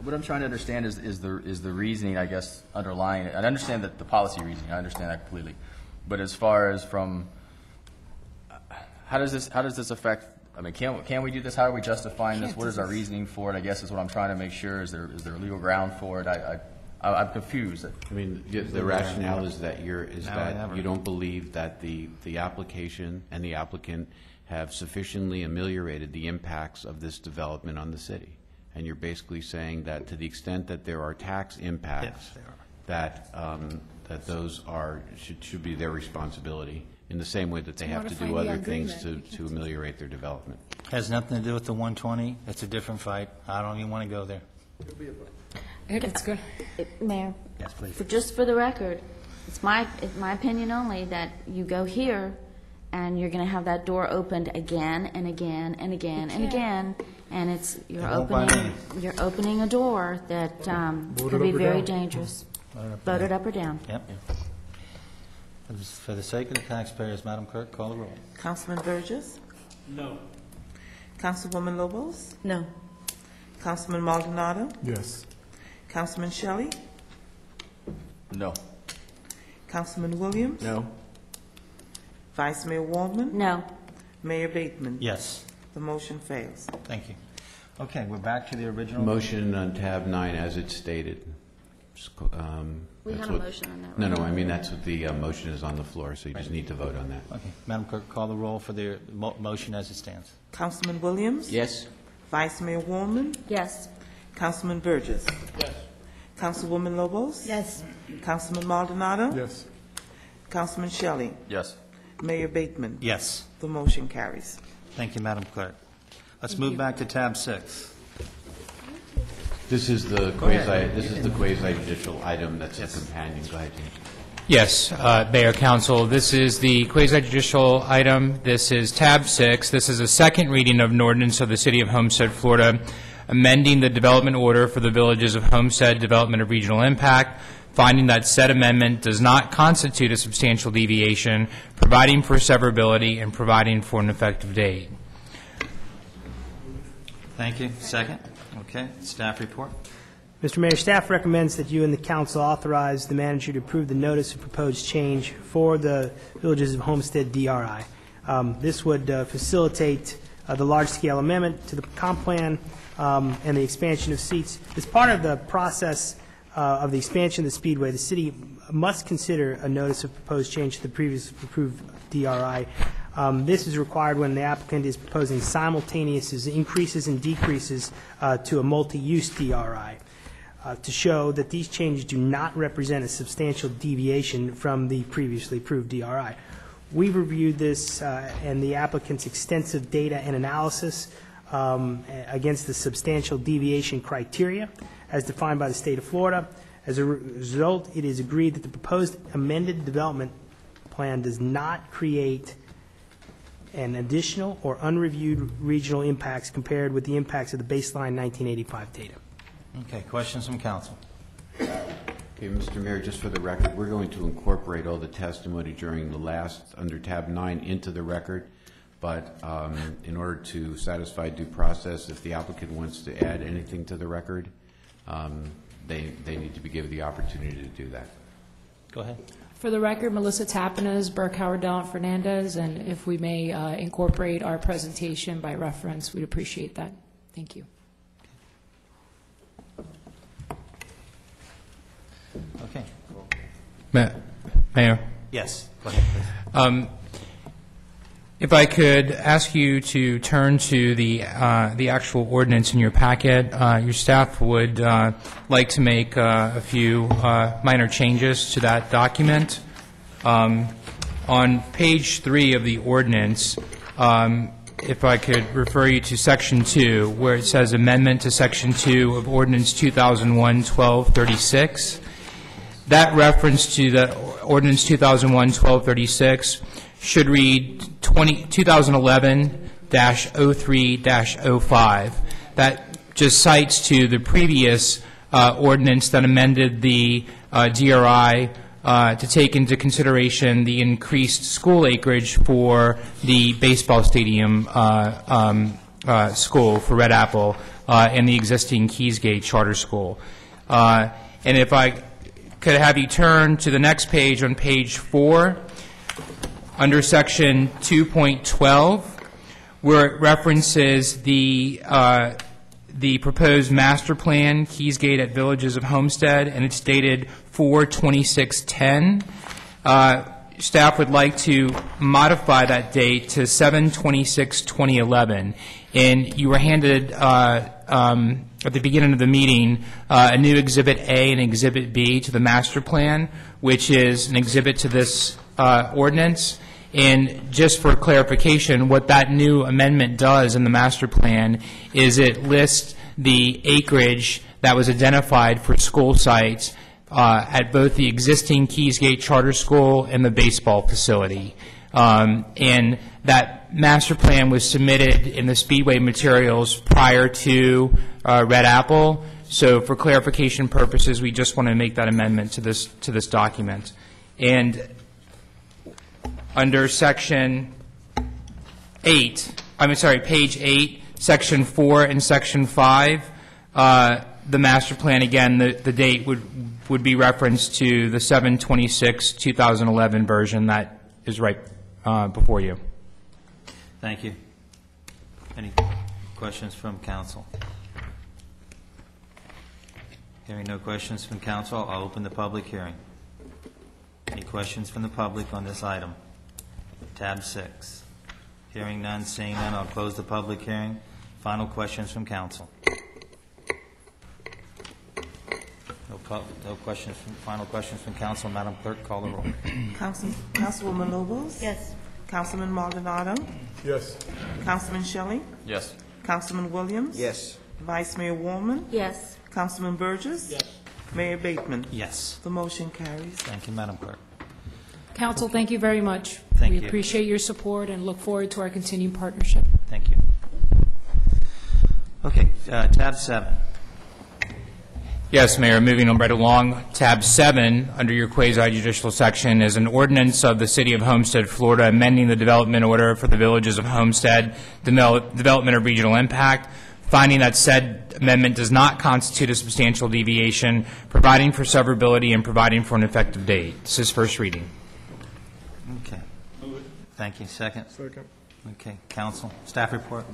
what I'm trying to understand is the reasoning, I guess, underlying it. I understand that the policy reasoning, I understand that completely. But as far as from, how does this affect, I mean, can we do this? How are we justifying this? What is our reasoning for it? I guess is what I'm trying to make sure. Is there a legal ground for it? I'm confused. I mean, the rationale is that you don't believe that the application and the applicant have sufficiently ameliorated the impacts of this development on the city. And you're basically saying that to the extent that there are tax impacts, that those should be their responsibility in the same way that they have to do other things to ameliorate their development. Has nothing to do with the 120. It's a different fight. I don't even want to go there. It's good. Mayor? Yes, please. Just for the record, it's my opinion only that you go here and you're going to have that door opened again and again and again and again, and you're opening a door that could be very dangerous. Vote it up or down. Yep. For the sake of the taxpayers, Madam Clerk, call the roll. Councilman Burgess? No. Councilwoman Lobos? No. Councilman Maldonado? Yes. Councilman Shelley? No. Councilman Williams? No. Vice Mayor Waldman? No. Mayor Bateman? Yes. The motion fails. Thank you. Okay, we're back to the original. Motion on tab 9 as it's stated. We had a motion on that, No, right? I mean, that's what the motion is on the floor, so you just need to vote on that. Okay, Madam Clerk, call the roll for the motion as it stands. Councilman Williams? Yes. Vice Mayor Waldman? Yes. Councilman Burgess? Yes. Councilwoman Lobos? Yes. Councilman Maldonado? Yes. Councilman Shelley? Yes. Mayor Bateman? Yes. The motion carries. Thank you, Madam Clerk. Let's move back to tab 6. This is the quasi-judicial item that's a companion. Go ahead, James. Yes, Mayor, Council, this is the quasi-judicial item. This is tab 6. This is a second reading of an ordinance of the City of Homestead, Florida, amending the development order for the villages of Homestead Development of Regional Impact, finding that said amendment does not constitute a substantial deviation, providing for severability, and providing for an effective date. Thank you. Second. Okay. Staff report. Mr. Mayor, staff recommends that you and the council authorize the manager to approve the notice of proposed change for the Villages of Homestead DRI. This would facilitate the large-scale amendment to the comp plan and the expansion of seats. As part of the process of the expansion of the Speedway, the city must consider a notice of proposed change to the previously approved DRI. This is required when the applicant is proposing simultaneous increases and decreases to a multi-use DRI to show that these changes do not represent a substantial deviation from the previously approved DRI. We've reviewed this and the applicant's extensive data and analysis against the substantial deviation criteria as defined by the state of Florida. As a result, it is agreed that the proposed amended development plan does not create an additional or unreviewed regional impacts compared with the impacts of the baseline 1985 data. Okay, questions from council? Okay, Mr. Mayor, just for the record, we're going to incorporate all the testimony during the last, under tab 9, into the record, but in order to satisfy due process, if the applicant wants to add anything to the record, they need to be given the opportunity to do that. Go ahead. For the record, Melissa Tapinas, Burke, Howard, Dell, Fernandez, and if we may incorporate our presentation by reference, we'd appreciate that. Thank you. Okay. Mayor? Yes, go ahead, please. If I could ask you to turn to the actual ordinance in your packet, your staff would like to make a few minor changes to that document. On page 3 of the ordinance, if I could refer you to Section 2, where it says Amendment to Section 2 of Ordinance 2001-1236. That reference to the Ordinance 2001-1236 should read 2011-03-05. That just cites to the previous ordinance that amended the DRI to take into consideration the increased school acreage for the baseball stadium school for Red Apple and the existing Keysgate Charter School. And if I could have you turn to the next page on page 4, under section 2.12, where it references the proposed master plan, Keysgate at Villages of Homestead, and it's dated 4/26/10. Staff would like to modify that date to 7/26/2011. And you were handed at the beginning of the meeting a new Exhibit A and Exhibit B to the master plan, which is an exhibit to this ordinance. And just for clarification, what that new amendment does in the master plan is it lists the acreage that was identified for school sites at both the existing Keysgate Charter School and the baseball facility. And that master plan was submitted in the Speedway materials prior to Red Apple. So for clarification purposes, we just want to make that amendment to this document. And under section 8, page 8, section 4 and section 5, the master plan, again, the date would be referenced to the 7/26/2011 version that is right before you. Thank you. Any questions from council? Hearing no questions from council, I'll open the public hearing. Any questions from the public on this item? Tab 6. Hearing none, seeing none, I'll close the public hearing. Final questions from council. No questions. Final questions from council. Madam Clerk, call the roll. Councilwoman Nobles? Yes. Councilman Maldonado? Yes. Councilman Shelley? Yes. Councilman Williams? Yes. Vice Mayor Warman? Yes. Councilman Burgess? Yes. Mayor Bateman? Yes. The motion carries. Thank you, Madam Clerk. Council, thank you very much. Thank We you. appreciate your support and look forward to our continued partnership. Thank you. Okay, tab 7. Yes, Mayor, moving on right along. Tab 7, under your quasi-judicial section, is an ordinance of the City of Homestead, Florida, amending the development order for the Villages of Homestead, development of regional impact, finding that said amendment does not constitute a substantial deviation, providing for severability, and providing for an effective date. This is first reading. Okay. Thank you. Second? Second. Okay. Council, staff report.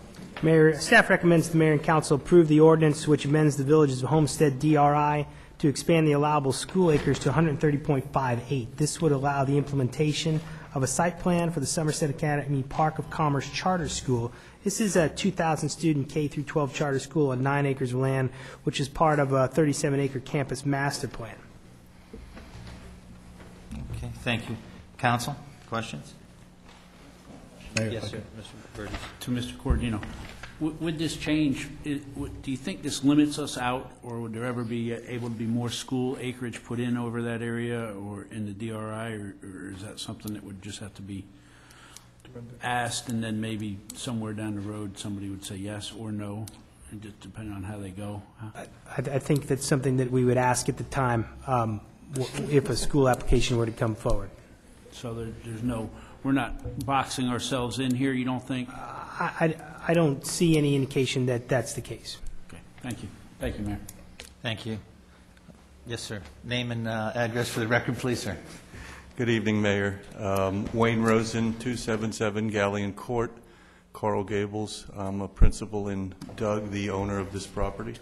Mayor, staff recommends the mayor and council approve the ordinance which amends the Villages of Homestead DRI to expand the allowable school acres to 130.58. This would allow the implementation of a site plan for the Somerset Academy Park of Commerce Charter School. This is a 2,000-student K-12 charter school on 9 acres of land, which is part of a 37-acre campus master plan. Okay. Thank you. Council, questions? Yes, sir. Mr. Burgess. To Mr. Cordino, would this change, do you think this limits us out, or would there ever be able to be more school acreage put in over that area or in the DRI, or is that something that would just have to be asked, and then maybe somewhere down the road somebody would say yes or no, and just depending on how they go? I think that's something that we would ask at the time if a school application were to come forward. So there's no, we're not boxing ourselves in here, you don't think? I don't see any indication that that's the case. Okay, thank you. Thank you, Mayor. Thank you. Yes, sir. Name and address for the record, please, sir. Good evening, Mayor. Wayne Rosen, 277 Galleon Court, Coral Gables. I'm a principal in Doug, the owner of this property.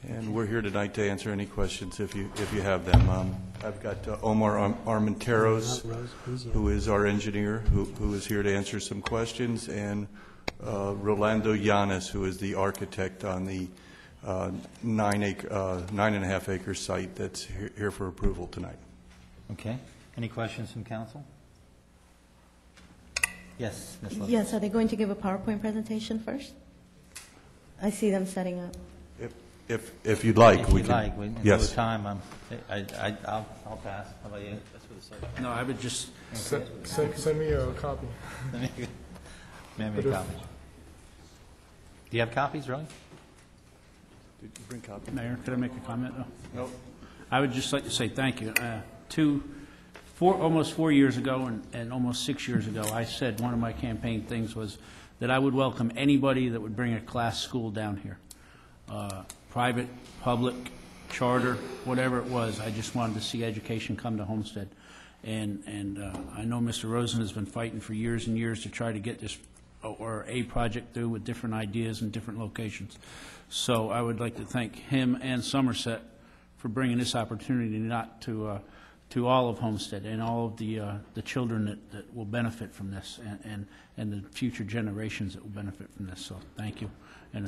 And we're here tonight to answer any questions if you have them. I've got Omar Armenteros, who is our engineer, who is here to answer some questions, and Rolando Llanes, who is the architect on the 9.5 acre site that's here for approval tonight. Okay. Any questions from council? Yes, Ms. Lopez. Yes, are they going to give a PowerPoint presentation first? I see them setting up. If you'd like, if we you'd can. like, we, Yes. Time, I'll pass. How about you? That's for the second. No, I would just... Send me a copy. Send me a copy. Do you have copies, really? Did you bring copies? Mayor, could I make a comment? No. I would just like to say thank you. Almost 4 years ago and almost 6 years ago, I said one of my campaign things was that I would welcome anybody that would bring a class school down here. Private, public, charter, whatever it was. I just wanted to see education come to Homestead. And I know Mr. Rosen has been fighting for years and years to try to get this or a project through with different ideas and different locations. So I would like to thank him and Somerset for bringing this opportunity not to all of Homestead and all of the children that will benefit from this and the future generations that will benefit from this. So thank you. And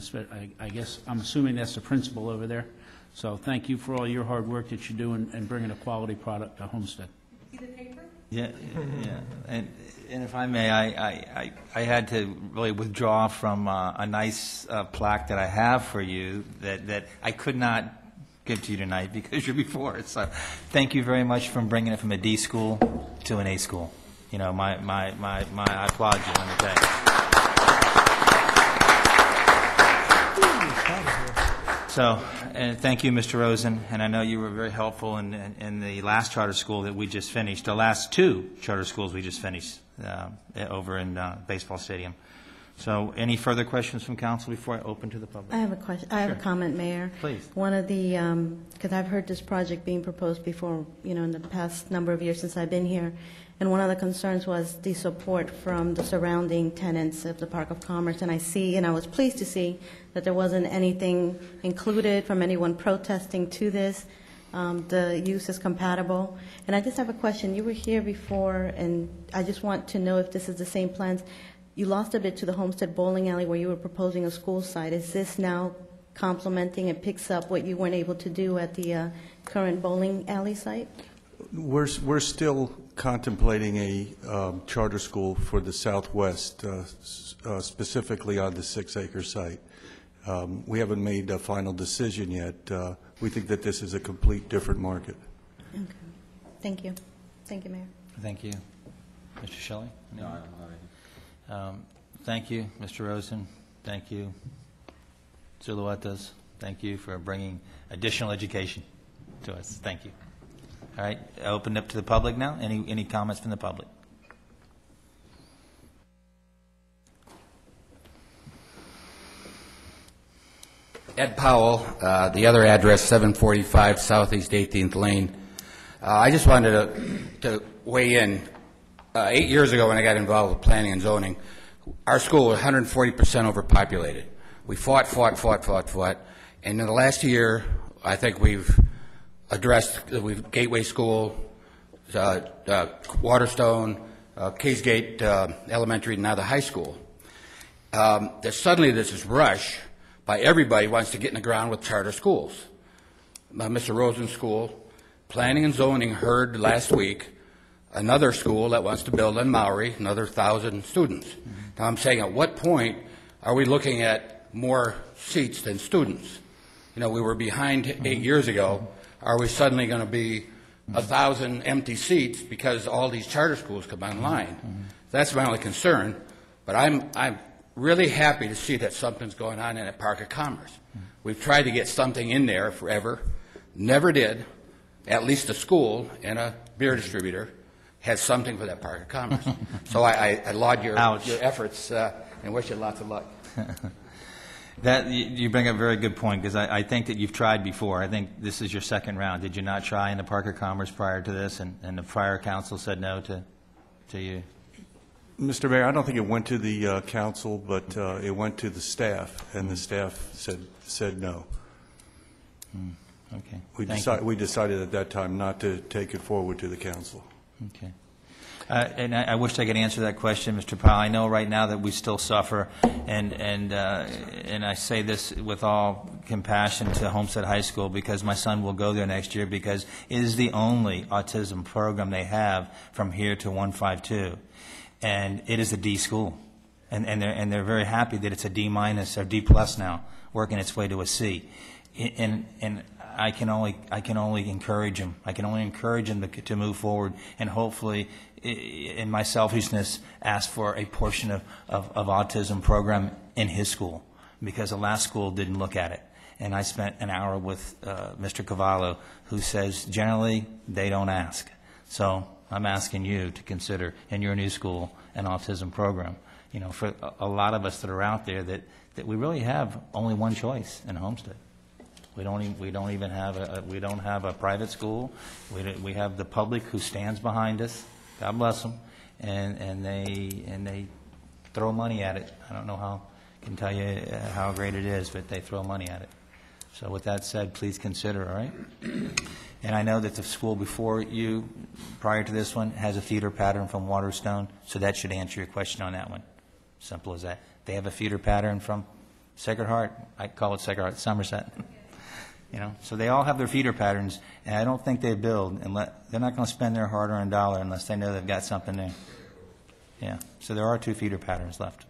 I guess I'm assuming that's the principal over there. So thank you for all your hard work that you do in bringing a quality product to Homestead. See the paper? Yeah, yeah. And if I may, I had to really withdraw from a nice plaque that I have for you that I could not give to you tonight because you're before it. So thank you very much for bringing it from a D school to an A school. You know, I applaud you. Let me tell you. So, and thank you, Mr. Rosen, and I know you were very helpful in the last charter school that we just finished, the last two charter schools we just finished over in baseball stadium. So, any further questions from council before I open to the public? I have a question. I have a comment, Mayor. Please. One of the, because I've heard this project being proposed before, in the past number of years since I've been here, and one of the concerns was the support from the surrounding tenants of the Park of Commerce. And I was pleased to see that there wasn't anything included from anyone protesting to this. The use is compatible. And I just have a question. You were here before, and I just want to know if this is the same plans. You lost a bit to the Homestead Bowling Alley where you were proposing a school site. Is this now complementing and picks up what you weren't able to do at the current bowling alley site? We're still contemplating a charter school for the Southwest, specifically on the 6-acre site. We haven't made a final decision yet. We think that this is a complete different market. Okay. Thank you. Thank you, Mayor. Thank you. Mr. Shelley? No, I don't have anything. Thank you, Mr. Rosen. Thank you, Zuluetas. Thank you for bringing additional education to us. Thank you. All right, open up to the public now. Any comments from the public? Ed Powell, the other address, 745 Southeast 18th Lane. I just wanted to weigh in. 8 years ago when I got involved with planning and zoning, our school was 140% overpopulated. We fought, and in the last year, I think we've addressed Gateway School, Waterstone, Caysgate Elementary, and now the high school. Suddenly there's this rush by everybody who wants to get in the ground with charter schools. Mr. Rosen's school, planning and zoning heard last week another school that wants to build in Maori, another 1,000 students. Now, I'm saying, at what point are we looking at more seats than students? You know, we were behind 8 years ago. Are we suddenly going to be 1,000 empty seats because all these charter schools come online? That's my only concern. But I'm really happy to see that something's going on in a Park of Commerce. We've tried to get something in there forever, never did. At least a school and a beer distributor has something for that Park of Commerce. So I laud your efforts and wish you lots of luck. That you bring up a very good point, because I think that you've tried before. I think this is your second round. Did you not try in the Park of Commerce prior to this, and the prior council said no to you? Mr. Mayor, I don't think it went to the council, but it went to the staff, and the staff said no. Okay. We decided at that time not to take it forward to the council. Okay. And I wish I could answer that question, Mr. Powell. I know right now that we still suffer, and I say this with all compassion to Homestead High School, because my son will go there next year, because it is the only autism program they have from here to 152, and it is a D school, and they're very happy that it's a D- or D+ now, working its way to a C, and I can only encourage him. I can only encourage him to move forward, and hopefully, in my selfishness, ask for a portion of autism program in his school, because the last school didn't look at it. And I spent an hour with Mr. Cavallo, who says generally they don't ask. So I'm asking you to consider in your new school an autism program. You know, for a lot of us that are out there, that we really have only one choice in Homestead. We don't even have a private school. We have the public who stands behind us. God bless them, and they throw money at it. I don't know how I can tell you how great it is, but they throw money at it. So with that said, please consider. All right. And I know that the school before you, prior to this one, has a feeder pattern from Waterstone, so that should answer your question on that one. Simple as that. They have a feeder pattern from Sacred Heart. I call it Sacred Heart, Somerset. You know, so they all have their feeder patterns, and I don't think they build, and they're not going to spend their hard-earned dollar unless they know they've got something there. Yeah, so there are 2 feeder patterns left.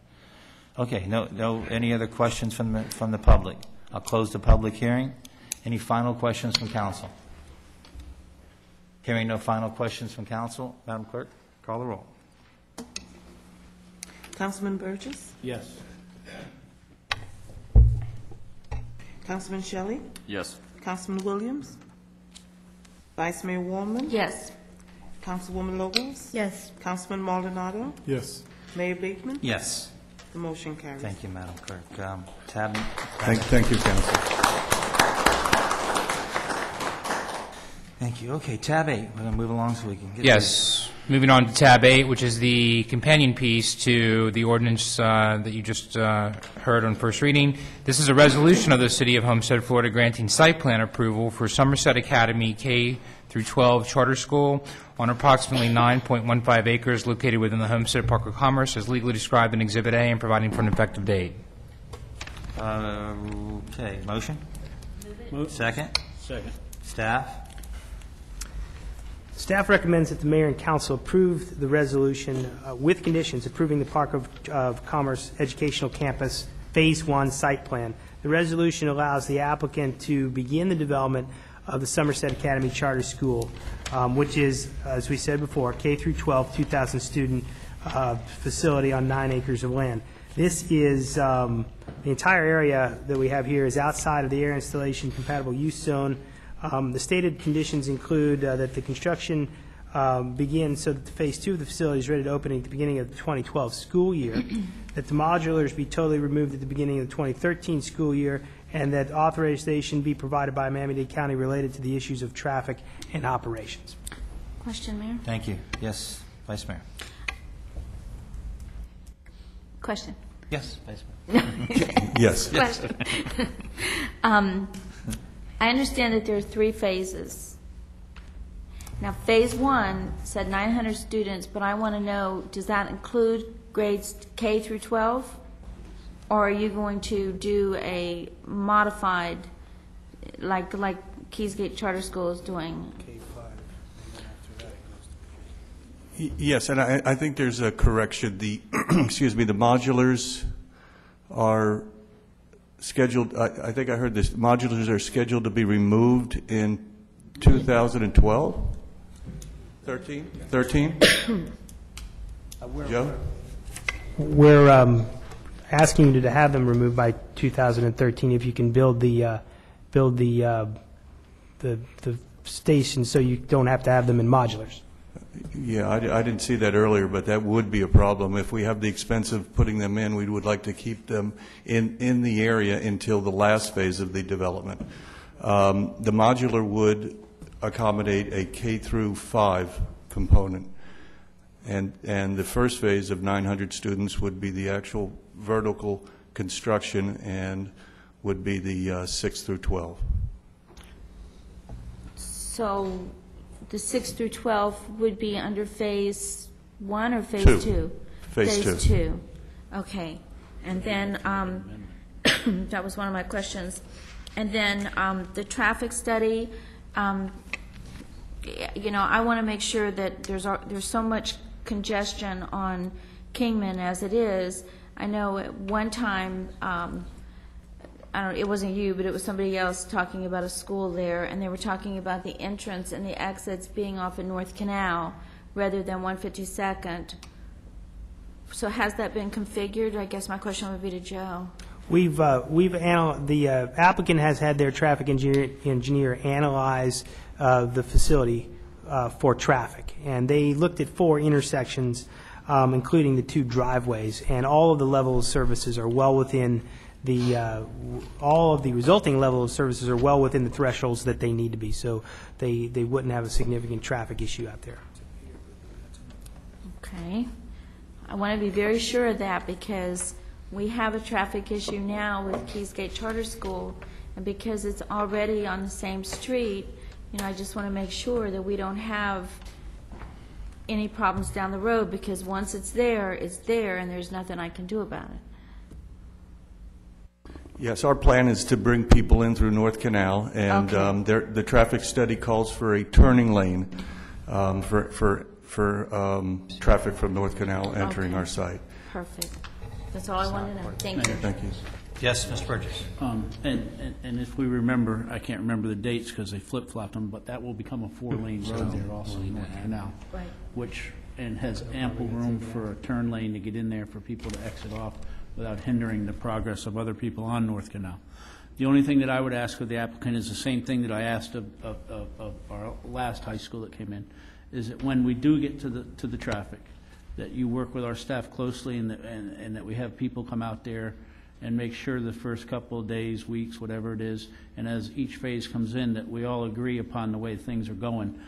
Okay, no, any other questions from the public? I'll close the public hearing. Any final questions from council? Hearing no final questions from council, Madam Clerk, call the roll. Councilman Burgess? Yes. Councilman Shelley? Yes. Councilman Williams? Vice Mayor Warman? Yes. Councilwoman Logos? Yes. Councilman Maldonado? Yes. Mayor Bateman? Yes. The motion carries. Thank you, Madam Clerk. Tab. Thank you, council. Thank you. Okay, tab 8. We're going to move along so we can get Yes. Moving on to tab 8, which is the companion piece to the ordinance that you just heard on first reading. This is a resolution of the City of Homestead, Florida, granting site plan approval for Somerset Academy K-12 charter school on approximately 9.15 acres located within the Homestead Park of Commerce as legally described in Exhibit A and providing for an effective date. Okay, motion? Second? Second. Staff? Staff recommends that the mayor and council approve the resolution with conditions approving the Park of Commerce Educational Campus Phase 1 site plan. The resolution allows the applicant to begin the development of the Somerset Academy Charter School, which is, as we said before, K-12, 2,000 student facility on 9 acres of land. This is, the entire area that we have here is outside of the air installation compatible use zone. The stated conditions include that the construction begins so that the Phase 2 of the facility is ready to open at the beginning of the 2012 school year, that the modulars be totally removed at the beginning of the 2013 school year, and that authorization be provided by Miami-Dade County related to the issues of traffic and operations. Question, Mayor? Thank you. Yes, Vice Mayor. Question. Yes, Vice Mayor. Yes. Question. I understand that there are 3 phases. Now, Phase 1 said 900 students, but I want to know, does that include grades K through 12? Or are you going to do a modified, like Keysgate Charter School is doing? Yes, and I think there's a correction. The, excuse me, the modulars are scheduled, I think I heard this, modulars are scheduled to be removed in 2012? 13? 13? Joe? We're asking you to have them removed by 2013 if you can build the station so you don't have to have them in modulars. Yeah, I didn't see that earlier, but that would be a problem. If we have the expense of putting them in, we would like to keep them in the area until the last phase of the development. The modular would accommodate a K through 5 component, and the first phase of 900 students would be the actual vertical construction and would be the 6 through 12. So the 6 through 12 would be under Phase 1 or Phase 2? Phase 2. Okay. And then, that was one of my questions. And then the traffic study, you know, I want to make sure that there's so much congestion on Kingman as it is. I know at one time, it wasn't you, but it was somebody else talking about a school there, and they were talking about the entrance and the exits being off of North Canal rather than 152nd. So has that been configured? I guess my question would be to Joe. The applicant has had their traffic engineer analyze the facility for traffic, and they looked at 4 intersections, including the 2 driveways, and all of the level of services are well within all of the resulting level of services are well within the thresholds that they need to be, so they wouldn't have a significant traffic issue out there. Okay. I want to be very sure of that because we have a traffic issue now with Keys Gate Charter School, and because it's already on the same street, you know, I just want to make sure that we don't have any problems down the road, because once it's there, and there's nothing I can do about it. Yes, our plan is to bring people in through North Canal, and the traffic study calls for a turning lane for traffic from North Canal entering our site. Perfect. That's all I wanted to know. Thank you. Thank you. Yes, Mr. Burgess. And if we remember, I can't remember the dates because they flip-flopped them, but that will become a 4-lane road there also in North Canal, Right. which, and has ample room for a turn lane to get in there for people to exit off without hindering the progress of other people on North Canal. The only thing that I would ask of the applicant is the same thing that I asked of our last high school that came in, is that when we do get to the traffic, that you work with our staff closely and that we have people come out there and make sure the first couple of days, weeks, whatever it is, and as each phase comes in, that we all agree upon the way things are going.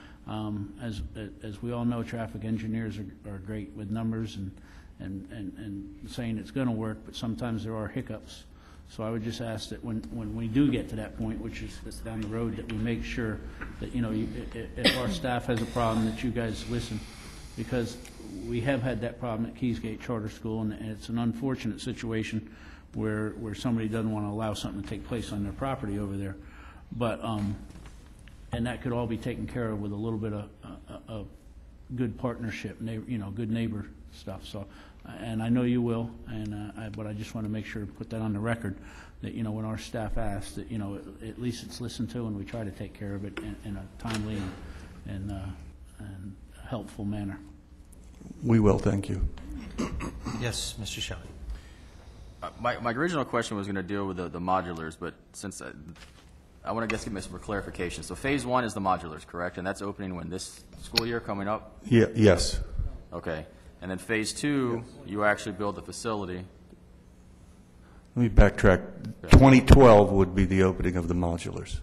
As we all know, traffic engineers are great with numbers and saying it's going to work, but sometimes there are hiccups. So I would just ask that when we do get to that point, which is that's down the road, that we make sure that, you know, if our staff has a problem, that you guys listen, because we have had that problem at Keys Gate Charter School, and it's an unfortunate situation where somebody doesn't want to allow something to take place on their property over there. But and that could all be taken care of with a little bit of good partnership, good neighbor stuff. So, and I know you will, but I just want to make sure to put that on the record, that, you know, when our staff asks, that, you know, at least it's listened to, and we try to take care of it in a timely and helpful manner. We will, thank you. Yes, Mr. Shelley. My original question was going to deal with the modulars, but since I want to get some more clarification. So Phase 1 is the modulars, correct? And that's opening when, this school year coming up? Yeah, yes. Okay. And then Phase 2, you actually build the facility. Let me backtrack. 2012 would be the opening of the modulars.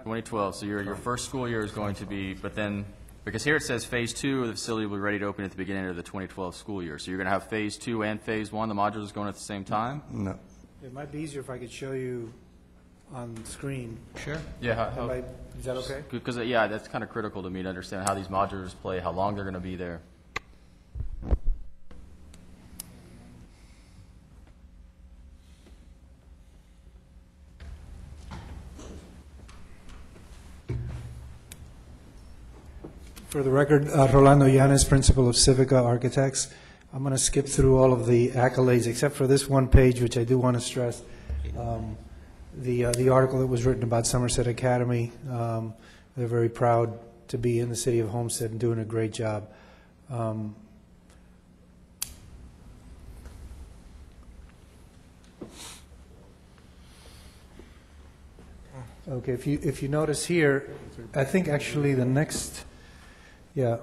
2012. So your first school year is going to be, but then, because here it says Phase 2 of the facility will be ready to open at the beginning of the 2012 school year. So you're going to have Phase 2 and Phase 1, the modulars going at the same time? No. It might be easier if I could show you on the screen. Sure. Yeah. Is that okay? Because, yeah, that's kind of critical to me to understand how these modulars play, how long they're going to be there. For the record, Rolando Llanes, Principal of Civica Architects. I'm going to skip through all of the accolades except for this one page, which I do want to stress. The article that was written about Somerset Academy, they're very proud to be in the city of Homestead and doing a great job. Okay, if you notice here, I think actually the next, yeah,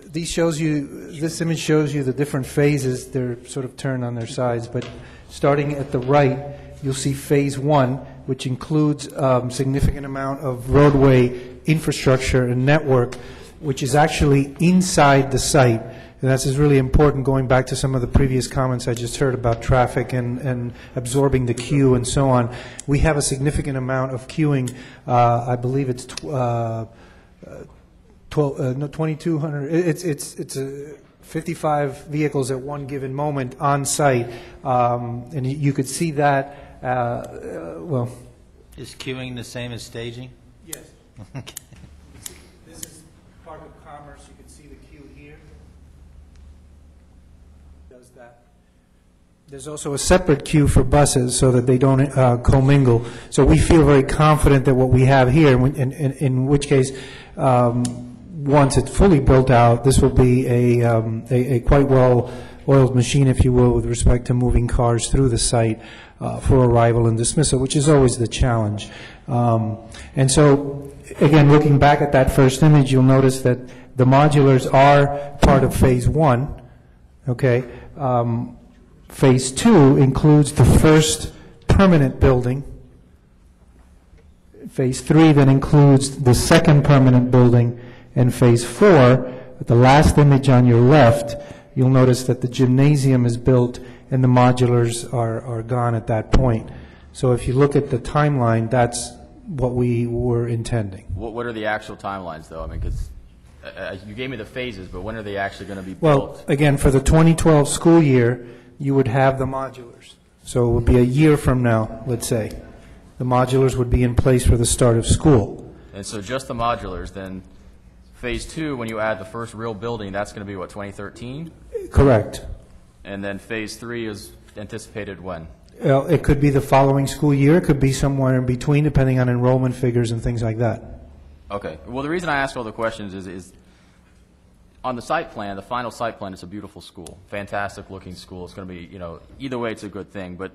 this image shows you the different phases. They're sort of turned on their sides, but starting at the right, you'll see phase 1, which includes significant amount of roadway infrastructure and network, which is actually inside the site. And that's really important, going back to some of the previous comments I just heard about traffic and absorbing the queue and so on. We have a significant amount of queuing. I believe it's 2,200. It's 55 vehicles at one given moment on site, and you could see that. Well, is queuing the same as staging? Yes. This is Park of Commerce. You can see the queue here. Does that. There's also a separate queue for buses so that they don't commingle. So we feel very confident that what we have here, in which case, once it's fully built out, this will be a quite well-oiled machine, if you will, with respect to moving cars through the site for arrival and dismissal, which is always the challenge. And so, again, looking back at that first image, you'll notice that the modulars are part of phase 1. Okay. Phase 2 includes the first permanent building. Phase 3 then includes the second permanent building. And phase 4, the last image on your left, you'll notice that the gymnasium is built and the modulars are gone at that point. So if you look at the timeline, that's what we were intending. What are the actual timelines, though? I mean, because you gave me the phases, but when are they actually going to be built? Well, again, for the 2012 school year, you would have the modulars. So it would be a year from now, let's say. The modulars would be in place for the start of school. And so just the modulars, then phase 2, when you add the first real building, that's going to be, what, 2013? Correct. And then phase 3 is anticipated when? Well, it could be the following school year. It could be somewhere in between, depending on enrollment figures and things like that. Okay. Well, the reason I ask all the questions is on the site plan, the final site plan, it's a beautiful school, fantastic-looking school. It's going to be, either way, it's a good thing. But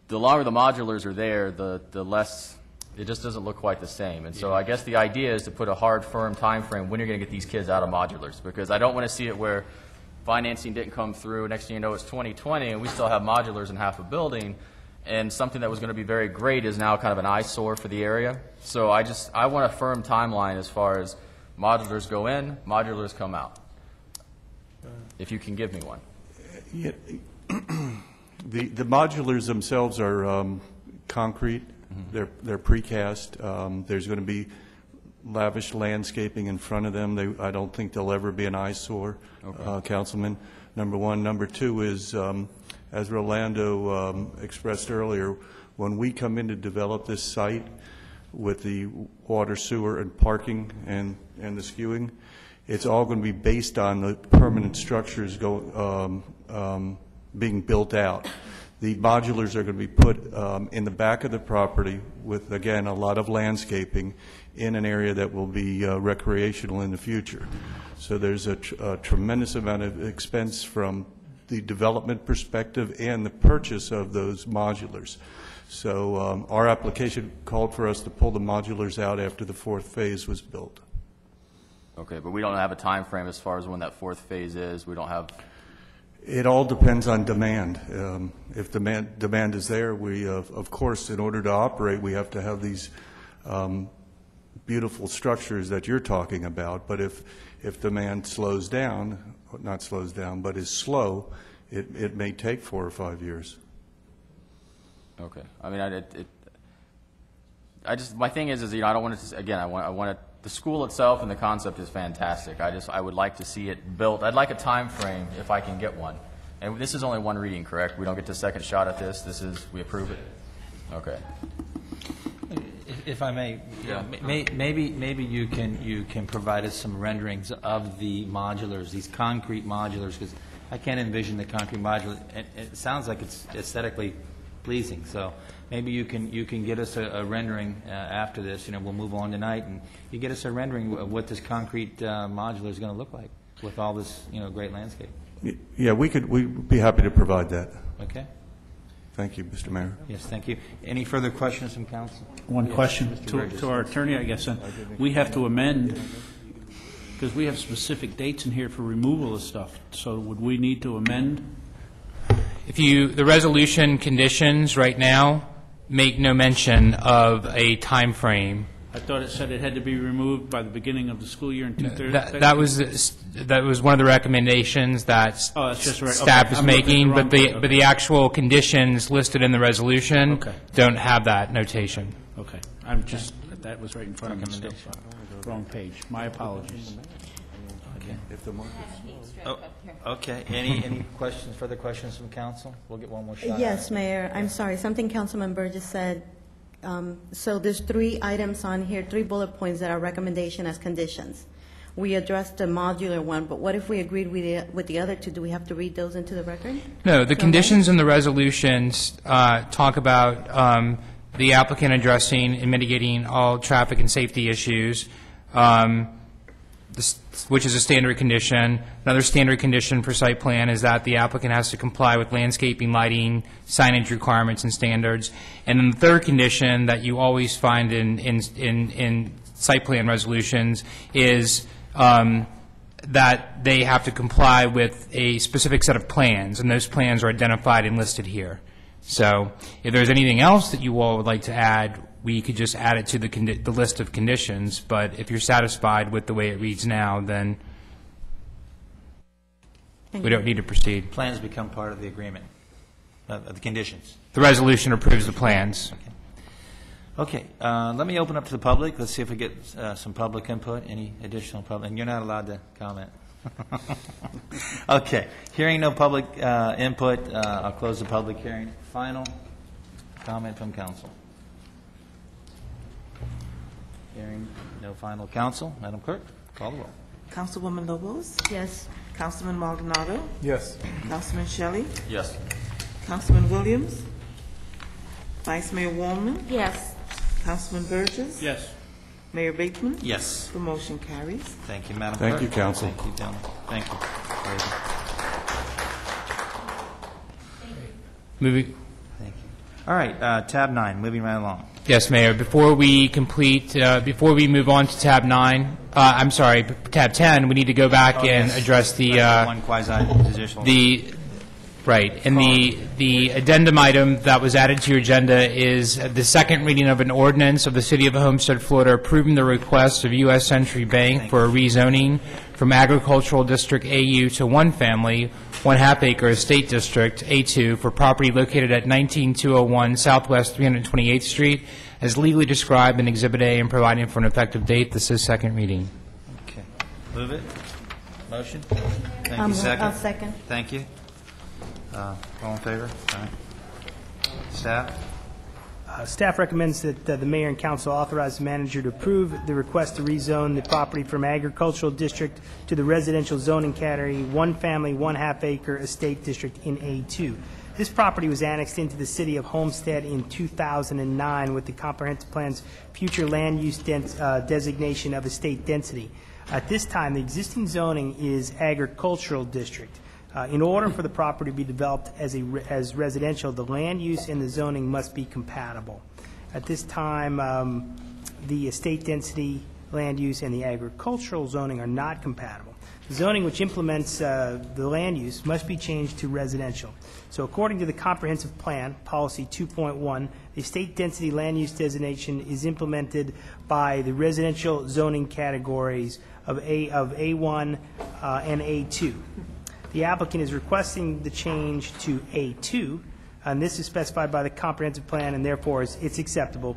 the longer the modulars are there, the less, it just doesn't look quite the same. And so I guess the idea is to put a hard, firm time frame when you're going to get these kids out of modulars, because I don't want to see it where financing didn't come through, next thing you know it's 2020 and we still have modulars in half a building, and something that was going to be very great is now kind of an eyesore for the area. So I want a firm timeline as far as modulars go in, modulars come out, if you can give me one. Yeah. The modulars themselves are concrete. Mm-hmm. They're precast. There's going to be lavish landscaping in front of them. I don't think they'll ever be an eyesore, okay. Councilman. Number one. Number two is, as Rolando expressed earlier, when we come in to develop this site with the water, sewer, and parking and the skewing, it's all going to be based on the permanent structures being built out. The modulars are going to be put in the back of the property with, again, a lot of landscaping in an area that will be recreational in the future. So there's a tremendous amount of expense from the development perspective and the purchase of those modulars. So our application called for us to pull the modulars out after the fourth phase was built. Okay, but we don't have a time frame as far as when that fourth phase is. We don't have. It all depends on demand. If demand is there, we, of course, in order to operate, we have to have these beautiful structures that you're talking about. But if demand slows down, not slows down, but is slow, it may take 4 or 5 years. Okay. I mean, my thing is I don't want it to, again, I want it. The school itself and the concept is fantastic. I would like to see it built. I'd like a time frame if I can get one. And this is only one reading, correct? We don't get the second shot at this. We approve it? Okay. If I may, Yeah. maybe you can provide us some renderings of the modulars, these concrete modulars, because I can't envision the concrete modular. It sounds like it's aesthetically pleasing. So maybe you can get us a rendering after this. We'll move on tonight, and you get us a rendering of what this concrete modular is going to look like with all this great landscape. Yeah, we'd be happy to provide that. Okay. Thank you, Mr. Mayor. Yes, thank you. Any further questions from council? One Yes, question Mr. Burgess. to our attorney, I guess. We have to amend, because we have specific dates in here for removal of stuff. So would we need to amend? The resolution conditions right now make no mention of a time frame. I thought it said it had to be removed by the beginning of the school year in 2/3. That was one of the recommendations that that's just right. staff Okay. is I'm looking making, at the wrong but the actual conditions listed in the resolution Okay. don't have that notation. Okay. That was right in front of me still. Wrong page. My apologies. Okay. Okay. Any questions? Further questions from council? We'll get one more shot. Yes, Mayor. I'm sorry. Something Councilman Burgess said. So there's 3 items on here, 3 bullet points that are recommendation as conditions. We addressed the modular one, but what if we agreed with the other 2? Do we have to read those into the record? No, the conditions in the resolutions talk about the applicant addressing and mitigating all traffic and safety issues, which is a standard condition. Another standard condition for site plan is that the applicant has to comply with landscaping, lighting, signage requirements and standards. And then the third condition that you always find in site plan resolutions is that they have to comply with a specific set of plans, and those plans are identified and listed here. So if there's anything else that you all would like to add, we could just add it to the list of conditions, but if you're satisfied with the way it reads now, then we don't need to proceed. Plans become part of the agreement, of the conditions. The resolution approves the plans. Okay, let me open up to the public. Let's see if we get some public input. Any additional public? And you're not allowed to comment. Okay, hearing no public input, I'll close the public hearing. Final comment from council. Hearing no final counsel. Madam Clerk, call the roll. Councilwoman Lobos? Yes. Councilman Maldonado? Yes. Councilman Shelley? Yes. Councilman Williams? Vice Mayor Warman? Yes. Councilman Burgess? Yes. Mayor Bateman? Yes. The motion carries. Thank you, Madam Clerk. Thank you, counsel. Thank you, gentlemen. Thank you. Moving. Thank you. All right, tab 9, moving right along. Yes, Mayor. Before we move on to tab 9, I'm sorry, tab 10, we need to go back and address the one quasi-judicial. Right. And the addendum item that was added to your agenda is the second reading of an ordinance of the City of Homestead, Florida, approving the request of U.S. Century Bank for a rezoning from Agricultural District AU to one family, 1/2 acre estate district A2 for property located at 19201 Southwest 328th Street, as legally described in Exhibit A and providing for an effective date. This is second reading. Okay. Move it. Motion. Thank you. Second. I'll second. Thank you. All in favor? Aye. Staff? Staff recommends that the mayor and council authorize the manager to approve the request to rezone the property from agricultural district to the residential zoning category, one family, 1/2 acre estate district in A2. This property was annexed into the city of Homestead in 2009 with the comprehensive plan's future land use designation of estate density. At this time, the existing zoning is agricultural district. In order for the property to be developed as residential, the land use and the zoning must be compatible. At this time, the estate density, land use, and the agricultural zoning are not compatible. The zoning which implements the land use must be changed to residential. So according to the comprehensive plan, policy 2.1, the estate density land use designation is implemented by the residential zoning categories of A1 and A2. The applicant is requesting the change to A2, and this is specified by the comprehensive plan, and therefore it's acceptable.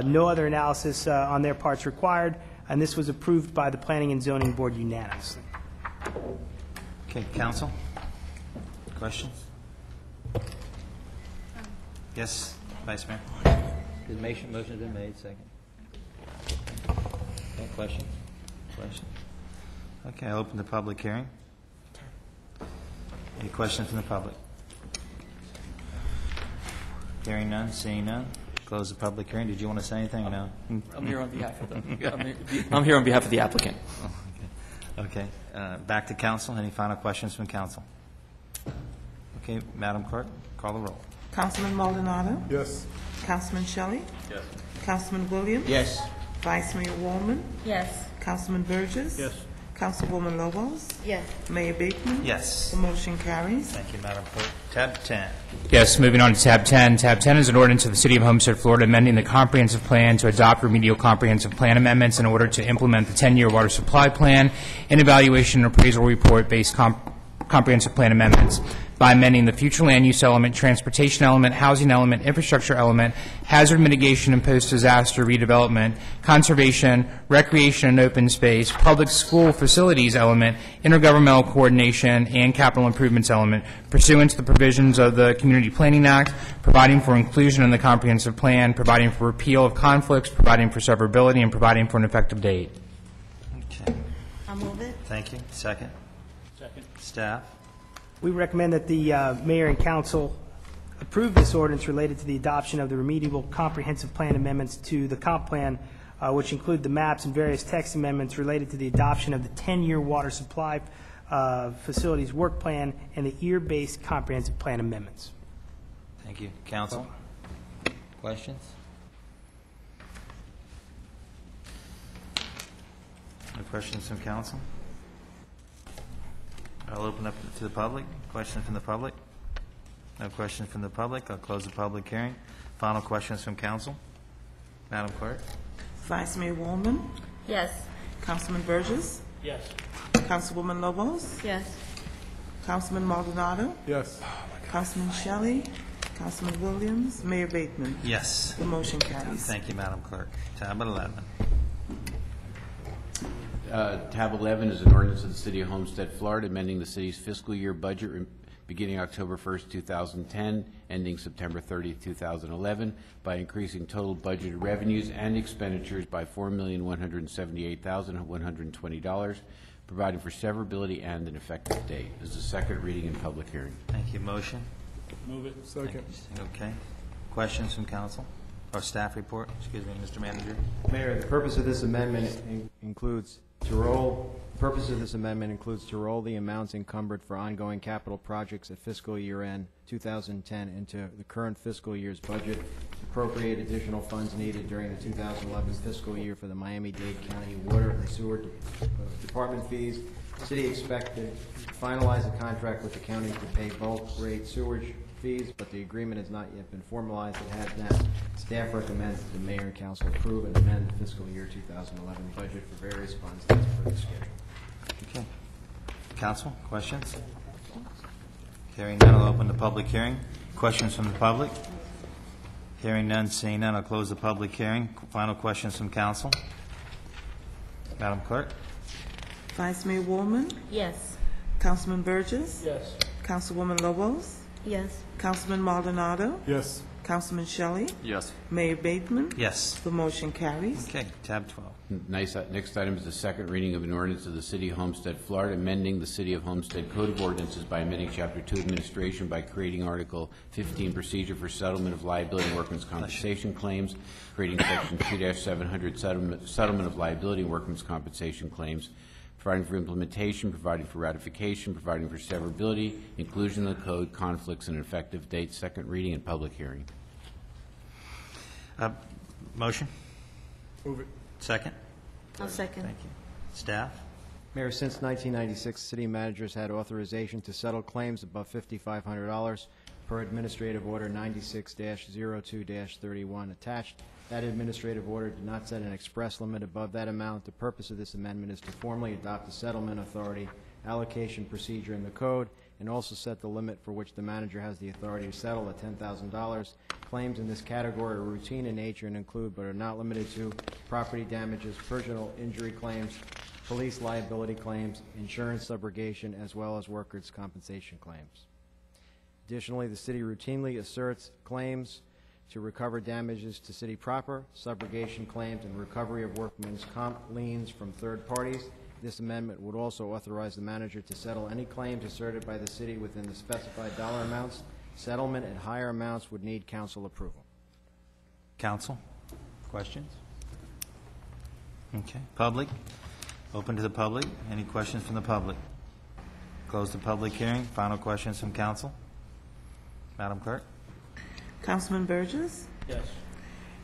No other analysis on their parts required, and this was approved by the Planning and Zoning Board unanimously. Okay, counsel? Questions? Yes, Vice Mayor? The motion has been made, second. Okay, question? Question? Okay, I'll open the public hearing. Any questions from the public? Hearing none, seeing none. Close the public hearing. Did you want to say anything? No? I'm here on behalf of I'm here on behalf of the applicant. Okay. Back to council. Any final questions from council? Okay, Madam Clerk, call the roll. Councilman Maldonado? Yes. Councilman Shelley? Yes. Councilman Williams? Yes. Vice Mayor Woolman? Yes. Councilman Burgess? Yes. Councilwoman Lobos? Yes. Mayor Bateman? Yes. The motion carries. Thank you, Madam Clerk. Tab 10. Yes, moving on to tab 10. Tab 10 is an ordinance of the City of Homestead, Florida, amending the comprehensive plan to adopt remedial comprehensive plan amendments in order to implement the 10-year water supply plan and evaluation and appraisal report-based comprehensive plan amendments by amending the future land use element, transportation element, housing element, infrastructure element, hazard mitigation and post-disaster redevelopment, conservation, recreation and open space, public school facilities element, intergovernmental coordination, and capital improvements element pursuant to the provisions of the Community Planning Act, providing for inclusion in the comprehensive plan, providing for repeal of conflicts, providing for severability, and providing for an effective date. Okay. I'll move it. Thank you. Second? Second. Staff? We recommend that the mayor and council approve this ordinance related to the adoption of the remedial comprehensive plan amendments to the comp plan, which include the maps and various text amendments related to the adoption of the 10-year water supply facilities work plan and the year-based comprehensive plan amendments. Thank you. Council? Questions? No questions from council? I'll open up to the public. Questions from the public? No questions from the public. I'll close the public hearing. Final questions from council? Madam Clerk? Vice Mayor Woolman? Yes. Councilman Burgess? Yes. Councilwoman Lobos? Yes. Councilman Maldonado? Yes. Councilman Shelley? Councilman Williams? Mayor Bateman? Yes. The motion carries. Thank you, Madam Clerk. Tab 11. Tab 11 is an ordinance of the City of Homestead, Florida, amending the city's fiscal year budget beginning October 1st, 2010, ending September 30th, 2011, by increasing total budgeted revenues and expenditures by $4,178,120, providing for severability and an effective date. This is the second reading and public hearing. Thank you. Motion? Move it. Second. Okay. Questions from council? Or staff report? Excuse me, Mr. Manager. Mayor, the purpose of this amendment includes to roll the amounts encumbered for ongoing capital projects at fiscal year end 2010 into the current fiscal year's budget, appropriate additional funds needed during the 2011 fiscal year for the Miami-Dade County Water and Sewer Department fees. The city expected to finalize a contract with the county to pay bulk rate sewage fees, but the agreement has not yet been formalized. It has now. Staff recommends that the mayor and council approve and amend the fiscal year 2011 budget for various funds as per the schedule. Okay. Council, questions? Hearing none, I'll open the public hearing. Questions from the public? Hearing none, seeing none, I'll close the public hearing. Final questions from council? Madam Clerk? Vice Mayor Woolman? Yes. Councilman Burgess? Yes. Councilwoman Lobos? Yes. Councilman Maldonado? Yes. Councilman Shelley? Yes. Mayor Bateman? Yes. The motion carries. Okay, tab 12. Next item is the second reading of an ordinance of the City of Homestead, Florida, amending the City of Homestead Code of Ordinances by amending Chapter 2 Administration by creating Article 15 Procedure for Settlement of Liability and Workmen's Compensation Claims, creating Section 2-700 Settlement of Liability and Workmen's Compensation Claims, providing for implementation, providing for ratification, providing for severability, inclusion in the code, conflicts, and effective date, second reading and public hearing. Motion? Move it. Second? I'll second. Thank you. Staff? Mayor, since 1996, city managers had authorization to settle claims above $5,500 per Administrative Order 96-02-31 attached. That administrative order did not set an express limit above that amount. The purpose of this amendment is to formally adopt the settlement authority allocation procedure in the code and also set the limit for which the manager has the authority to settle at $10,000. Claims in this category are routine in nature and include, but are not limited to, property damages, personal injury claims, police liability claims, insurance subrogation, as well as workers' compensation claims. Additionally, the city routinely asserts claims to recover damages to city proper, subrogation claims, and recovery of workmen's comp liens from third parties. This amendment would also authorize the manager to settle any claims asserted by the city within the specified dollar amounts. Settlement at higher amounts would need council approval. Council, questions? Okay. Public? Open to the public. Any questions from the public? Close the public hearing. Final questions from council. Madam Clerk? Councilman Burgess? Yes.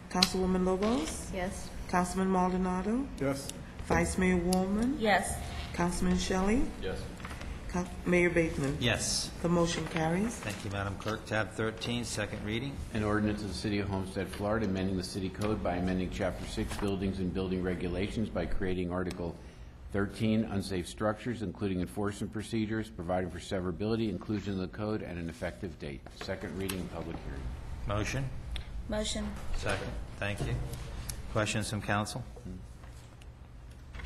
Councilwoman Lobos? Yes. Councilman Maldonado? Yes. Vice Mayor Woolman? Yes. Councilman Shelley? Yes. Mayor Bateman? Yes. The motion carries. Thank you, Madam Clerk. Tab 13, second reading. An ordinance of the City of Homestead, Florida, amending the city code by amending Chapter 6 Buildings and Building Regulations by creating Article 13 Unsafe Structures, including enforcement procedures, providing for severability, inclusion in the code, and an effective date. Second reading and public hearing. Motion? Motion. Second. Thank you. Questions from council?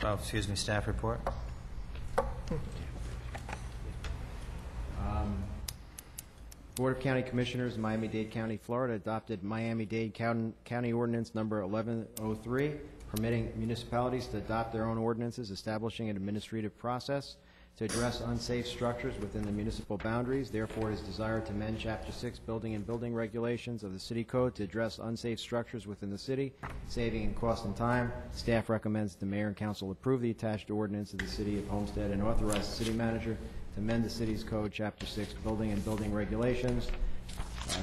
Oh, excuse me, staff report. Board of County Commissioners, Miami-Dade County, Florida, adopted Miami-Dade County Ordinance Number 1103, permitting municipalities to adopt their own ordinances, establishing an administrative process to address unsafe structures within the municipal boundaries. Therefore, it is desired to amend Chapter 6 Building and Building Regulations of the City Code to address unsafe structures within the city, saving in cost and time. Staff recommends that the mayor and council approve the attached ordinance of the City of Homestead and authorize the city manager to amend the city's code, Chapter 6 Building and Building Regulations,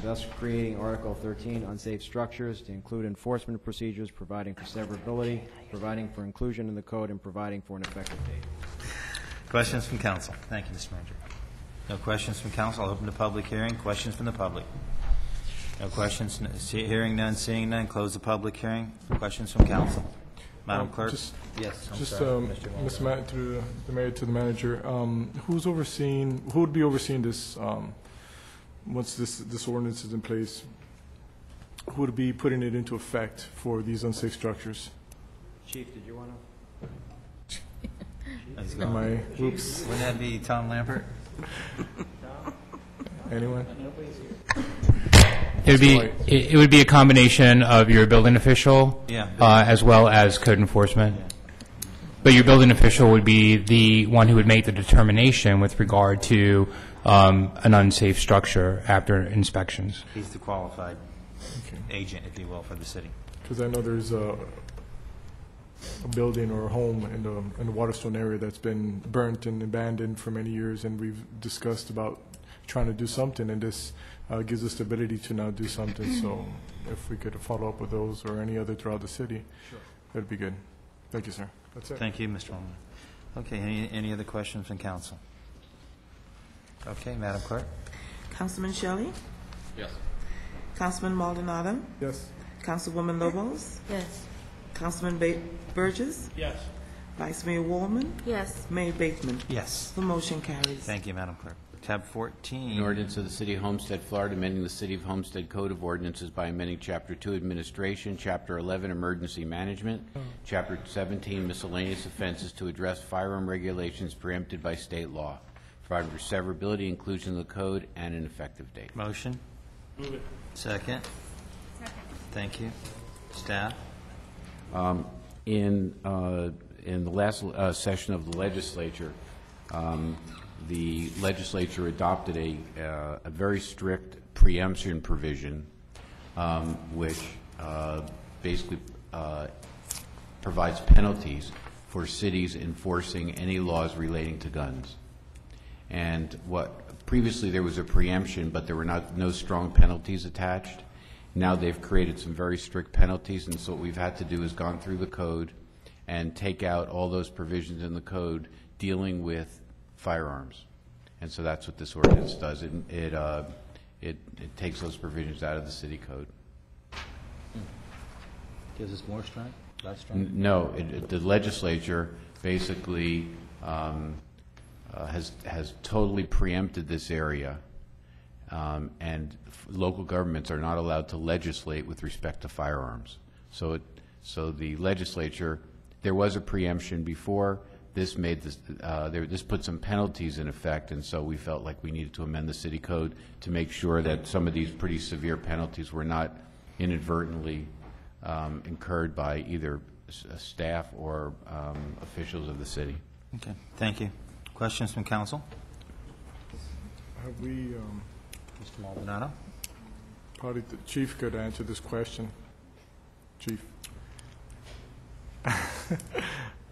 thus creating Article 13 Unsafe Structures to include enforcement procedures, providing for severability, providing for inclusion in the code, and providing for an effective date. Questions from council? Thank you, Mr. Manager. No questions from council. I'll open the public hearing. Questions from the public? No questions. Hearing none, seeing none. Close the public hearing. Questions from council? Madam Clerk? Yes. I'm Just, sorry, through the mayor to the manager, who would be overseeing this, once this ordinance is in place? Who would be putting it into effect for these unsafe structures? Chief, did you want to? Oops. Wouldn't that be Tom Lampert? Anyone? It would be a combination of your building official, as well as code enforcement. But your building official would be the one who would make the determination with regard to an unsafe structure after inspections. He's the qualified agent, if you will, for the city. Because I know there's a building or a home in the Waterstone area that's been burnt and abandoned for many years, and we've discussed about trying to do something, and this gives us the ability to now do something. So if we could follow up with those or any other throughout the city, that'd be good. Thank you, sir. That's it. Thank you, Mr. Holman. Okay, any other questions from council? Okay, Madam Clerk? Councilman Shelley? Yes. Councilman Maldonado? Yes. Councilwoman Lobos? Yes. Councilman Burgess? Yes. Vice Mayor Woolman? Yes. Mayor Bateman? Yes. The motion carries. Thank you, Madam Clerk. Tab 14. An ordinance of the City of Homestead, Florida, amending the City of Homestead Code of Ordinances by amending Chapter 2 Administration, Chapter 11 Emergency Management, Chapter 17 Miscellaneous Offenses to address firearm regulations preempted by state law, providing for severability, inclusion in the code, and an effective date. Motion? Move it. Second? Thank you. Staff? In the last session of the legislature, the legislature adopted a very strict preemption provision, which basically provides penalties for cities enforcing any laws relating to guns. And previously there was a preemption, but there were no strong penalties attached. Now they've created some very strict penalties, and so what we've had to do is gone through the code and take out all those provisions in the code dealing with firearms. And so that's what this ordinance does. It takes those provisions out of the city code. Gives us more strength? Less strength? No, the legislature basically has totally preempted this area, and local governments are not allowed to legislate with respect to firearms. So the legislature, there was a preemption before. This made this this put some penalties in effect, and so we felt like we needed to amend the city code to make sure that some of these pretty severe penalties were not inadvertently incurred by either staff or officials of the city. Okay, thank you. Questions from council? Have we, Mr. Maldonado? probably the chief could answer this question. Chief.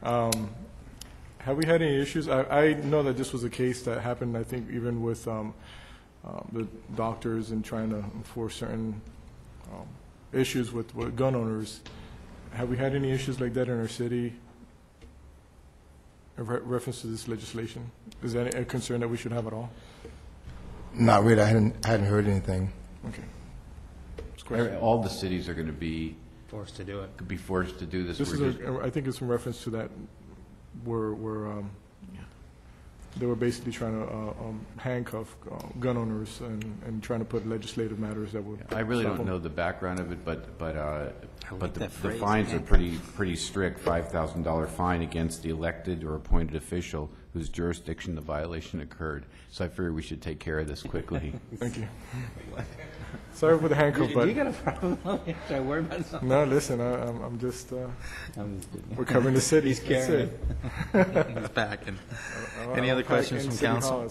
Have we had any issues? I know that this was a case that happened, I think, even with the doctors and trying to enforce certain issues with gun owners. Have we had any issues like that in our city in reference to this legislation? Is that a concern that we should have at all? Not really. I hadn't heard anything. Okay. All the cities are going to be forced to do it. Could be forced to do this. This is, I think it's in reference to that, where they were basically trying to handcuff gun owners and trying to put legislative matters that were. I really don't know the background of it, but the fines are pretty strict. $5,000 fine against the elected or appointed official whose jurisdiction the violation occurred. So I figure we should take care of this quickly. Thank you. Sorry for the handcuff, but you got a problem? Should I worry about something? no. Listen, I'm just. We're covering the city. He's carrying it. He's packing. Any other questions from council?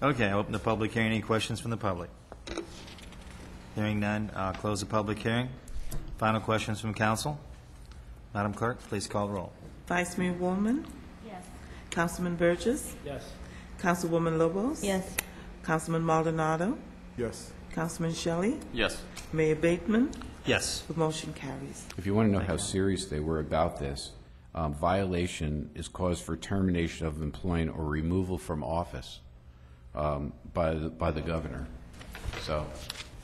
Okay, I'll open the public hearing. Any questions from the public? Hearing none, close the public hearing. Final questions from council. Madam Clerk, please call the roll. Vice Mayor Woolman? Yes. Councilman Burgess? Yes. Councilwoman Lobos? Yes. Councilman Maldonado? Yes. Councilman Shelley? Yes. Mayor Bateman? Yes. The motion carries. If you want to know how serious they were about this, violation is cause for termination of employment or removal from office by the governor. So,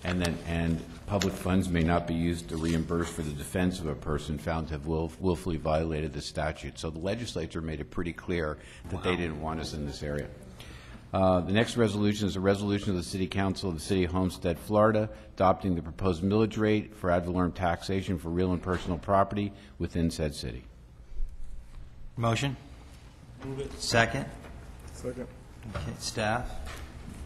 and public funds may not be used to reimburse for the defense of a person found to have willfully violated the statute. So the legislature made it pretty clear that they didn't want us in this area. The next resolution is a resolution of the City Council of the City of Homestead, Florida, adopting the proposed millage rate for ad valorem taxation for real and personal property within said city. Motion? Move it. Second? Second. Okay, staff?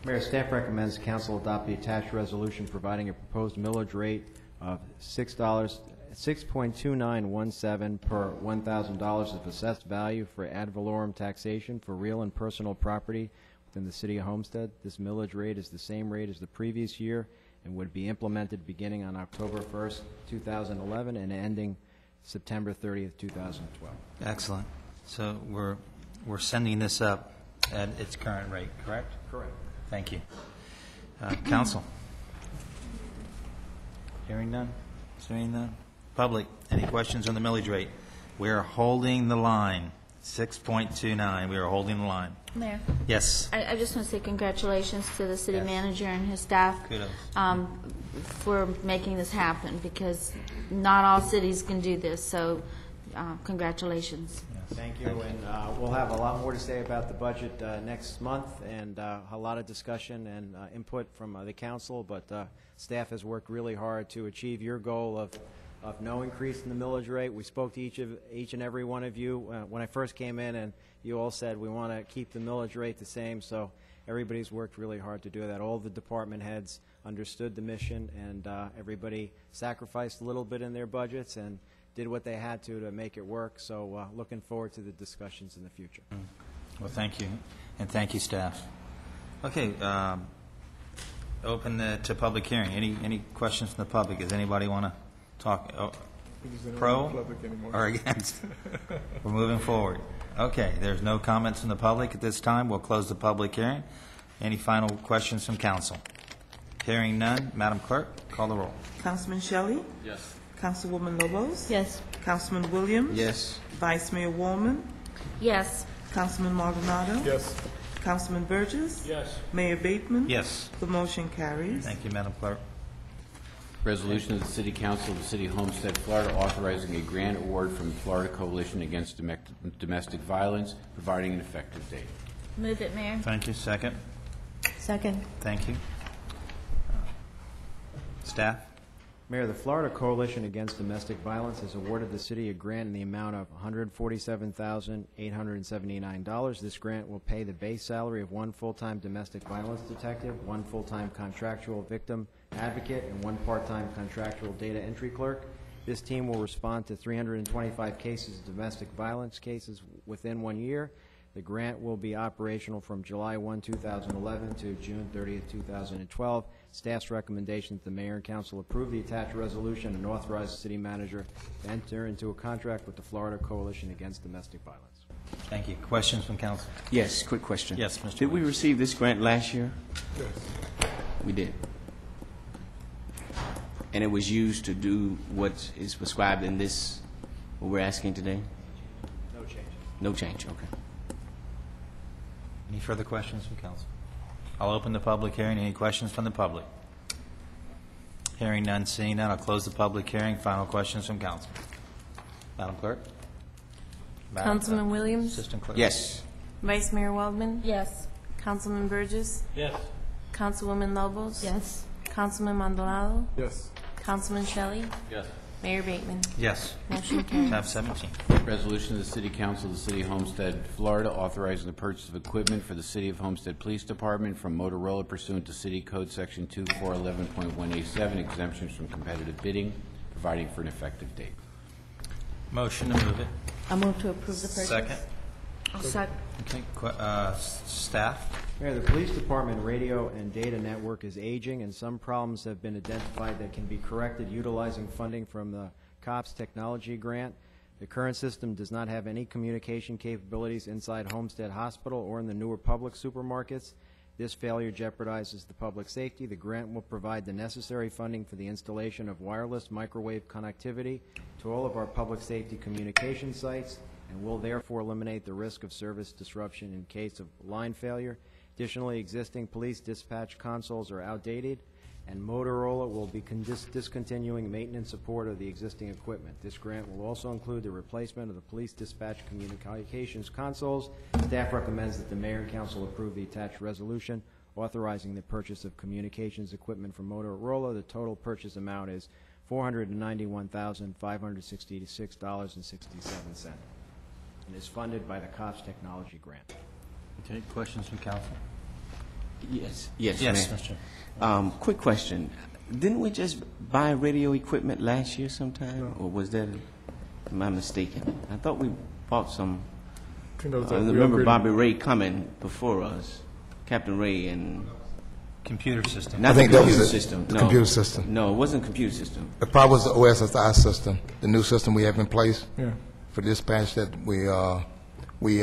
Mayor, staff recommends council adopt the attached resolution providing a proposed millage rate of $6.2917 per $1,000 of assessed value for ad valorem taxation for real and personal property within the City of Homestead. This millage rate is the same rate as the previous year and would be implemented beginning on October 1st, 2011 and ending September 30th, 2012. Excellent. So we're sending this up at its current rate, correct? Correct. Thank you. Council? Hearing none? Seeing none? Public, any questions on the millage rate? We are holding the line, 6.29. We are holding the line. Mayor? Yes. I just want to say congratulations to the city Yes. manager and his staff Kudos. For making this happen, because not all cities can do this, so congratulations. Thank you, and we'll have a lot more to say about the budget next month, and a lot of discussion and input from the council, but staff has worked really hard to achieve your goal of no increase in the millage rate. We spoke to each and every one of you when I first came in, and you all said we want to keep the millage rate the same, so everybody's worked really hard to do that. All the department heads understood the mission, and everybody sacrificed a little bit in their budgets and did what they had to make it work. So looking forward to the discussions in the future. Well, thank you, and thank you, staff. Okay, open to public hearing. Any questions from the public? Does anybody want to talk pro or against? We're moving forward. Okay, there's no comments from the public at this time. We'll close the public hearing. Any final questions from council? Hearing none, Madam Clerk, call the roll. Councilman Shelley? Yes. Councilwoman Lobos? Yes. Councilman Williams? Yes. Vice Mayor Woolman? Yes. Councilman Maldonado? Yes. Councilman Burgess? Yes. Mayor Bateman? Yes. The motion carries. Thank you, Madam Clerk. Resolution of the City Council of the City of Homestead, Florida, authorizing a grant award from the Florida Coalition Against Domestic Violence, providing an effective date. Move it, Mayor. Thank you. Second. Second. Thank you. Staff? Mayor, the Florida Coalition Against Domestic Violence has awarded the city a grant in the amount of $147,879. This grant will pay the base salary of one full-time domestic violence detective, one full-time contractual victim advocate, and one part-time contractual data entry clerk. This team will respond to 325 cases of domestic violence cases within 1 year. The grant will be operational from July 1, 2011 to June 30, 2012. Staff's recommendation that the mayor and council approve the attached resolution and authorize the city manager to enter into a contract with the Florida Coalition Against Domestic Violence. Thank you. Questions from council? Yes, quick question. Yes, Mr. Did we receive this grant last year? Yes. We did. And it was used to do what is prescribed in this, what we're asking today? No change. No change, okay. Any further questions from council? I'll open the public hearing. Any questions from the public? Hearing none, seeing none, I'll close the public hearing. Final questions from council. Madam Clerk? Councilman Williams? Assistant Clerk? Yes. Vice Mayor Waldman? Yes. Councilman Burgess? Yes. Councilwoman Lobos? Yes. Councilman Maldonado? Yes. Councilman Shelley? Yes. Mayor Bateman? Yes. Motion carries. Tab 17. Resolution of the City Council of the City of Homestead, Florida, authorizing the purchase of equipment for the City of Homestead Police Department from Motorola pursuant to City Code Section 2411.187, exemptions from competitive bidding, providing for an effective date. Motion to move it. I move to approve the purchase. Second. I'll second. Okay. Staff? Mayor, the police department radio and data network is aging, and some problems have been identified that can be corrected utilizing funding from the COPS technology grant. The current system does not have any communication capabilities inside Homestead Hospital or in the newer public supermarkets. This failure jeopardizes the public safety. The grant will provide the necessary funding for the installation of wireless microwave connectivity to all of our public safety communication sites, and will therefore eliminate the risk of service disruption in case of line failure. Additionally, existing police dispatch consoles are outdated, and Motorola will be discontinuing maintenance support of the existing equipment. This grant will also include the replacement of the police dispatch communications consoles. Staff recommends that the mayor and council approve the attached resolution authorizing the purchase of communications equipment from Motorola. The total purchase amount is $491,566.67 and is funded by the COPS technology grant. Okay. Questions from council? Yes. Yes, Yes, Mayor. Mr. Quick question. Didn't we just buy radio equipment last year sometime? Or was that, am I mistaken? I thought we bought some. I remember Bobby Ray coming before us, Captain Ray, and Computer system. not I think the that computer was it. system. The No. computer system. No, it wasn't computer system. The problem was the OSSI system, the new system we have in place Yeah. for dispatch that we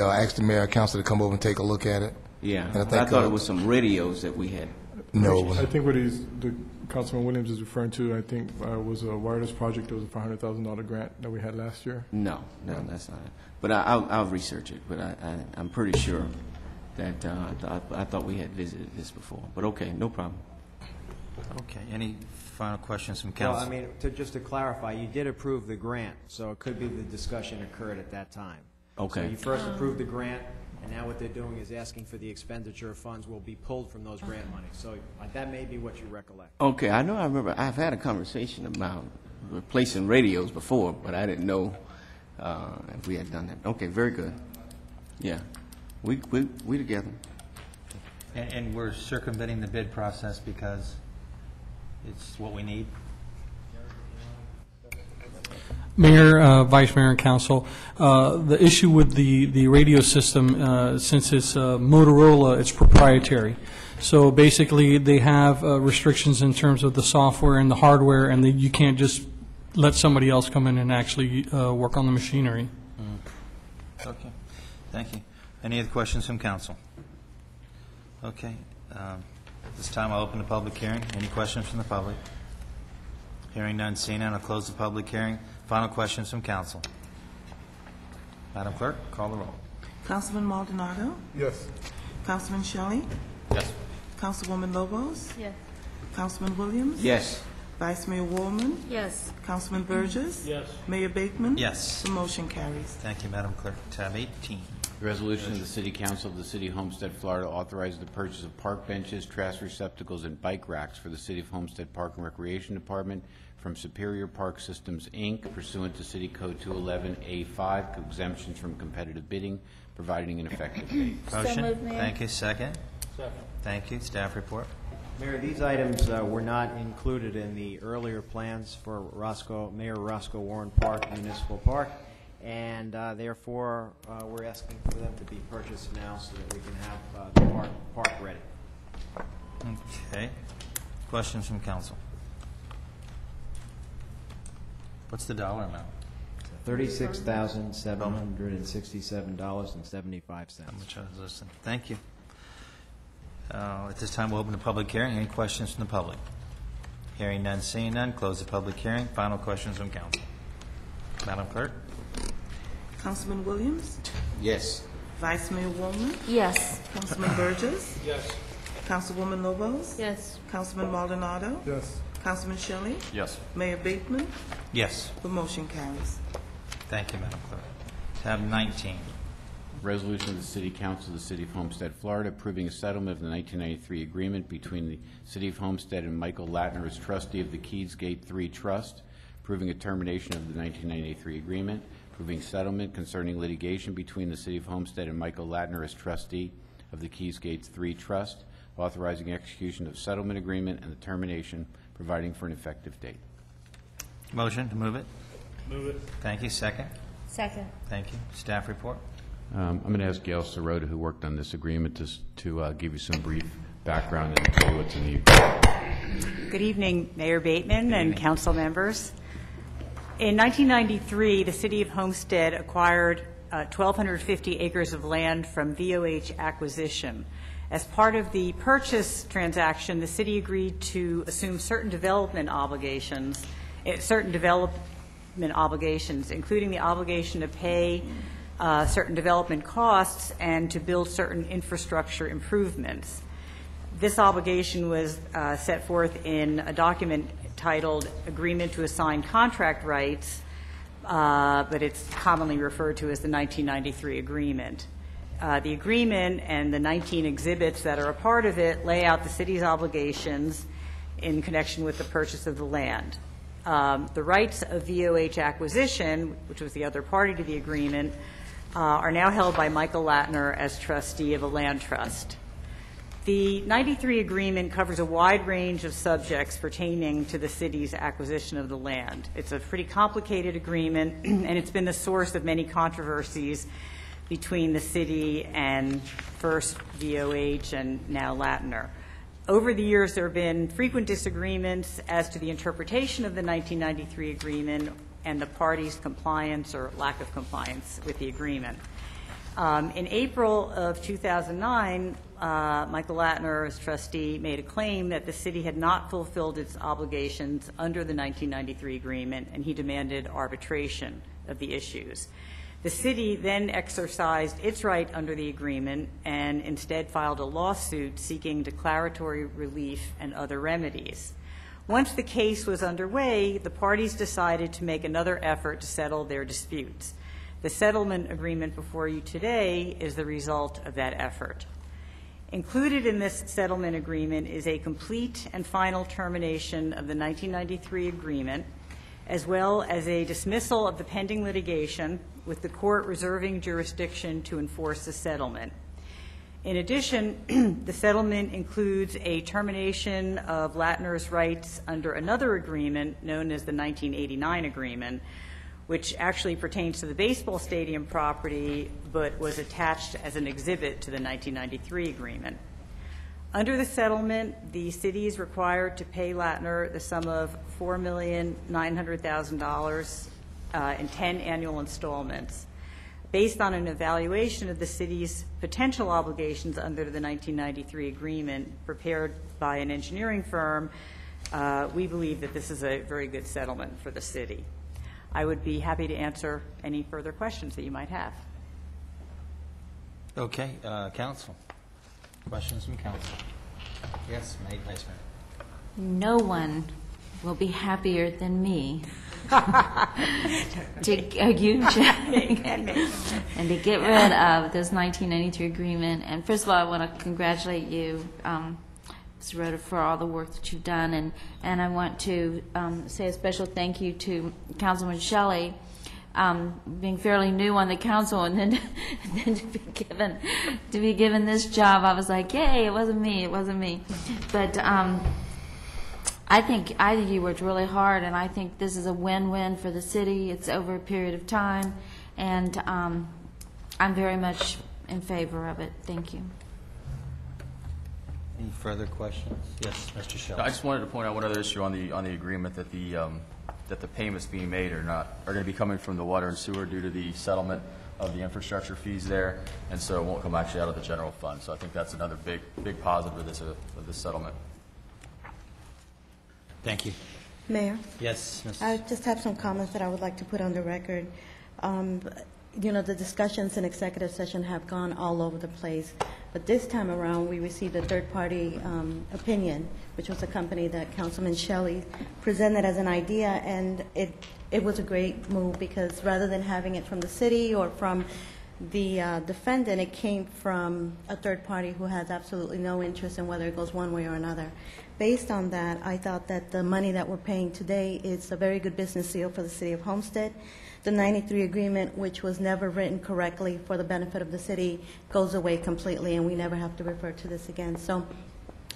asked the mayor and council to come over and take a look at it. Yeah, And I I think, thought it was some radios that we had. No. I think what the Councilman Williams is referring to, I think, was a wireless project. It was a $500,000 grant that we had last year. No, that's not it. But I'll research it, but I'm pretty sure that I thought we had visited this before. But okay, no problem. Okay. Any final questions from Well, council? I mean, just to clarify, you did approve the grant, so it could be the discussion occurred at that time. Okay. So you first approved the grant, and now what they're doing is asking for the expenditure of funds will be pulled from those grant monies. So that may be what you recollect. Okay, I remember I've had a conversation about replacing radios before, but I didn't know if we had done that. Okay, very good. Yeah, we together. And we're circumventing the bid process because it's what we need? Mayor, Vice Mayor, and Council, the issue with the radio system, since it's Motorola, it's proprietary. So basically, they have restrictions in terms of the software and the hardware, and you can't just let somebody else come in and actually work on the machinery. Okay. Thank you. Any other questions from council? Okay. This time I'll open the public hearing. Any questions from the public? Hearing none, seeing none, I'll close the public hearing. Final questions from council. Madam Clerk, call the roll. Councilman Maldonado? Yes. Councilman Shelley? Yes. Councilwoman Lobos? Yes. Councilman Williams? Yes. Vice Mayor Waldman? Yes. Councilman Burgess? Yes. Mayor Bateman? Yes. The motion carries. Thank you, Madam Clerk. Tab 18. The resolution of the City Council of the City of Homestead, Florida, authorizes the purchase of park benches, trash receptacles, and bike racks for the City of Homestead Park and Recreation Department from Superior Park Systems, Inc., pursuant to City Code 211A5, exemptions from competitive bidding, providing an effective date. Motion? moved, Mayor. Thank you. Second? Thank you. Staff report. Mayor, these items were not included in the earlier plans for Mayor Roscoe Warren Park Municipal Park, and therefore we're asking for them to be purchased now so that we can have the park ready. Okay. Questions from council? What's the dollar amount? $36,767.75. How much I was listening. Thank you. At this time, we'll open the public hearing. Any questions from the public? Hearing none, seeing none, close the public hearing. Final questions from council. Madam Clerk? Councilman Williams? Yes. Vice Mayor Woolman? Yes. Councilman Burgess? Yes. Councilwoman Lobos? Yes. Councilman Maldonado? Yes. Councilman Shelley? Yes. Mayor Bateman? Yes. The motion carries. Thank you, Madam Clerk. Tab 19. Resolution of the City Council of the City of Homestead, Florida, approving a settlement of the 1993 agreement between the City of Homestead and Michael Latner as trustee of the Keys Gate 3 Trust, approving a termination of the 1993 agreement, approving settlement concerning litigation between the City of Homestead and Michael Latner as trustee of the Keys Gate 3 Trust, authorizing execution of settlement agreement and the termination, providing for an effective date. Motion to move it? Move it. Thank you. Second? Second. Thank you. Staff report? I'm going to ask Gail Sirota, who worked on this agreement, to give you some brief background and tell you what's in the agreement. Good evening, Mayor Bateman and council members. In 1993, the City of Homestead acquired 1,250 acres of land from VOH Acquisition. As part of the purchase transaction, the city agreed to assume certain development obligations, including the obligation to pay certain development costs and to build certain infrastructure improvements. This obligation was set forth in a document titled Agreement to Assign Contract Rights, but it's commonly referred to as the 1993 agreement. The agreement and the 19 exhibits that are a part of it lay out the city's obligations in connection with the purchase of the land. The rights of VOH Acquisition, which was the other party to the agreement, are now held by Michael Latner as trustee of a land trust. The 93 agreement covers a wide range of subjects pertaining to the city's acquisition of the land. It's a pretty complicated agreement, and it's been the source of many controversies between the city and first VOH and now Latner. Over the years, there have been frequent disagreements as to the interpretation of the 1993 agreement and the parties' compliance or lack of compliance with the agreement. In April of 2009, Michael Latner, as trustee, made a claim that the city had not fulfilled its obligations under the 1993 agreement, and he demanded arbitration of the issues. The city then exercised its right under the agreement and instead filed a lawsuit seeking declaratory relief and other remedies. Once the case was underway, the parties decided to make another effort to settle their disputes. The settlement agreement before you today is the result of that effort. Included in this settlement agreement is a complete and final termination of the 1993 agreement, as well as a dismissal of the pending litigation, with the court reserving jurisdiction to enforce the settlement. In addition, the settlement includes a termination of Latner's rights under another agreement known as the 1989 agreement, which actually pertains to the baseball stadium property but was attached as an exhibit to the 1993 agreement. Under the settlement, the city is required to pay Latner the sum of $4,900,000 in 10 annual installments. Based on an evaluation of the city's potential obligations under the 1993 agreement prepared by an engineering firm, we believe that this is a very good settlement for the city. I would be happy to answer any further questions that you might have. Okay, council. Questions from council? Yes, Vice Mayor. No one will be happier than me and to get rid of this 1993 agreement. And first of all, I want to congratulate you, Mr. Rhoda, for all the work that you've done, and I want to say a special thank you to Councilman Shelley, being fairly new on the council, and then to be given this job. I was like, yay! It wasn't me. But I think you worked really hard, and I think this is a win-win for the city. It's over a period of time, and I'm very much in favor of it. Thank you. Any further questions? Yes, Mr. Shelley. I just wanted to point out one other issue on the agreement, that the payments being made are going to be coming from the water and sewer due to the settlement of the infrastructure fees there, and so it won't come actually out of the general fund. So I think that's another big positive of this settlement. Thank you. Mayor? Yes, Ms. I just have some comments that I would like to put on the record. The discussions in executive session have gone all over the place, but this time around, we received a third-party opinion, which was a company that Councilman Shelley presented as an idea, and it was a great move, because rather than having it from the city or from the defendant, it came from a third party who has absolutely no interest in whether it goes one way or another. Based on that, I thought that the money that we're paying today is a very good business deal for the city of Homestead. The 93 agreement, which was never written correctly for the benefit of the city, goes away completely, and we never have to refer to this again. So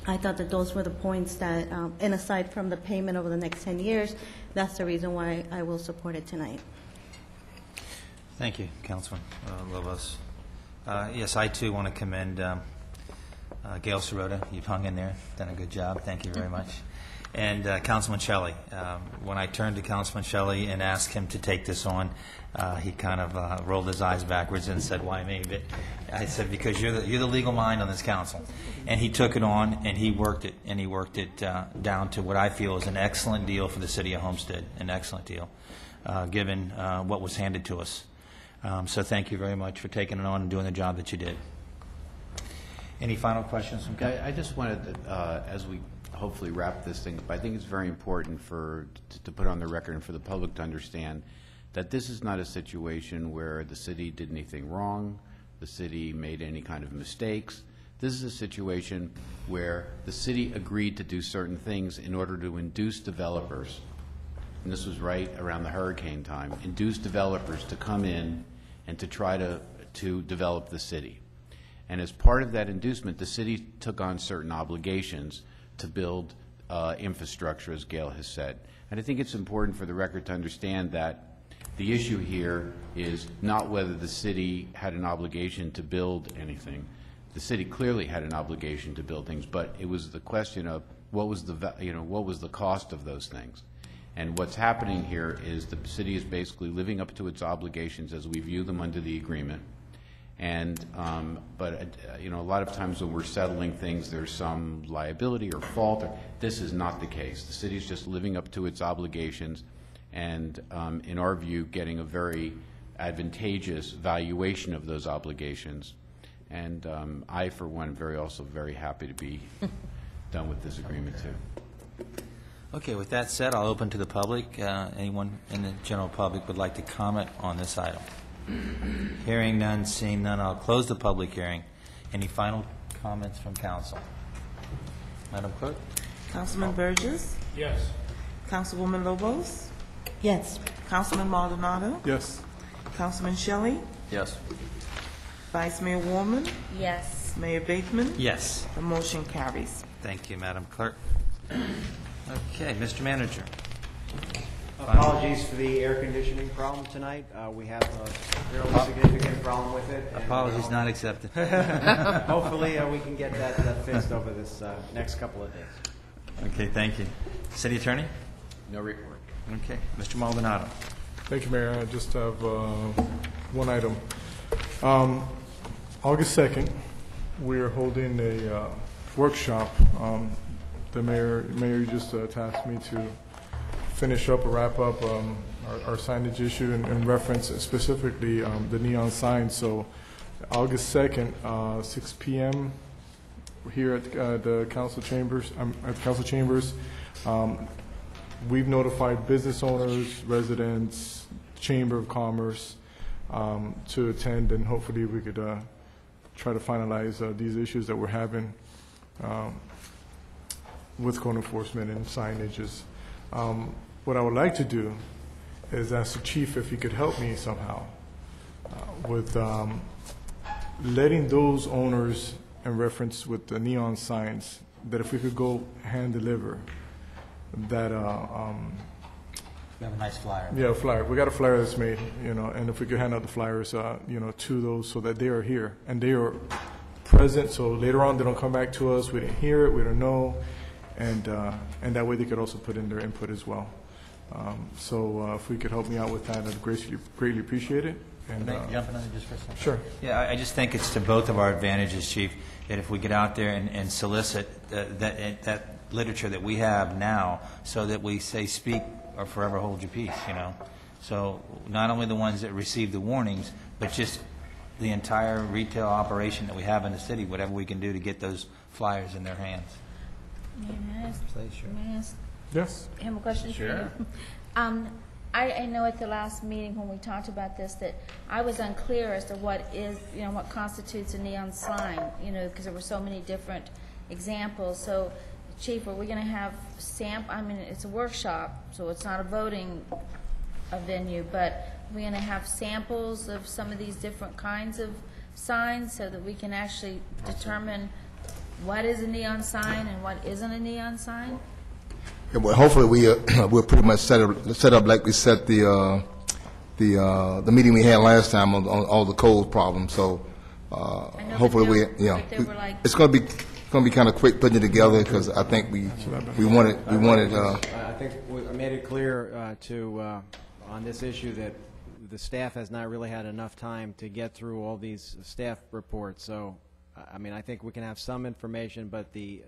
I thought that those were the points that, and aside from the payment over the next 10 years, that's the reason why I will support it tonight. Thank you, Councilman Lobos. Yes, I too want to commend Gail Sirota. You've hung in there, done a good job. Thank you very much. And Councilman Shelley. When I turned to Councilman Shelley and asked him to take this on, he kind of rolled his eyes backwards and said, "Why me?" But I said, "Because you're the legal mind on this council." And he took it on, and he worked it down to what I feel is an excellent deal for the city of Homestead, an excellent deal, given what was handed to us. So thank you very much for taking it on and doing the job that you did. Any final questions from Council? I just wanted to, as we hopefully wrap this thing up, I think it's very important to put on the record and for the public to understand that this is not a situation where the city did anything wrong, the city made any kind of mistakes. This is a situation where the city agreed to do certain things in order to induce developers, and this was right around the hurricane time, induce developers to come in and to try to develop the city. And as part of that inducement, the city took on certain obligations to build infrastructure, as Gail has said. And I think it's important for the record to understand that the issue here is not whether the city had an obligation to build anything. The city clearly had an obligation to build things, but it was the question of what was the cost of those things. And what's happening here is the city is basically living up to its obligations as we view them under the agreement. And but a lot of times when we're settling things, there's some liability or fault. This is not the case. The city is just living up to its obligations, and in our view, getting a very advantageous valuation of those obligations. And I, for one, also very happy to be done with this agreement too. Okay, with that said, I'll open to the public. Anyone in the general public would like to comment on this item? Hearing none, seeing none, I'll close the public hearing. Any final comments from council? Madam Clerk? Councilman Burgess? Yes. Councilwoman Lobos? Yes. Councilman Maldonado? Yes. Councilman Shelley? Yes. Vice Mayor Warman? Yes. Mayor Bateman? Yes. The motion carries. Thank you, Madam Clerk. Okay, Mr. Manager. Apologies for the air conditioning problem tonight. We have a fairly significant problem with it. Apologies not accepted. Hopefully we can get that fixed over this next couple of days. Okay, thank you. City Attorney? No report. Okay. Mr. Maldonado. Thank you, Mayor. I just have one item. August 2nd, we're holding a workshop. The mayor just tasked me to finish up or wrap up our signage issue in reference specifically the neon signs. So August 2nd, 6 p.m. here at the council chambers. We've notified business owners, residents, Chamber of Commerce to attend, and hopefully we could try to finalize these issues that we're having with code enforcement and signages. What I would like to do is ask the chief if he could help me somehow with letting those owners, in reference with the neon signs, that if we could go hand deliver that We have a nice flyer. yeah, flyer. We got a flyer that's made, and if we could hand out the flyers, to those so that they are here and they are present, so later on they don't come back to us, we didn't hear it, we don't know, and that way they could also put in their input as well. So if we could help me out with that, I'd greatly appreciate it. And, Can I jump in on it just for a second? Sure. Yeah, I just think it's to both of our advantages, Chief, that if we get out there and solicit that literature that we have now, so that we say, speak or forever hold your peace, So not only the ones that receive the warnings, but just the entire retail operation that we have in the city, whatever we can do to get those flyers in their hands. May I ask? Please, sure. May I ask Yes. him a question? Sure. I know at the last meeting when we talked about this that I was unclear as to what is, what constitutes a neon sign, because there were so many different examples. So, Chief, are we going to have it's a workshop, so it's not a voting venue, but we're going to have samples of some of these different kinds of signs so that we can actually determine what is a neon sign and what isn't a neon sign? Yeah, well, hopefully we'll pretty much set up like we set the meeting we had last time on all the code problems. So hopefully it's going to be kind of quick putting it together, because I think we wanted. I think I made it clear on this issue that the staff has not really had enough time to get through all these staff reports. So, I think we can have some information, but the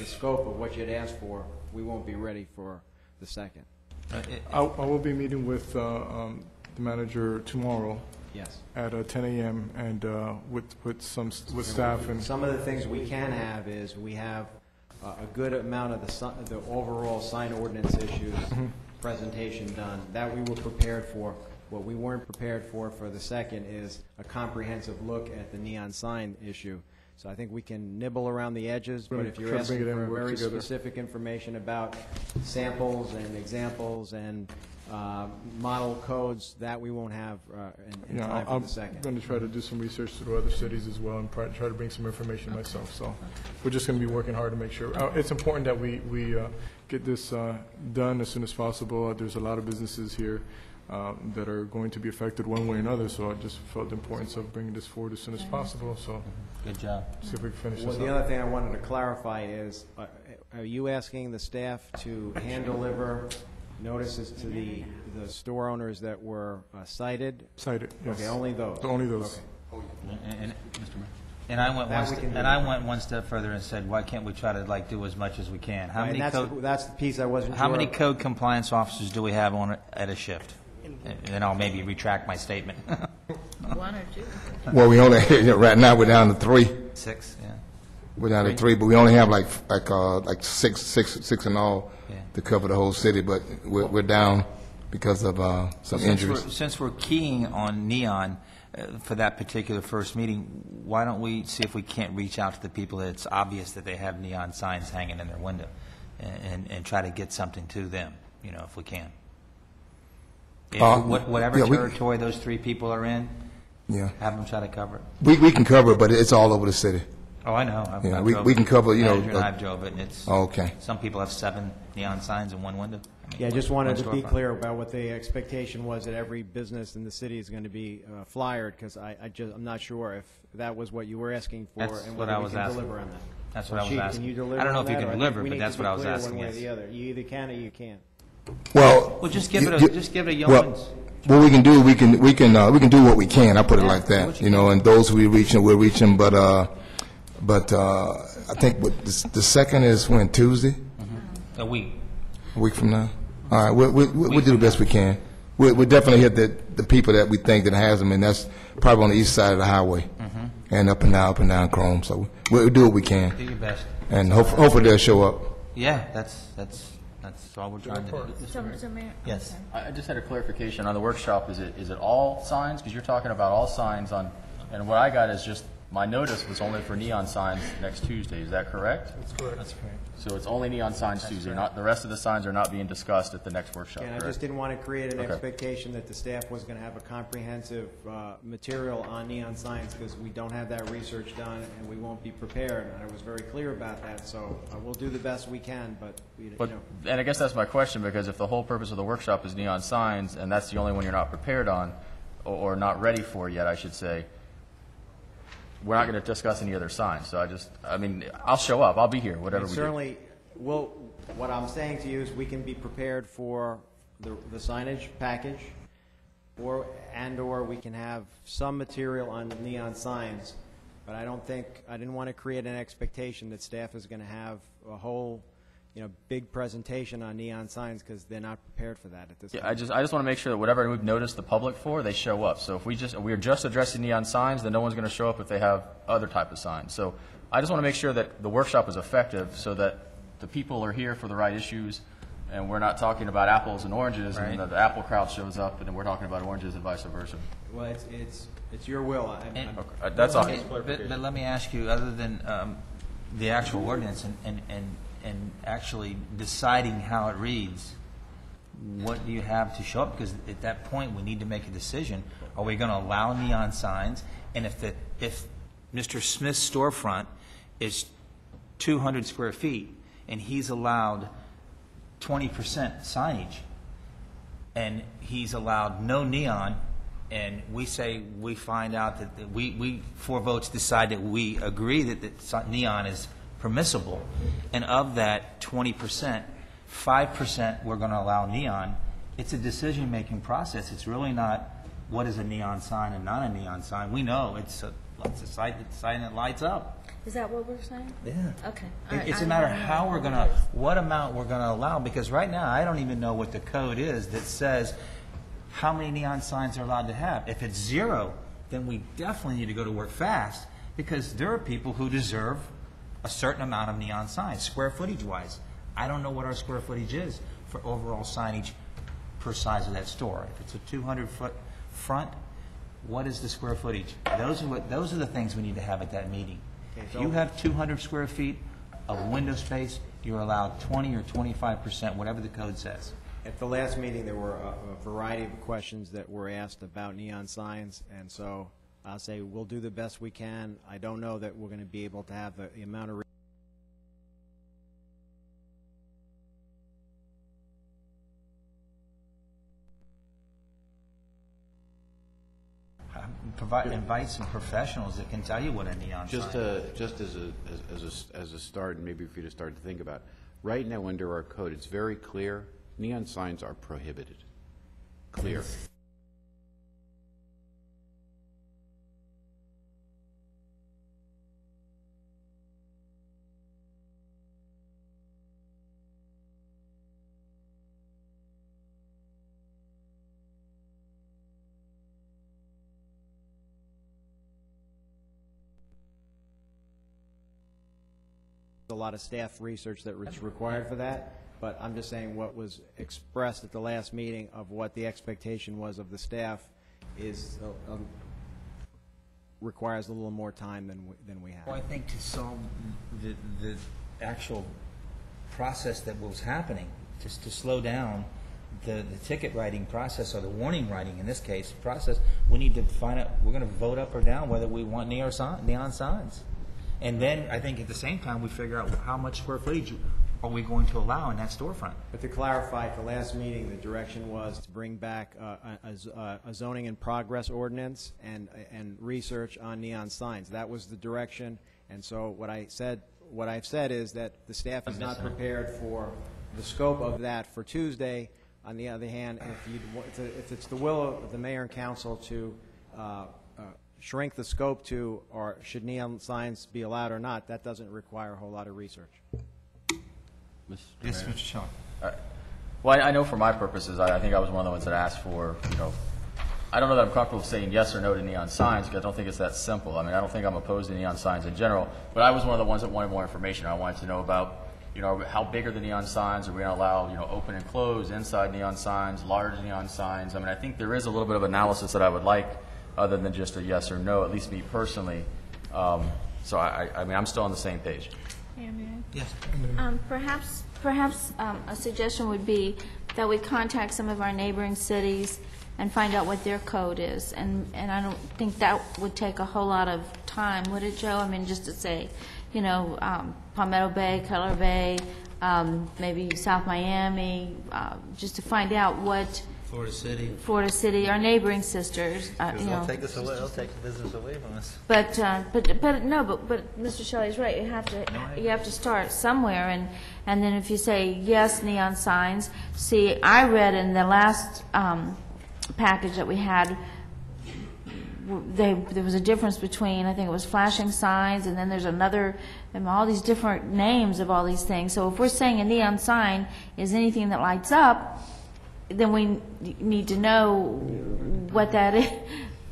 scope of what you'd asked for, we won't be ready for the second. I will be meeting with the manager tomorrow. Yes. At 10 a.m. and with staff and some of the things we can have is we have a good amount of the overall sign ordinance issues presentation done that we were prepared for. What we weren't prepared for the second is a comprehensive look at the neon sign issue. So I think we can nibble around the edges, but if you're asking for very specific information about samples and examples and model codes, that we won't have in time for the second. I'm going to try to do some research through other cities as well and try to bring some information myself. So we're just going to be working hard to make sure. It's important that we get this done as soon as possible. There's a lot of businesses here that are going to be affected one way or another, so I just felt the importance of bringing this forward as soon as possible. So good job. See if we can finish this Well, the up. other thing I wanted to clarify is, are you asking the staff to hand deliver notices to the store owners that were cited? Cited, yes. Okay, only those? Only those. Okay. And I went one step further and said, why can't we try to do as much as we can? That's the piece I wasn't sure. How many code compliance officers do we have on at a shift? And then I'll maybe retract my statement. One or two. Well, we only right now we're down to 3. 6, yeah. We're down to 3, but we only have like six in all to cover the whole city. But we're down because of some injuries. Since we're keying on neon for that particular first meeting, why don't we see if we can't reach out to the people that it's obvious that they have neon signs hanging in their window, and try to get something to them, if we can. Whatever territory those 3 people are in, have them try to cover it. We can cover it, but it's all over the city. Oh, I know. We can cover, I've drove it, and it's. Oh, okay. Some people have 7 neon signs in one window. I just wanted to be clear about what the expectation was that every business in the city is going to be flyered, because I'm not sure if that was what you were asking for. That's and what whether I was we can asking. deliver on that. That's what I was Chief, asking. Can you deliver I don't know on if you that, can or deliver, we but need that's to what be I was clear asking, one way or yes. the other. You either can or you can't. Well, just give it a yeoman's. What we can do, we can do what we can. I put it like that, and those we'll reach them. But I think the second is when, Tuesday? A week. A week from now. All right, we'll do the best we can. We'll definitely hit the people that we think that has them, and that's probably on the east side of the highway, and up and down Chrome. So we'll do what we can. Do your best. And hopefully they'll show up. Yeah, that's That's all we're trying to do. So, Mayor? Yes. I just had a clarification on the workshop. Is it all signs? Because you're talking about all signs on, and what I got is just, my notice was only for neon signs next Tuesday. Is that correct? That's correct. That's correct. So it's only neon signs Tuesday, not, the rest of the signs are not being discussed at the next workshop, And I correct? just didn't want to create an Okay. expectation that the staff was going to have a comprehensive material on neon signs, because we don't have that research done, and we won't be prepared. And I was very clear about that, so we'll do the best we can, but, But, and I guess that's my question, because if the whole purpose of the workshop is neon signs, and that's the only one you're not prepared on, or not ready for yet, I should say, we're not going to discuss any other signs. So I mean, I'll show up. I'll be here, whatever we do. certainly, what I'm saying to you is we can be prepared for the signage package, or we can have some material on the neon signs, but I didn't want to create an expectation that staff is going to have a whole, big presentation on neon signs, because they're not prepared for that at this time. I just want to make sure that whatever we've noticed the public for, they show up. So if we're just addressing neon signs, then no one's going to show up if they have other type of signs. So I just want to make sure that the workshop is effective, so that the people are here for the right issues, and we're not talking about apples and oranges, and the apple crowd shows up, and then we're talking about oranges and vice versa. Well, it's your will. That's all. But let me ask you, other than the actual ordinance and actually deciding how it reads, what do you have to show up? Because at that point, we need to make a decision. Are we going to allow neon signs? And if Mr. Smith's storefront is 200 square feet, and he's allowed 20% signage, and he's allowed no neon, and we find out that we 4 votes decide that we agree that neon is permissible, and of that 20%, 5% we're going to allow neon. It's a decision-making process. It's really not what is a neon sign and not a neon sign. We know it's a sign that lights up. Is that what we're saying? Yeah. Okay. It's a matter of how we're going to, what amount we're going to allow, because right now I don't even know what the code is that says how many neon signs are allowed to have. If it's 0, then we definitely need to go to work fast, because there are people who deserve a certain amount of neon signs, square footage-wise. I don't know what our square footage is for overall signage per size of that store. If it's a 200-foot front, what is the square footage? Those are the things we need to have at that meeting. If you have 200 square feet of window space, you're allowed 20 or 25%, whatever the code says. At the last meeting, there were a variety of questions that were asked about neon signs, and so I'll say we'll do the best we can. I don't know that we're going to be able to have the amount of Invite some professionals that can tell you what a neon sign is. Just as a start, and maybe for you to start to think about, right now under our code, it's very clear, neon signs are prohibited. Clear. a lot of staff research that was required for that, but I'm just saying what was expressed at the last meeting of what the expectation was of the staff is requires a little more time than we have. Well, I think to solve the actual process that was happening, just to slow down the ticket writing process, or the warning writing in this case process, we need to find out, we're going to vote up or down whether we want neon signs. And then I think at the same time we figure out how much square footage are we going to allow in that storefront. But to clarify, at the last meeting, the direction was to bring back a zoning in progress ordinance and research on neon signs. That was the direction. And so what I've said is that the staff is not prepared for the scope of that for Tuesday. On the other hand, if it's the will of the mayor and council to shrink the scope to, or should neon signs be allowed or not, that doesn't require a whole lot of research. Yes, Mr. Sean. Well, I know for my purposes, I think I was one of the ones that asked for, I don't know that I'm comfortable saying yes or no to neon signs, because I don't think it's that simple. I mean, I don't think I'm opposed to neon signs in general, but I was one of the ones that wanted more information. I wanted to know about you know, how big are the neon signs? Are we going to allow, you know, open and close, inside neon signs, large neon signs? I mean, I think there is a little bit of analysis that I would like, other than just a yes or no, at least me personally. So I mean, I'm still on the same page. Yes. Perhaps a suggestion would be that we contact some of our neighboring cities and find out what their code is. And I don't think that would take a whole lot of time, would it, Joe? I mean, just to say, you know, Palmetto Bay, Color Bay, maybe South Miami, just to find out what Florida City, our neighboring sisters, you know. It'll take the business away from us. But Mr. Shelley's right. You have to start somewhere, and then if you say yes, neon signs. See, I read in the last package that we had, there was a difference between, I think it was flashing signs, and then there's another, and all these different names of all these things. So if we're saying a neon sign is anything that lights up, then we need to know what that is,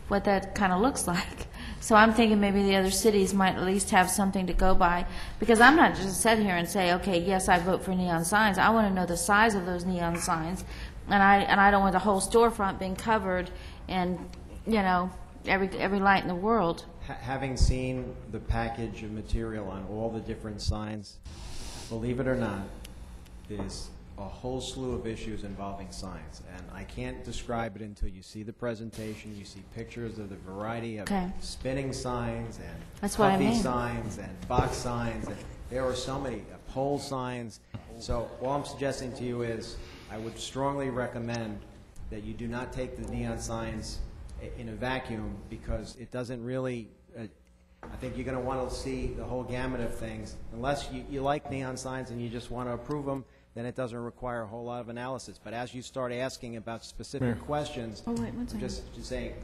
what that kind of looks like. So I'm thinking maybe the other cities might at least have something to go by, because I'm not just sit here and say, okay, yes, I vote for neon signs. I want to know the size of those neon signs, and I don't want the whole storefront being covered and, you know, every light in the world. Having seen the package of material on all the different signs, believe it or not, there's a whole slew of issues involving signs, and I can't describe it until you see the presentation. You see pictures of the variety of spinning signs and puffy signs and box signs, and there are so many pole signs. So all I'm suggesting to you is I would strongly recommend that you do not take the neon signs in a vacuum, because it doesn't really, I think you're going to want to see the whole gamut of things. Unless you like neon signs and you just want to approve them, then it doesn't require a whole lot of analysis. But as you start asking about specific questions, just saying,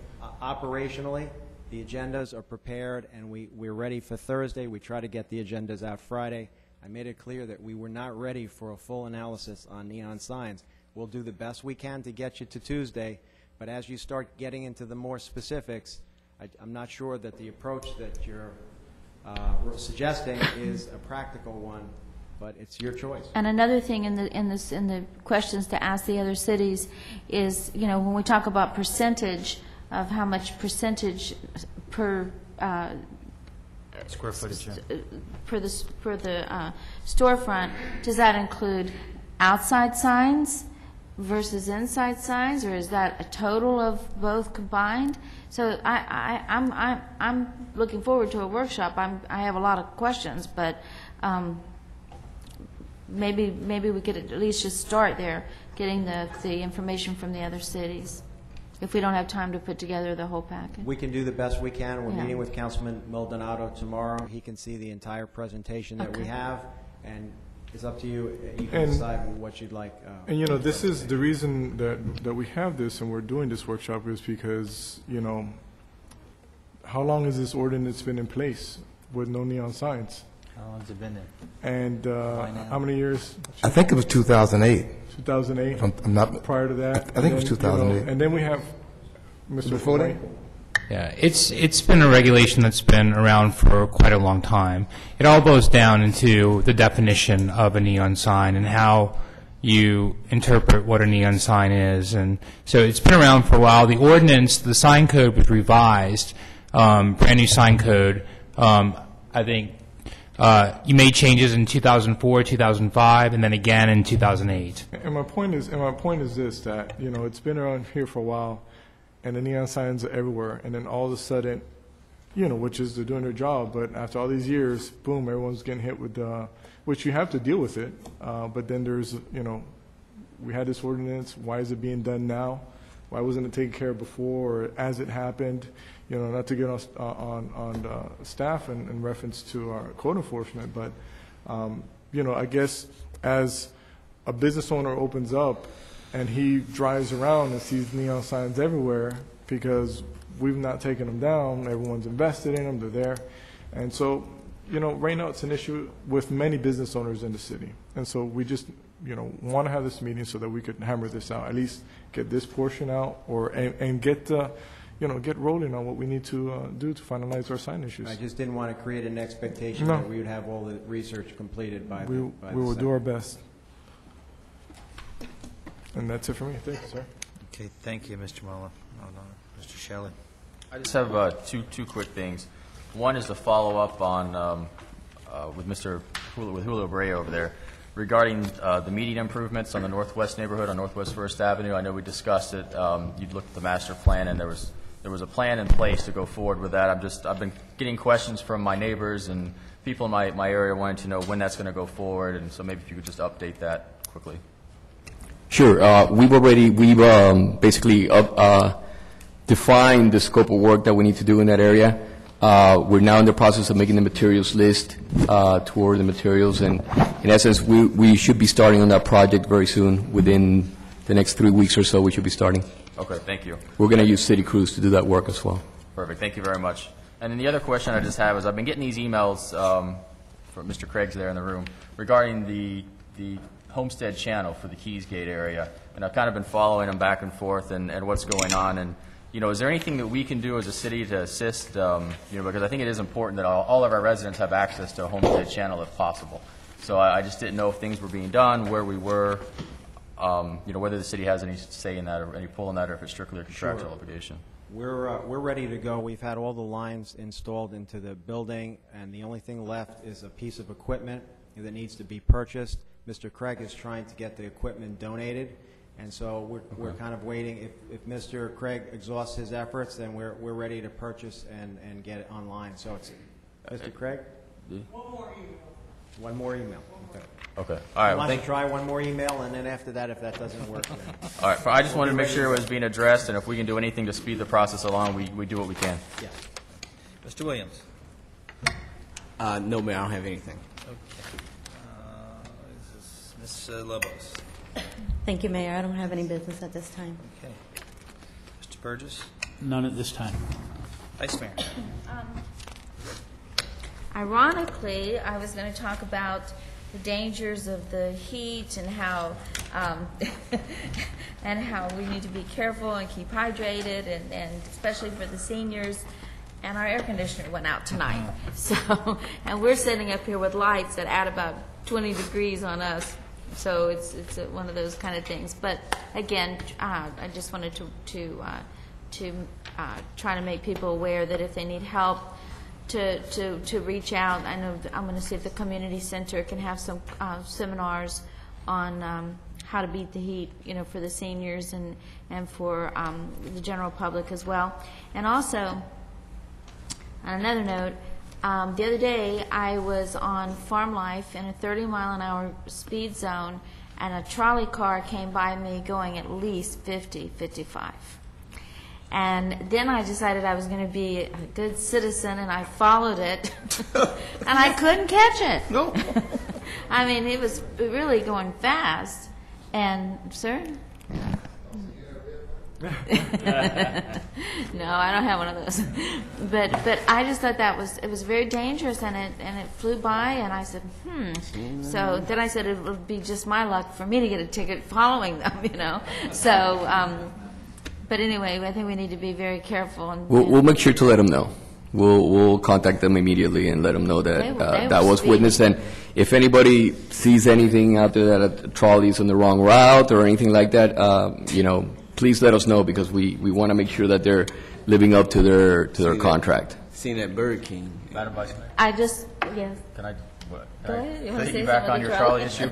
operationally, the agendas are prepared, and we're ready for Thursday. We try to get the agendas out Friday. I made it clear that we were not ready for a full analysis on neon signs. We'll do the best we can to get you to Tuesday, but as you start getting into the more specifics, I'm not sure that the approach that you're suggesting is a practical one, but it's your choice. And another thing in the questions to ask the other cities is, you know, when we talk about percentage of how much percentage per square footage per the storefront, does that include outside signs versus inside signs, or is that a total of both combined? So I'm looking forward to a workshop. I have a lot of questions, but maybe we could at least just start there, getting the information from the other cities, if we don't have time to put together the whole package. We can do the best we can. We're meeting with Councilman Maldonado tomorrow. He can see the entire presentation that we have, and it's up to you. You can decide what you'd like. And, you know, this is the reason that we have this and we're doing this workshop, is because, you know, how long has this ordinance been in place with no neon signs? How long has it been there? And how many years? I think it was 2008. 2008? I'm not, prior to that? I think it was 2008. You know, and then we have Mr. Before that? Yeah, it's been a regulation that's been around for quite a long time. It all boils down into the definition of a neon sign and how you interpret what a neon sign is. And so it's been around for a while. The ordinance, the sign code was revised, brand new sign code. I think you made changes in 2004, 2005, and then again in 2008. And my point is this, that, you know, it's been around here for a while, and the neon signs are everywhere, and then all of a sudden, you know, which is they're doing their job, but after all these years, boom, everyone's getting hit with, which you have to deal with it, but then there's, you know, we had this ordinance, why is it being done now? Why wasn't it taken care of before, or as it happened? You know, not to get on staff in reference to our code enforcement, but, you know, I guess as a business owner opens up and he drives around and sees neon signs everywhere because we've not taken them down, everyone's invested in them, they're there. And so, you know, right now it's an issue with many business owners in the city. And so we just, you know, want to have this meeting so that we could hammer this out, at least get this portion out, or and get the, get rolling on what we need to do to finalize our sign issues. I just didn't want to create an expectation No. that we would have all the research completed by We the will do second. our best. And that's it for me. Thank you, sir. Okay, thank you, Mr. Muller. Mr. Shelley. I just have two quick things. One is to follow up on with Mr. Julio Brea over there regarding the median improvements on the northwest neighborhood on Northwest First Avenue. I know we discussed it. You'd looked at the master plan, and there was a plan in place to go forward with that. I've been getting questions from my neighbors and people in my area wanting to know when that's going to go forward, and so maybe if you could just update that quickly. Sure. We've basically defined the scope of work that we need to do in that area. We're now in the process of making the materials list to order the materials, and in essence, we should be starting on that project very soon. Within the next 3 weeks or so, we should be starting. Okay, thank you. We're going to use city crews to do that work as well. Perfect. Thank you very much. And then the other question I just have is I've been getting these emails from Mr. Craig's there in the room regarding the Homestead channel for the Keys Gate area, and I've kind of been following them back and forth and what's going on. And is there anything that we can do as a city to assist? Because I think it is important that all of our residents have access to a Homestead channel if possible. So I just didn't know if things were being done, where we were, whether the city has any say in that or any pull in that, or if it's strictly a contractual obligation. We're ready to go. We've had all the lines installed into the building, and the only thing left is a piece of equipment that needs to be purchased. Mr. Craig is trying to get the equipment donated, and so we're kind of waiting. If Mr. Craig exhausts his efforts, then we're ready to purchase and get it online. So it's Mr. Craig? One more email. Okay. Okay. All right. Why don't you try one more email, and then after that, if that doesn't work, then all right. I just wanted to make sure it was being addressed, and if we can do anything to speed the process along, we do what we can. Yeah. Mr. Williams. No, Mayor, I don't have anything. Ms. Lobos. Thank you, Mayor. I don't have any business at this time. Okay. Mr. Burgess. None at this time. Vice Mayor. Ironically, I was going to talk about the dangers of the heat and how we need to be careful and keep hydrated, and especially for the seniors. And our air conditioner went out tonight, and we're sitting up here with lights that add about 20 degrees on us. So it's one of those kind of things. But again, I just wanted to try to make people aware that if they need help, to reach out. I know I'm going to see if the community center can have some seminars on how to beat the heat, for the seniors and for the general public as well. And also, on another note, the other day I was on Farm Life in a 30-mile-an-hour speed zone, and a trolley car came by me going at least 50, 55. And then I decided I was going to be a good citizen, and I followed it, and I couldn't catch it. No. I mean, it was really going fast. And, sir? No, I don't have one of those. But I just thought it was very dangerous, and it flew by, and I said, So then I said it would be just my luck for me to get a ticket following them, So, but anyway, I think we need to be very careful. And We'll make sure to let them know. We'll contact them immediately and let them know that that was witnessed. And if anybody sees anything out there that a trolley is on the wrong route or anything like that, please let us know, because we want to make sure that they're living up to their contract. Seen that Burger King. Madam Vice Mayor. Yes. Can I Go ahead. You want to say piggyback something on your trolley issue?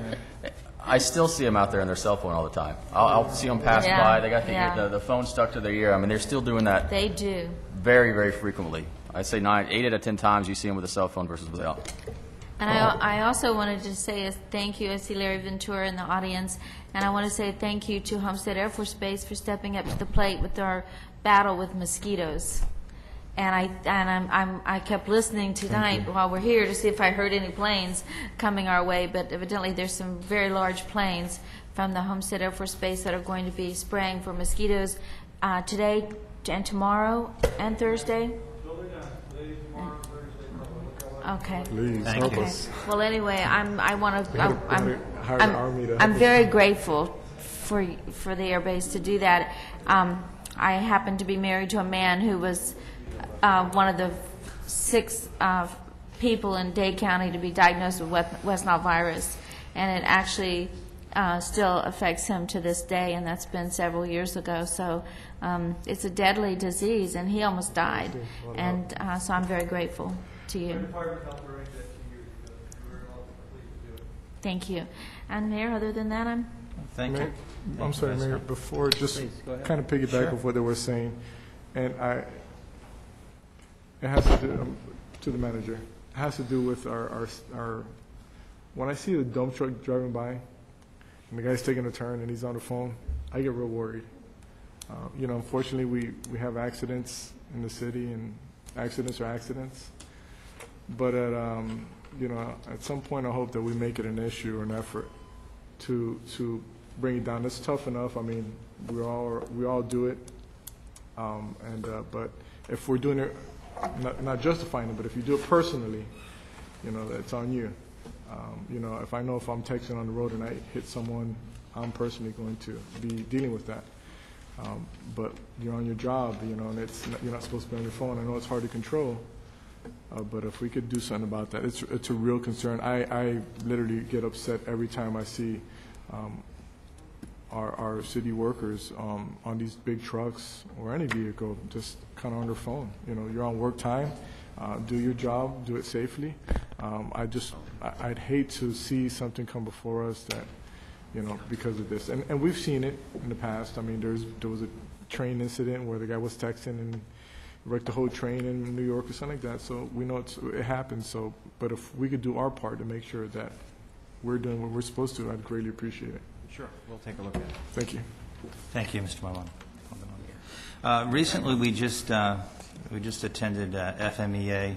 I still see them out there on their cell phone all the time. I'll see them pass by. They got the phone stuck to their ear. I mean, they're still doing that. They do. Very, very frequently. I'd say 8 out of 10 times you see them with a cell phone versus without. And I also wanted to say a thank you. I see Larry Ventura in the audience, and I want to say thank you to Homestead Air Force Base for stepping up to the plate with our battle with mosquitoes. And I kept listening tonight while we're here to see if I heard any planes coming our way, but evidently there's some very large planes from the Homestead Air Force Base that are going to be spraying for mosquitoes today and tomorrow and Thursday. Okay. Please help us. Well, anyway, I'm very grateful for the air base to do that. I happened to be married to a man who was one of the 6 people in Dade County to be diagnosed with West Nile virus, and it actually still affects him to this day, and that's been several years ago. So it's a deadly disease, and he almost died, and so I'm very grateful to you. Thank you. And Mayor, other than that, Thank you. I'm sorry, Mayor, before, just kind of piggyback of what they were saying, and it has to do, to the manager, it has to do with our when I see the dump truck driving by, and the guy's taking a turn and he's on the phone, I get real worried. Unfortunately, we have accidents in the city, and accidents are accidents. But at some point, I hope that we make it an issue or an effort to bring it down. It's tough enough. I mean, we all do it. But if we're doing it, not justifying it, but if you do it personally, that's on you. If I know if I'm texting on the road and I hit someone, I'm personally going to be dealing with that. But you're on your job, and you're not supposed to be on your phone. I know it's hard to control, but if we could do something about that, it's a real concern. I literally get upset every time I see our city workers on these big trucks or any vehicle just kind of on their phone. You're on work time. Do your job, do it safely. I'd hate to see something come before us that, because of this. And we've seen it in the past. I mean, there was a train incident where the guy was texting and wrecked the whole train in New York or something like that. So we know it happens. So, but if we could do our part to make sure that we're doing what we're supposed to, I'd greatly appreciate it. Sure, we'll take a look at it. Thank you. Thank you, Mr. Malone. Recently, we just attended FMEA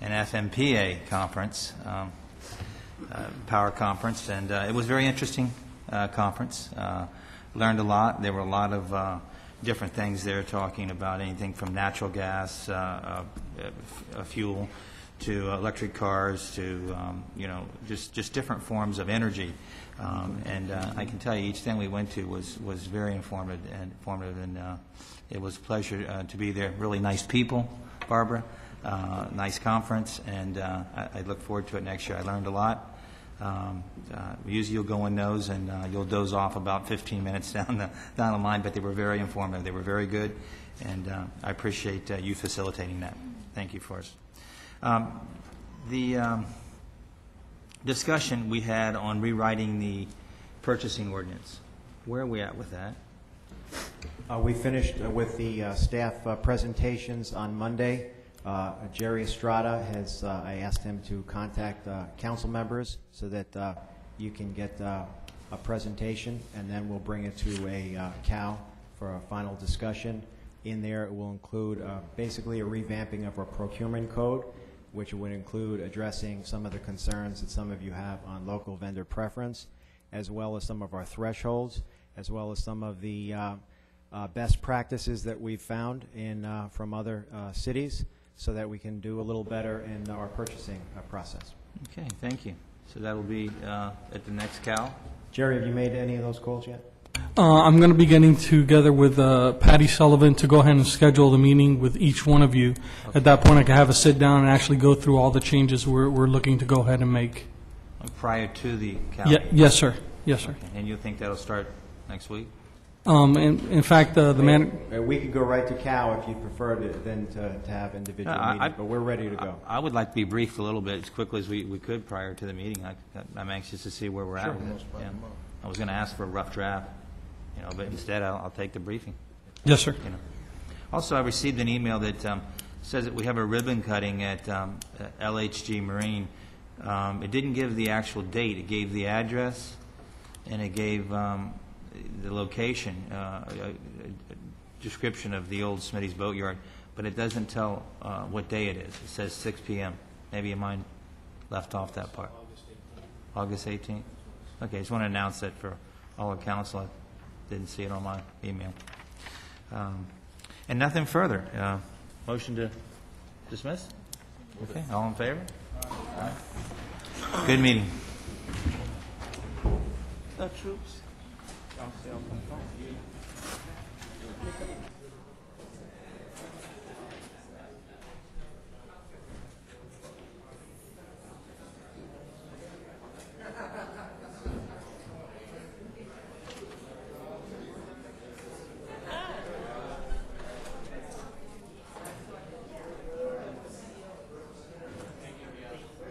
and FMPA conference, power conference, and it was a very interesting conference. Learned a lot. There were a lot of different things there, talking about anything from natural gas fuel to electric cars to just different forms of energy. And I can tell you, each thing we went to was very informative, and it was a pleasure to be there. Really nice people, Barbara. Nice conference, and I look forward to it next year. I learned a lot. Usually you'll go in those and you'll doze off about 15 minutes down the line, but they were very informative. They were very good, and I appreciate you facilitating that. Thank you for us. The discussion we had on rewriting the purchasing ordinance, where are we at with that? We finished with the staff presentations on Monday. Jerry Estrada has, I asked him to contact council members so that you can get a presentation, and then we'll bring it to a CAL for a final discussion. In there, it will include basically a revamping of our procurement code, which would include addressing some of the concerns that some of you have on local vendor preference, as well as some of our thresholds, as well as some of the best practices that we've found from other cities, so that we can do a little better in our purchasing process. Okay, thank you. So that will be at the next CAL? Jerry, have you made any of those calls yet? I'm going to be getting together with Patty Sullivan to go ahead and schedule the meeting with each one of you. Okay. At that point, I can have a sit down and actually go through all the changes we're looking to go ahead and make. Prior to the CAL? Yes, sir. Yes, sir. Okay. And you think that'll start next week? In fact, we could go right to CAL if you prefer than to have individual meetings, but we're ready to go. I would like to be briefed a little bit as quickly as we could prior to the meeting. I'm anxious to see where we're at with it. Yeah. I was going to ask for a rough draft, but instead I'll take the briefing. Yes, sir. Also, I received an email that says that we have a ribbon cutting at LHG Marine. It didn't give the actual date. It gave the address, and it gave the location, a description of the old Smitty's Boatyard, but it doesn't tell what day it is. It says 6 p.m. Maybe you mind left off that part. August 18th? Okay, I just want to announce that for all of council. I didn't see it on my email. And nothing further. Motion to dismiss? Okay, all in favor? Aye. Good meeting. The troops. I'll stay on the phone.